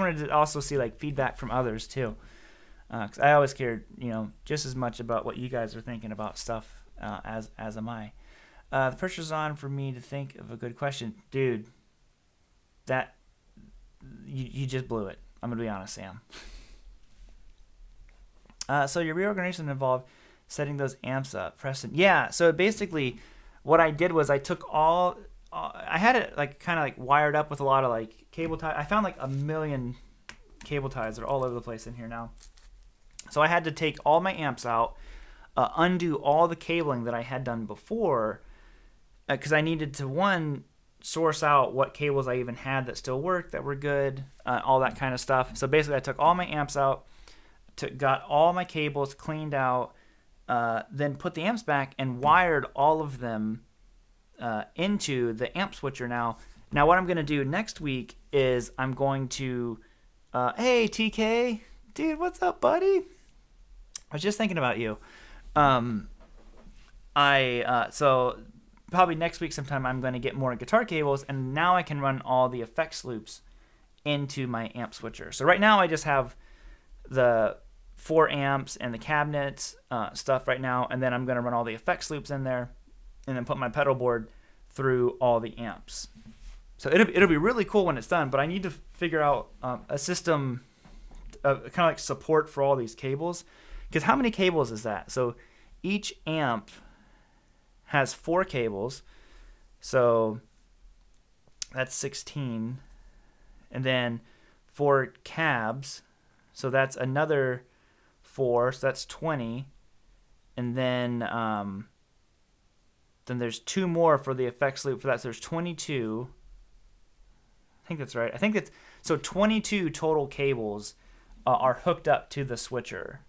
Speaker 1: wanted to also see like feedback from others too, because I always cared, just as much about what you guys are thinking about stuff as am I. The pressure's on for me to think of a good question, dude. That you just blew it. I'm going to be honest, Sam. So your reorganization involved setting those amps up, Preston. Yeah, so basically what I did was I took I had it like kind of like wired up with a lot of like cable ties. I found like a million cable ties that are all over the place in here now. So I had to take all my amps out, undo all the cabling that I had done before, because I needed to, source out what cables I even had that still worked, that were good, all that kind of stuff. So basically I took all my amps out, got all my cables cleaned out, then put the amps back and wired all of them into the amp switcher now. Now what I'm going to do next week is I'm going to, hey TK, dude, what's up, buddy? I was just thinking about you. So probably next week sometime I'm going to get more guitar cables, and now I can run all the effects loops into my amp switcher. So right now I just have the 4 amps and the cabinets stuff right now, and then I'm going to run all the effects loops in there and then put my pedal board through all the amps. So it'll be really cool when it's done, but I need to figure out a system of kind of like support for all these cables, because how many cables is that? So each amp has 4 cables, so that's 16, and then 4 cabs, so that's another 4, so that's 20, and then there's 2 more for the effects loop for that, so there's 22. I think that's right. I think that's so 22 total cables are hooked up to the switcher,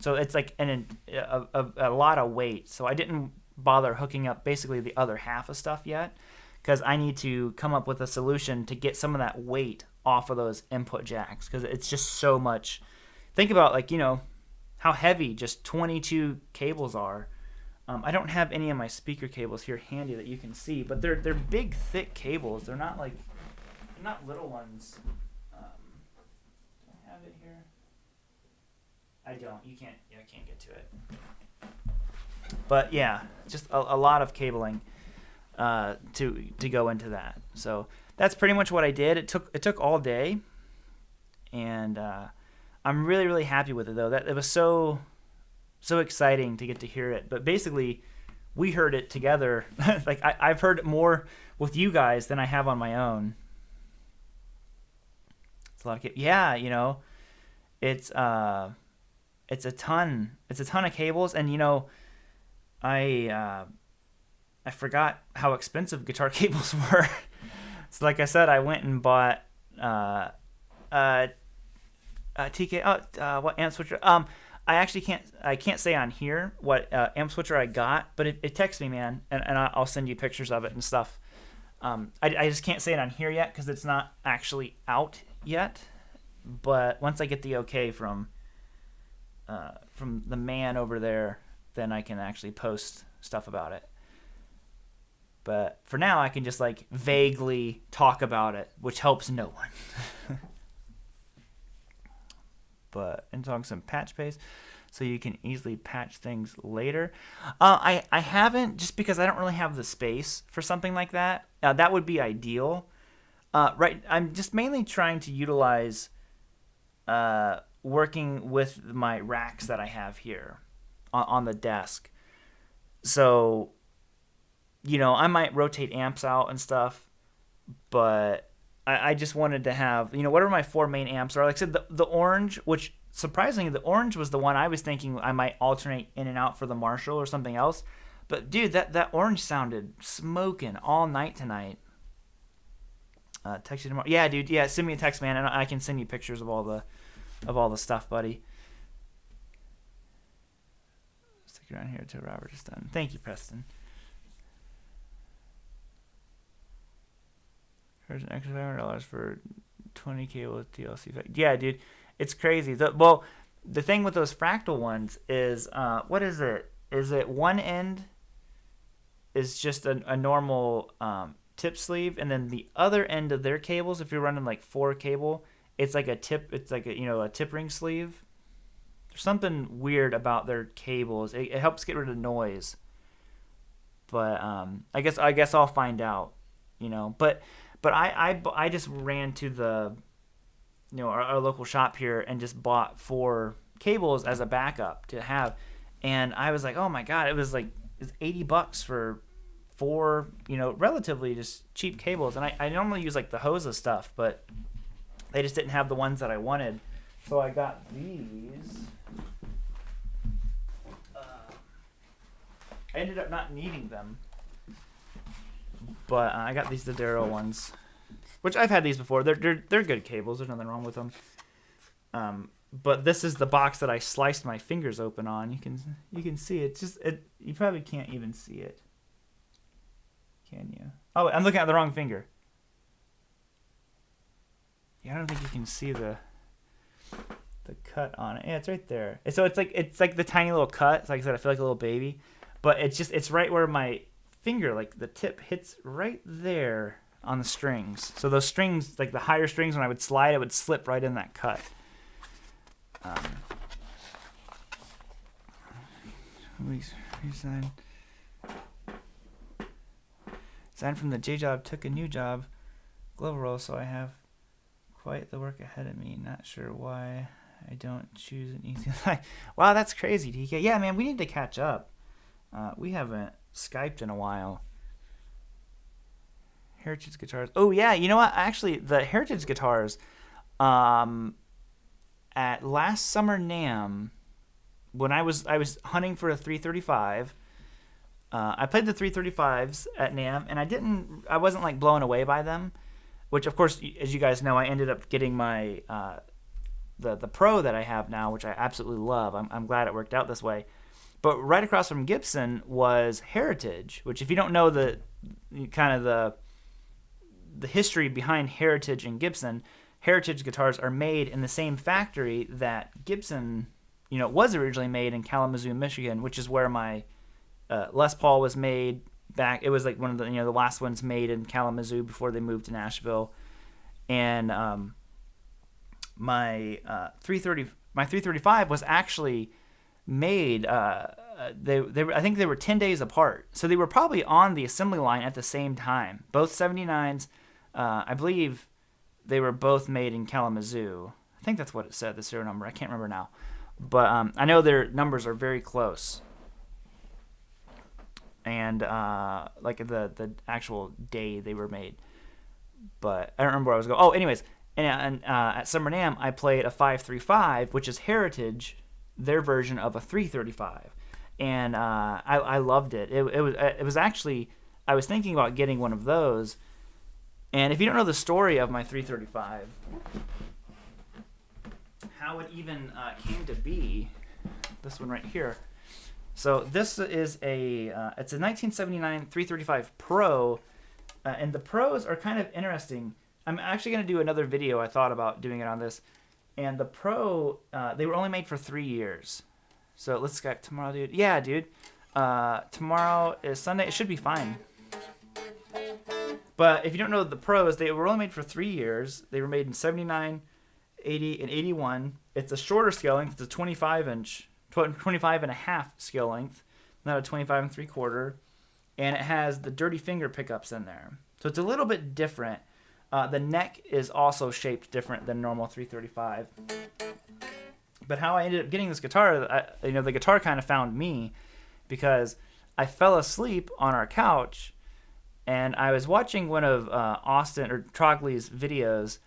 Speaker 1: so it's like a lot of weight. So I didn't bother hooking up basically the other half of stuff yet, because I need to come up with a solution to get some of that weight off of those input jacks, because it's just so much. Think about how heavy just 22 cables are. I don't have any of my speaker cables here handy that you can see, but they're big, thick cables. They're not little ones. Do I have it here? I don't. I can't get to it. But yeah, just a lot of cabling. to go into that. So that's pretty much what I did. It took all day, and I'm really really happy with it though. That it was so exciting to get to hear it. But basically, we heard it together. Like I've heard it more with you guys than I have on my own. It's a lot of yeah, you know, it's a ton of cables, and you know, I forgot how expensive guitar cables were. So like I said, I went and bought TK. What amp switcher? I actually can't say on here what amp switcher I got, but it texted me, man, and I'll send you pictures of it and stuff. I just can't say it on here yet because it's not actually out yet. But once I get the okay from the man over there, then I can actually post stuff about it. But for now, I can just like vaguely talk about it, which helps no one. But and talking some patch paste, so you can easily patch things later. I haven't, just because I don't really have the space for something like that. That would be ideal. Right, I'm just mainly trying to utilize working with my racks that I have here on the desk. So, you know, I might rotate amps out and stuff, but I just wanted to have, you know, whatever my 4 main amps are. Like I said, the orange, which surprisingly, the orange was the one I was thinking I might alternate in and out for the Marshall or something else. But dude, that orange sounded smoking all night tonight. Text you tomorrow. Yeah, dude. Yeah, send me a text, man, and I can send you pictures of all the stuff, buddy. Stick around here till Robert is done. Thank you, Preston. There's an extra $500 for 20 cable TLC effect. Yeah, dude, it's crazy. The thing with those fractal ones is, what is it? Is it one end is just a normal tip sleeve, and then the other end of their cables, if you're running like 4 cable, it's like a tip. It's like a tip ring sleeve. There's something weird about their cables. It helps get rid of noise. But I guess I'll find out. You know, but I just ran to the, you know, our local shop here and just bought 4 cables as a backup to have, and I was like, oh my god, it's $80 for 4, you know, relatively just cheap cables, and I normally use like the Hosa stuff, but they just didn't have the ones that I wanted, so I got these. I ended up not needing them. But I got these Dodero ones, which I've had these before. They're good cables. There's nothing wrong with them. But this is the box that I sliced my fingers open on. You can see it. You probably can't even see it. Can you? Oh, I'm looking at the wrong finger. Yeah, I don't think you can see the cut on it. Yeah, it's right there. So it's like the tiny little cut. Like I said, I feel like a little baby, but it's right where my finger, like the tip hits right there on the strings. So those strings, like the higher strings, when I would slide, it would slip right in that cut. Resign from the J job, took a new job, global role, so I have quite the work ahead of me. Not sure why I don't choose an easy life. Wow, that's crazy, DK. Yeah, man, we need to catch up. We haven't Skyped in a while. Heritage guitars. Oh yeah, you know what? Actually, the Heritage guitars, at last summer NAMM, when I was hunting for a 335, I played the 335s at NAMM, and I wasn't like blown away by them, which of course, as you guys know, I ended up getting my the Pro that I have now, which I absolutely love. I'm glad it worked out this way. But right across from Gibson was Heritage, which if you don't know the history behind Heritage and Gibson, Heritage guitars are made in the same factory that Gibson, you know, was originally made in Kalamazoo, Michigan, which is where my Les Paul was made back. It was like one of the, you know, the last ones made in Kalamazoo before they moved to Nashville. And my 335 was actually made I think they were 10 days apart, so they were probably on the assembly line at the same time. Both 79s, I believe, they were both made in Kalamazoo. I think that's what it said, the serial number. I can't remember now, but I know their numbers are very close. And like the actual day they were made, but I don't remember where I was going. Oh, anyways, and at Summer NAMM I played a 535, which is Heritage, their version of a 335, and I loved it. It was actually, I was thinking about getting one of those. And if you don't know the story of my 335, how it even came to be, this one right here. So this is it's a 1979 335 Pro, and the Pros are kind of interesting. I'm actually going to do another video. I thought about doing it on this. And the Pro, they were only made for 3 years. So let's Skype tomorrow, dude. Yeah, dude. Tomorrow is Sunday. It should be fine. But if you don't know the Pros, they were only made for 3 years. They were made in 79, 80, and 81. It's a shorter scale length. It's a 25 and a half scale length, not a 25 and 3/4. And it has the dirty finger pickups in there. So it's a little bit different. The neck is also shaped different than normal 335. But how I ended up getting this guitar, the guitar kind of found me, because I fell asleep on our couch, and I was watching one of Austin or Trogley's videos,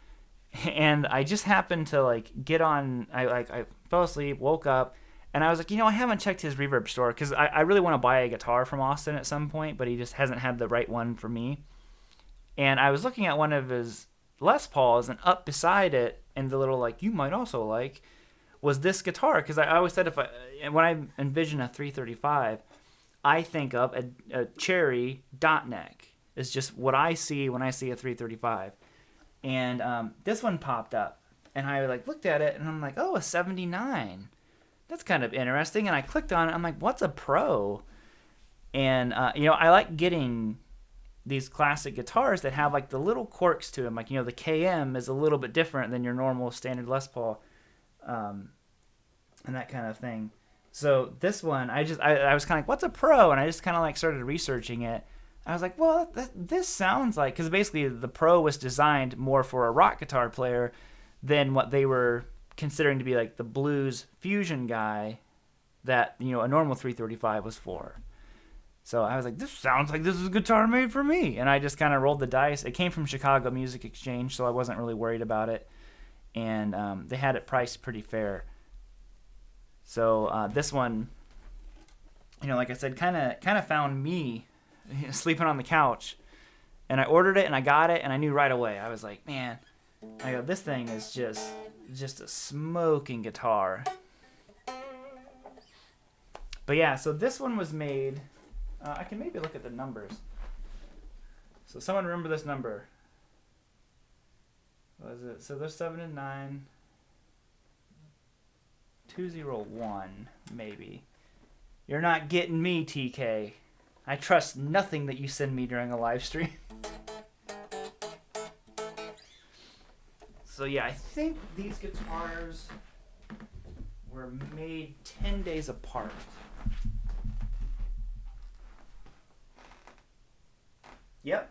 Speaker 1: and I just happened to get on. I fell asleep, woke up, and I was like, I haven't checked his reverb store, because I really want to buy a guitar from Austin at some point, but he just hasn't had the right one for me. And I was looking at one of his Les Pauls, and up beside it, and the little you might also like, was this guitar. Because I always said when I envision a 335, I think of a cherry dot neck. It's just what I see when I see a 335. And this one popped up, and I looked at it, and I'm like, oh, a 79. That's kind of interesting. And I clicked on it. I'm like, what's a Pro? And I like getting these classic guitars that have the little quirks to them. The KM is a little bit different than your normal standard Les Paul, and that kind of thing. So this one, I was kind of what's a Pro? And I just kind of started researching it. I was like, well, this sounds like, because basically the Pro was designed more for a rock guitar player than what they were considering to be the blues fusion guy that a normal 335 was for. So I was like, this sounds like this is a guitar made for me. And I just kind of rolled the dice. It came from Chicago Music Exchange, so I wasn't really worried about it. And they had it priced pretty fair. So this one, like I said, kind of found me sleeping on the couch. And I ordered it, and I got it, and I knew right away. I was like, man, this thing is just a smoking guitar. But yeah, so this one was made... I can maybe look at the numbers. So someone remember this number. What is it? So there's 7 and 9. 201, maybe. You're not getting me, TK. I trust nothing that you send me during a live stream. So yeah, I think these guitars were made 10 days apart. Yep.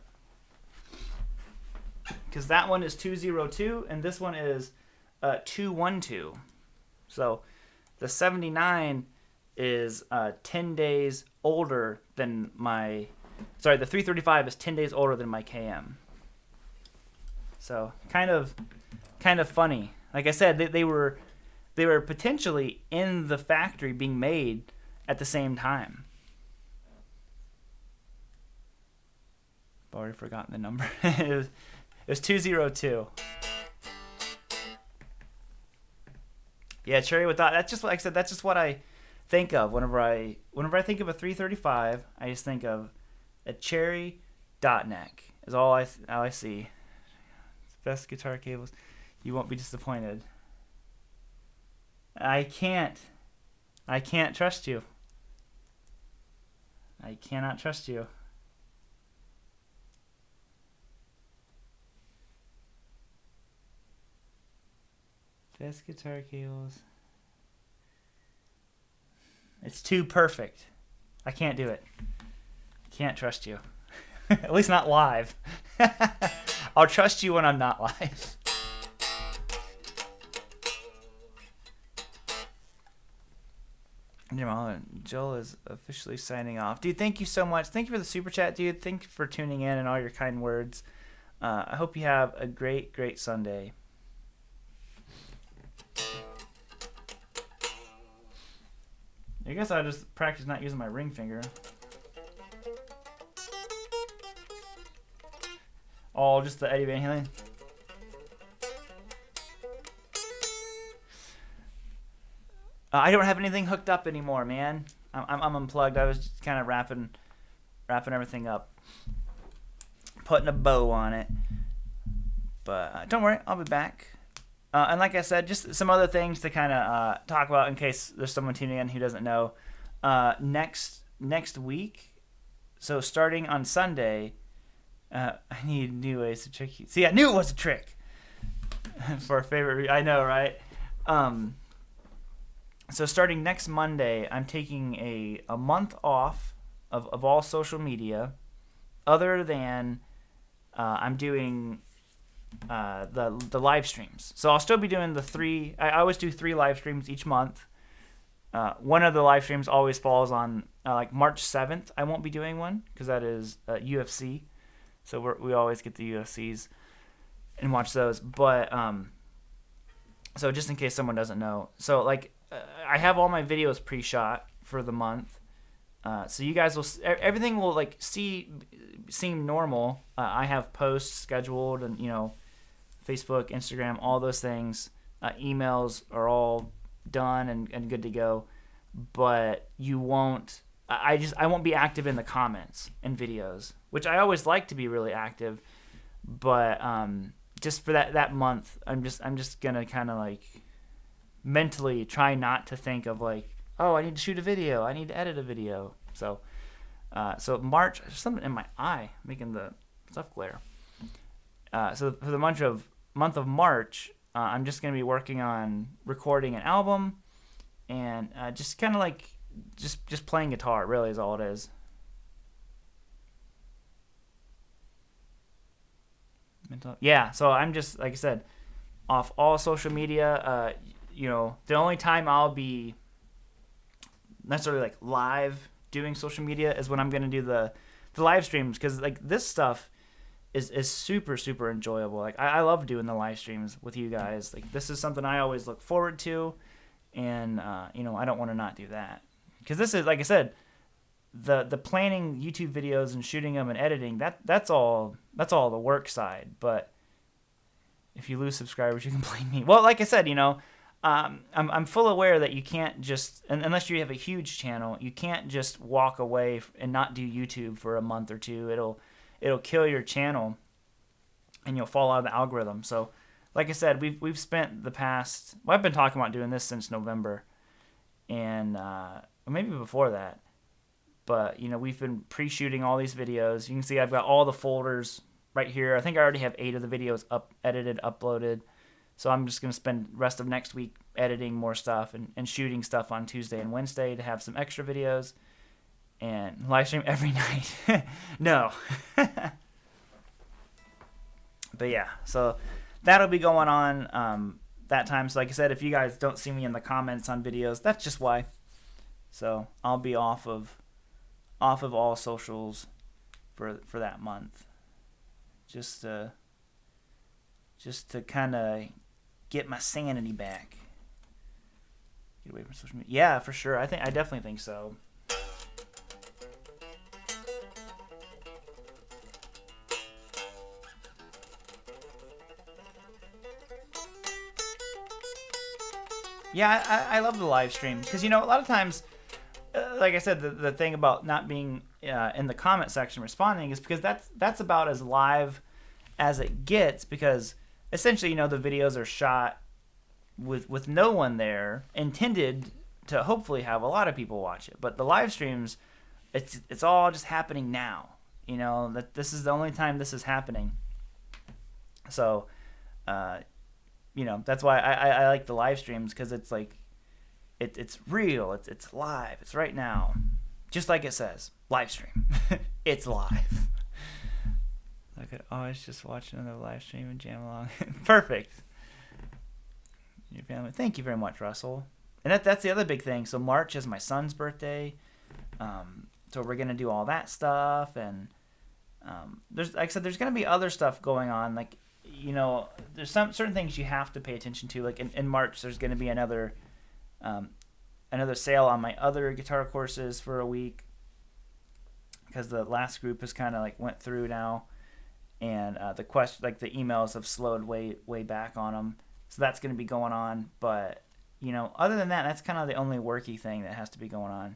Speaker 1: Because that one is 202 and this one is 212. So the 79 is 10 days older than my... Sorry, the 335 is 10 days older than my KM. So kind of funny. Like I said, they were potentially in the factory being made at the same time. I've already forgotten the number. It was 202. Yeah, cherry with dot. That's just like I said. That's just what I think of whenever I think of a 335. I just think of a cherry dot neck. Is all I see. Best guitar cables. You won't be disappointed. I can't trust you. I cannot trust you. Best guitar cables. It's too perfect. I can't do it. Can't trust you. At least not live. I'll trust you when I'm not live. Joel is officially signing off. Dude, thank you so much. Thank you for the super chat, dude. Thank you for tuning in and all your kind words. I hope you have a great, great Sunday. I guess I'll just practice not using my ring finger. Oh, just the Eddie Van Halen. I don't have anything hooked up anymore, man. I'm unplugged. I was just kind of wrapping everything up, putting a bow on it. But don't worry, I'll be back. And like I said, just some other things to kind of talk about in case there's someone tuning in who doesn't know. Next week, so starting on Sunday, I need new ways to trick you. See, I knew it was a trick for a favorite. I know, right? So starting next Monday, I'm taking a month off of all social media, other than I'm doing the live streams. So I'll still be doing the 3. I always do 3 live streams each month. One of the live streams always falls on like March 7th. I won't be doing one because that is UFC. So we always get the UFCs and watch those. But so just in case someone doesn't know, so like I have all my videos pre-shot for the month. So you guys will everything will like seem normal. I have posts scheduled and Facebook, Instagram, all those things. Emails are all done and good to go. But you won't. I won't be active in the comments and videos, which I always like to be really active. But just for that month, I'm just gonna kind of like mentally try not to think of like, oh, I need to shoot a video, I need to edit a video. So March, there's something in my eye making the stuff glare. So for the month of March, I'm just gonna be working on recording an album and just kind of like just playing guitar. Really is all it is. Yeah, so I'm just, like I said, off all social media. The only time I'll be necessarily like live doing social media is when I'm gonna do the live streams, because like this stuff is super, super enjoyable. Like I love doing the live streams with you guys. Like this is something I always look forward to, and I don't want to not do that, because this is, like I said, the planning YouTube videos and shooting them and editing, that's all the work side. But if you lose subscribers, you can blame me. Well, like I said, I'm full aware that you can't just, unless you have a huge channel, you can't just walk away and not do YouTube for a month or two. It'll kill your channel, and you'll fall out of the algorithm. So, like I said, we've spent the past. Well, I've been talking about doing this since November, and maybe before that. But we've been pre-shooting all these videos. You can see I've got all the folders right here. I think I already have 8 of the videos edited, uploaded. So I'm just going to spend the rest of next week editing more stuff and shooting stuff on Tuesday and Wednesday to have some extra videos and live stream every night. No. But yeah, so that'll be going on that time. So like I said, if you guys don't see me in the comments on videos, that's just why. So I'll be off of all socials for that month. Just to kind of get my sanity back. Get away from social media. Yeah, for sure. I definitely think so. Yeah, I love the live streams because a lot of times, like I said, the thing about not being in the comment section responding is because that's about as live as it gets, because essentially the videos are shot with no one there, intended to hopefully have a lot of people watch it. But the live streams, it's all just happening now. That this is the only time this is happening. So that's why I like the live streams, because it's like it's real. It's live. It's right now, just like it says. Live stream. It's live. I could always just watch another live stream and jam along. Perfect. Your family. Thank you very much, Russell. And that's the other big thing. So March is my son's birthday. So we're gonna do all that stuff, and there's, like I said, there's gonna be other stuff going on. Like, there's some certain things you have to pay attention to. Like in March, there's gonna be another sale on my other guitar courses for a week, because the last group has kind of like went through now, and the emails have slowed way back on them. So that's gonna be going on. But other than that, that's kind of the only worky thing that has to be going on.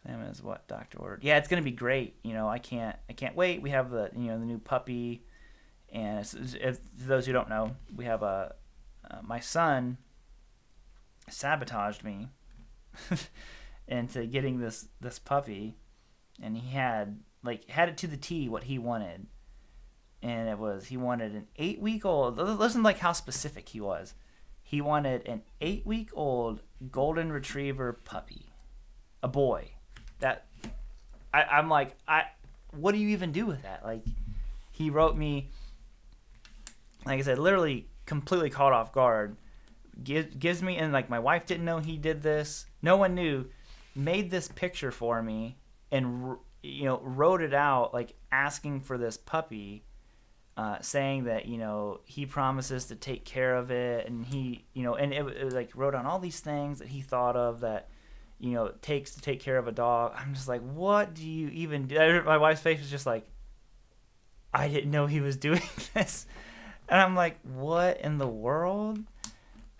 Speaker 1: Them is what Doctor ordered. Yeah, it's gonna be great. I can't wait. We have the the new puppy, and if those who don't know, we have my son sabotaged me into getting this puppy, and he had it to the T what he wanted, and he wanted an 8-week-old. Listen, like how specific he was. He wanted an 8-week-old golden retriever puppy, a boy. That I'm like, what do you even do with that? Like, he wrote me, like I said, literally completely caught off guard. Gives me, and like my wife didn't know he did this. No one knew. Made this picture for me, and wrote it out, like asking for this puppy, saying that he promises to take care of it, and he and it like wrote on all these things that he thought of that it takes to take care of a dog. I'm just like, what do you even do? My wife's face was just like, I didn't know he was doing this. And I'm like, what in the world?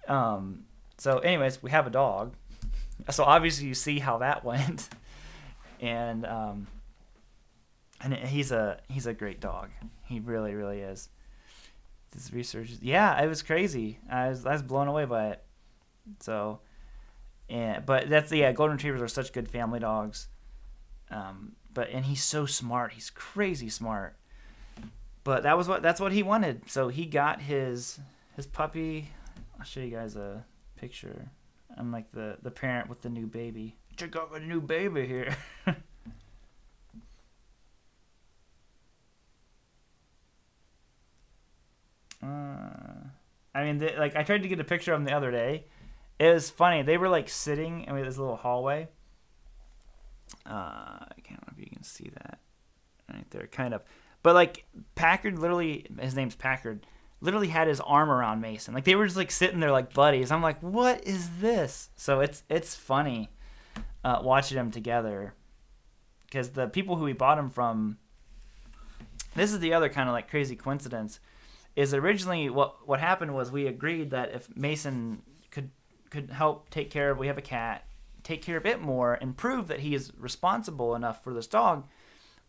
Speaker 1: So anyways, we have a dog. So obviously you see how that went. And he's a great dog. He really, really is. This research, yeah, it was crazy. I was blown away by it. So, but golden retrievers are such good family dogs. And he's so smart. He's crazy smart. But that's what he wanted. So he got his puppy. I'll show you guys a picture. I'm like the parent with the new baby. Check out my new baby here. I tried to get a picture of them the other day. It was funny. They were like sitting in this little hallway. I can't know if you can see that right there, kind of. But like Packard, literally, his name's Packard, literally had his arm around Mason. Like they were just like sitting there like buddies. I'm like, what is this? So it's funny watching them together, because the people who we bought them from. This is the other kind of like crazy coincidence. Is originally what happened was we agreed that if Mason could help take care of, we have a cat, take care of it more and prove that he is responsible enough for this dog,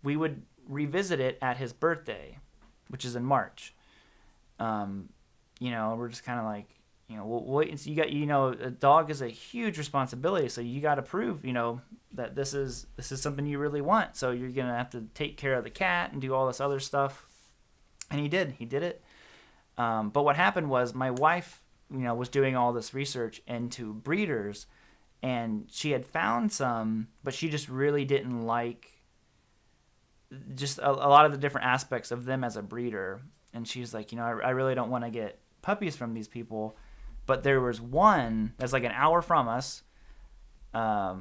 Speaker 1: we would revisit it at his birthday, which is in March. We're just kind of like, we'll wait. So you got, a dog is a huge responsibility. So you got to prove, that this is something you really want. So you're going to have to take care of the cat and do all this other stuff. And he did it. But what happened was my wife, was doing all this research into breeders, and she had found some, but she just really didn't like just a lot of the different aspects of them as a breeder. And she's like, I really don't want to get puppies from these people. But there was one that's like an hour from us, had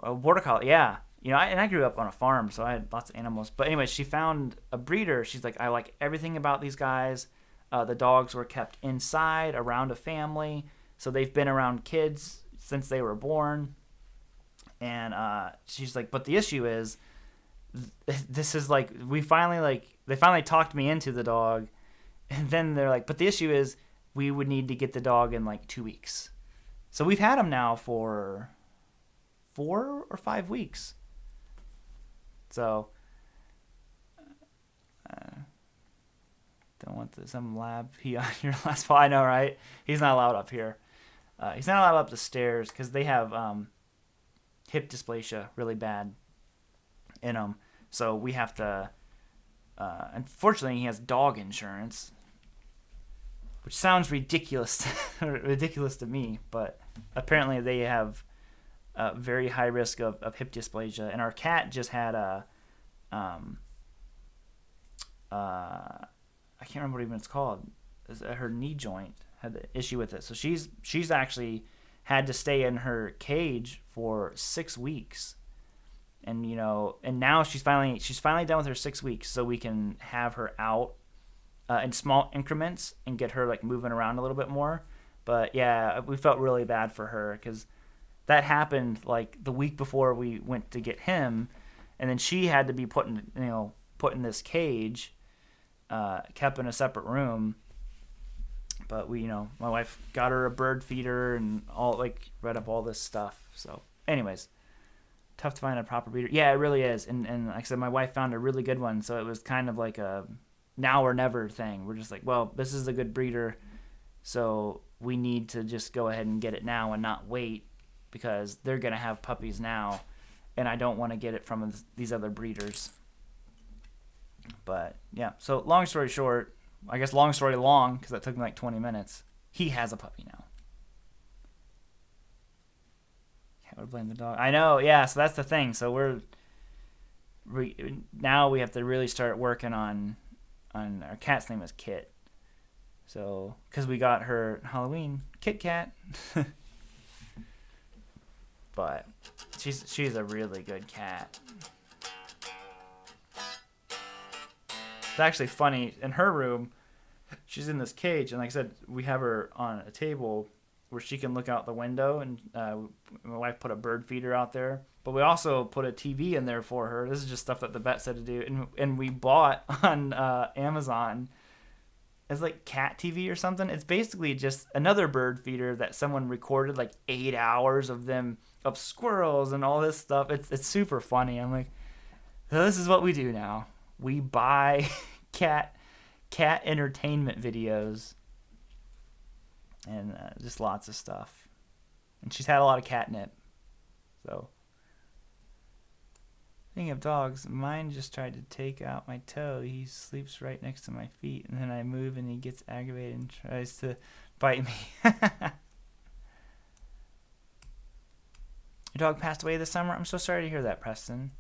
Speaker 1: a border collie. Yeah. I grew up on a farm, so I had lots of animals. But anyway, she found a breeder. She's like, I like everything about these guys. The dogs were kept inside around a family. So they've been around kids since they were born. And she's like, but the issue is, this is like, they finally talked me into the dog. And then they're like, but the issue is, we would need to get the dog in like 2 weeks. So we've had him now for 4 or 5 weeks. So, don't want some lab pee on your last fall. I know, right? He's not allowed up here. He's not allowed up the stairs because they have hip dysplasia really bad in them. So we have to. Unfortunately, he has dog insurance. which sounds ridiculous, ridiculous to me, but apparently they have a very high risk of hip dysplasia. And our cat just had a, I can't remember what even it's called. Her knee joint had the issue with it, so she's actually had to stay in her cage for 6 weeks. And and now she's finally done with her 6 weeks, so we can have her out in small increments and get her like moving around a little bit more. But yeah, we felt really bad for her because that happened like the week before we went to get him, and then she had to be put in this cage, kept in a separate room. But my wife got her a bird feeder and all, like, read up all this stuff. So anyways, tough to find a proper breeder. Yeah, it really is. And like I said, my wife found a really good one, so it was kind of like a now or never thing. We're just like, well, this is a good breeder, so we need to just go ahead and get it now and not wait, because they're going to have puppies now, and I don't want to get it from these other breeders. But yeah, so long story short, I guess long story long, because that took me like 20 minutes, he has a puppy now. I would blame the dog. I know, yeah, so that's the thing. So now we have to really start working on our cat's name is Kit. So, because we got her Halloween, Kit Kat. But she's a really good cat. It's actually funny, in her room, she's in this cage, and like I said, we have her on a table where she can look out the window, and my wife put a bird feeder out there, but we also put a TV in there for her. This is just stuff that the vet said to do, and we bought on Amazon. It's like Cat TV or something. It's basically just another bird feeder that someone recorded like 8 hours of squirrels and all this stuff. It's super funny. I'm like, so this is what we do now. We buy cat entertainment videos and just lots of stuff. And she's had a lot of catnip. So, speaking of dogs, mine just tried to take out my toe. He sleeps right next to my feet, and then I move and he gets aggravated and tries to bite me. Your dog passed away this summer? I'm so sorry to hear that, Preston.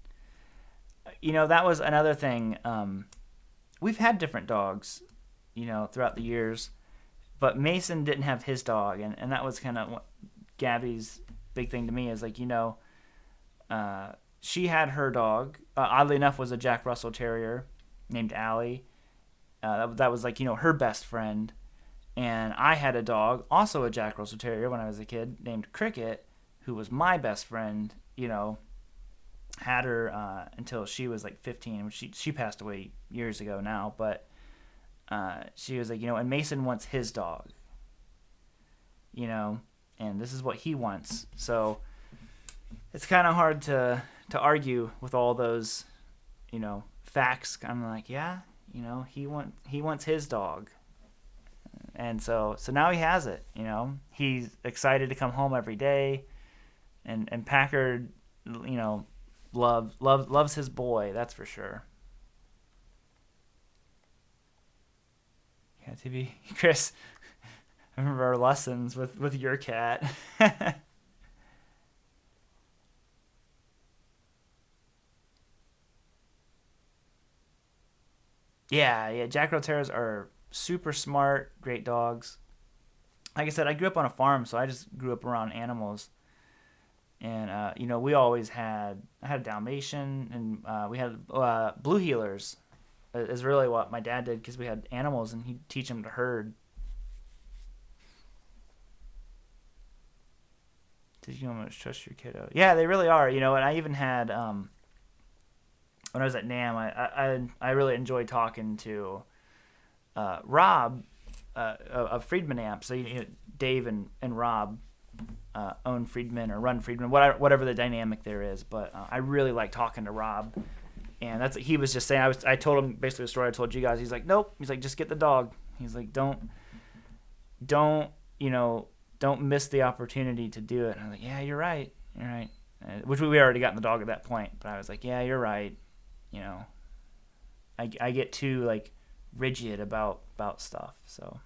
Speaker 1: That was another thing. We've had different dogs, throughout the years, but Mason didn't have his dog, and that was kind of what Gabby's big thing to me is like, she had her dog, oddly enough, was a Jack Russell Terrier named Allie. That was like, her best friend. And I had a dog, also a Jack Russell Terrier when I was a kid, named Cricket, who was my best friend, had her until she was like 15, which she passed away years ago now, but she was like, and Mason wants his dog, and this is what he wants. So it's kind of hard to argue with all those, facts. I'm like, yeah, he wants his dog. And so now he has it, he's excited to come home every day, and Packard, loves his boy, that's for sure. Yeah, TV, Chris, I remember our lessons with your cat. Yeah, Jack Russell Terriers are super smart, great dogs. Like I said, I grew up on a farm, so I just grew up around animals. And we always I had a Dalmatian, and we had blue heelers. Is really what my dad did, because we had animals, and he'd teach them to herd. Did you almost trust your kiddo? Yeah, they really are. And I even had when I was at NAM, I really enjoyed talking to Rob of Friedman Amp. So Dave and Rob own Friedman or run Friedman, whatever the dynamic there is. But I really like talking to Rob, and that's what he was just saying. I told him basically the story I told you guys. He's like, nope. He's like, just get the dog. He's like, don't miss the opportunity to do it. And I was like, yeah, you're right. Which we already got in the dog at that point. But I was like, yeah, you're right. I get too like rigid about stuff. So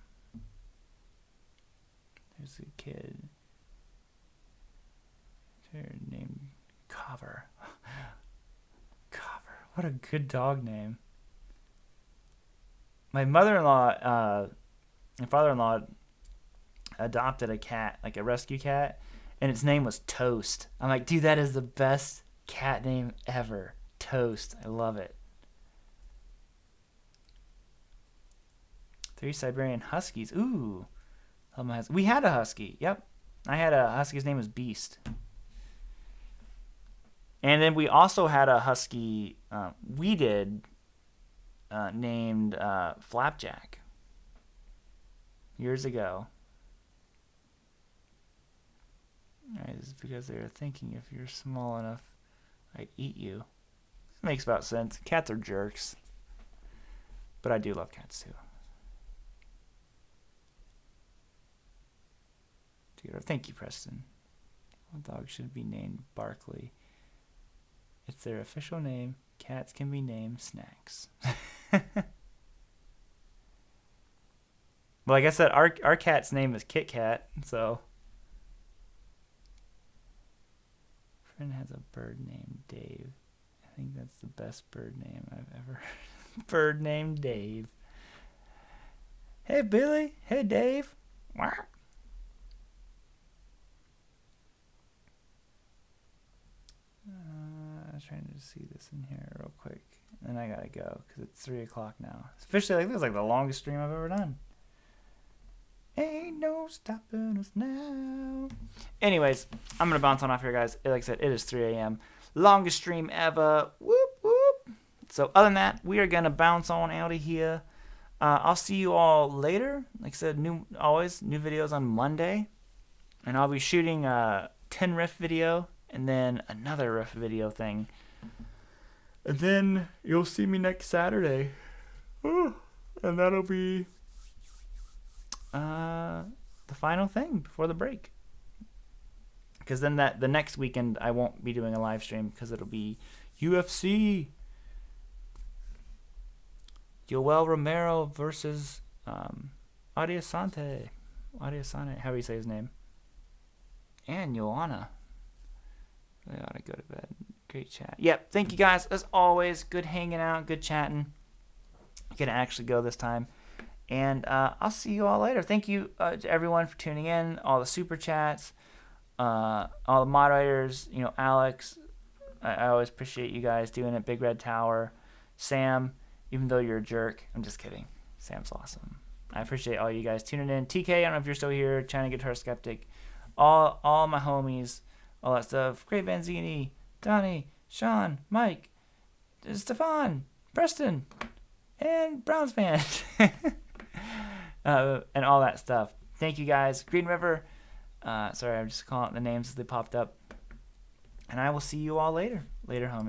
Speaker 1: There's a kid. Named Cover. Cover. What a good dog name. My mother-in-law, and father-in-law adopted a cat, like a rescue cat, and its name was Toast. I'm like, dude, that is the best cat name ever. Toast. I love it. 3 Siberian Huskies. Ooh. We had a husky. Yep. I had a husky. His name was Beast. And then we also had a husky named Flapjack years ago. Right, this is because they were thinking if you're small enough, I'd eat you. Makes about sense. Cats are jerks. But I do love cats too. Thank you, Preston. A dog should be named Barkley. It's their official name. Cats can be named Snacks. Well, like I said, our cat's name is Kit Kat, so. Friend has a bird named Dave. I think that's the best bird name I've ever heard. Bird named Dave. Hey, Billy. Hey, Dave. I'm trying to see this in here real quick. And I gotta go because it's 3 o'clock now. It's officially, this is like the longest stream I've ever done. Ain't no stopping us now. Anyways, I'm gonna bounce on off here, guys. Like I said, it is 3 a.m. Longest stream ever. Whoop whoop. So other than that, we are gonna bounce on out of here. I'll see you all later. Like I said, always new videos on Monday, and I'll be shooting a 10 riff video and then another riff video thing. And then you'll see me next Saturday. And that'll be the final thing before the break. Because then the next weekend I won't be doing a live stream because it'll be UFC. Yoel Romero versus Adesanya, how do you say his name? And Joanna. I gotta go to bed. Great chat. Yep, thank you guys as always. Good hanging out, good chatting. Gonna actually go this time. And I'll see you all later. Thank you to everyone for tuning in, all the super chats, all the moderators, Alex. I always appreciate you guys doing it. Big Red Tower, Sam. Even though you're a jerk, I'm just kidding. Sam's awesome. I appreciate all you guys tuning in. TK, I don't know if you're still here. China Guitar Skeptic. All my homies. All that stuff. Great Banzini. Donnie. Sean. Mike. Stefan. Preston. And Browns fan. And all that stuff. Thank you guys. Green River. Sorry, I'm just calling it the names as they popped up. And I will see you all later. Later, homies.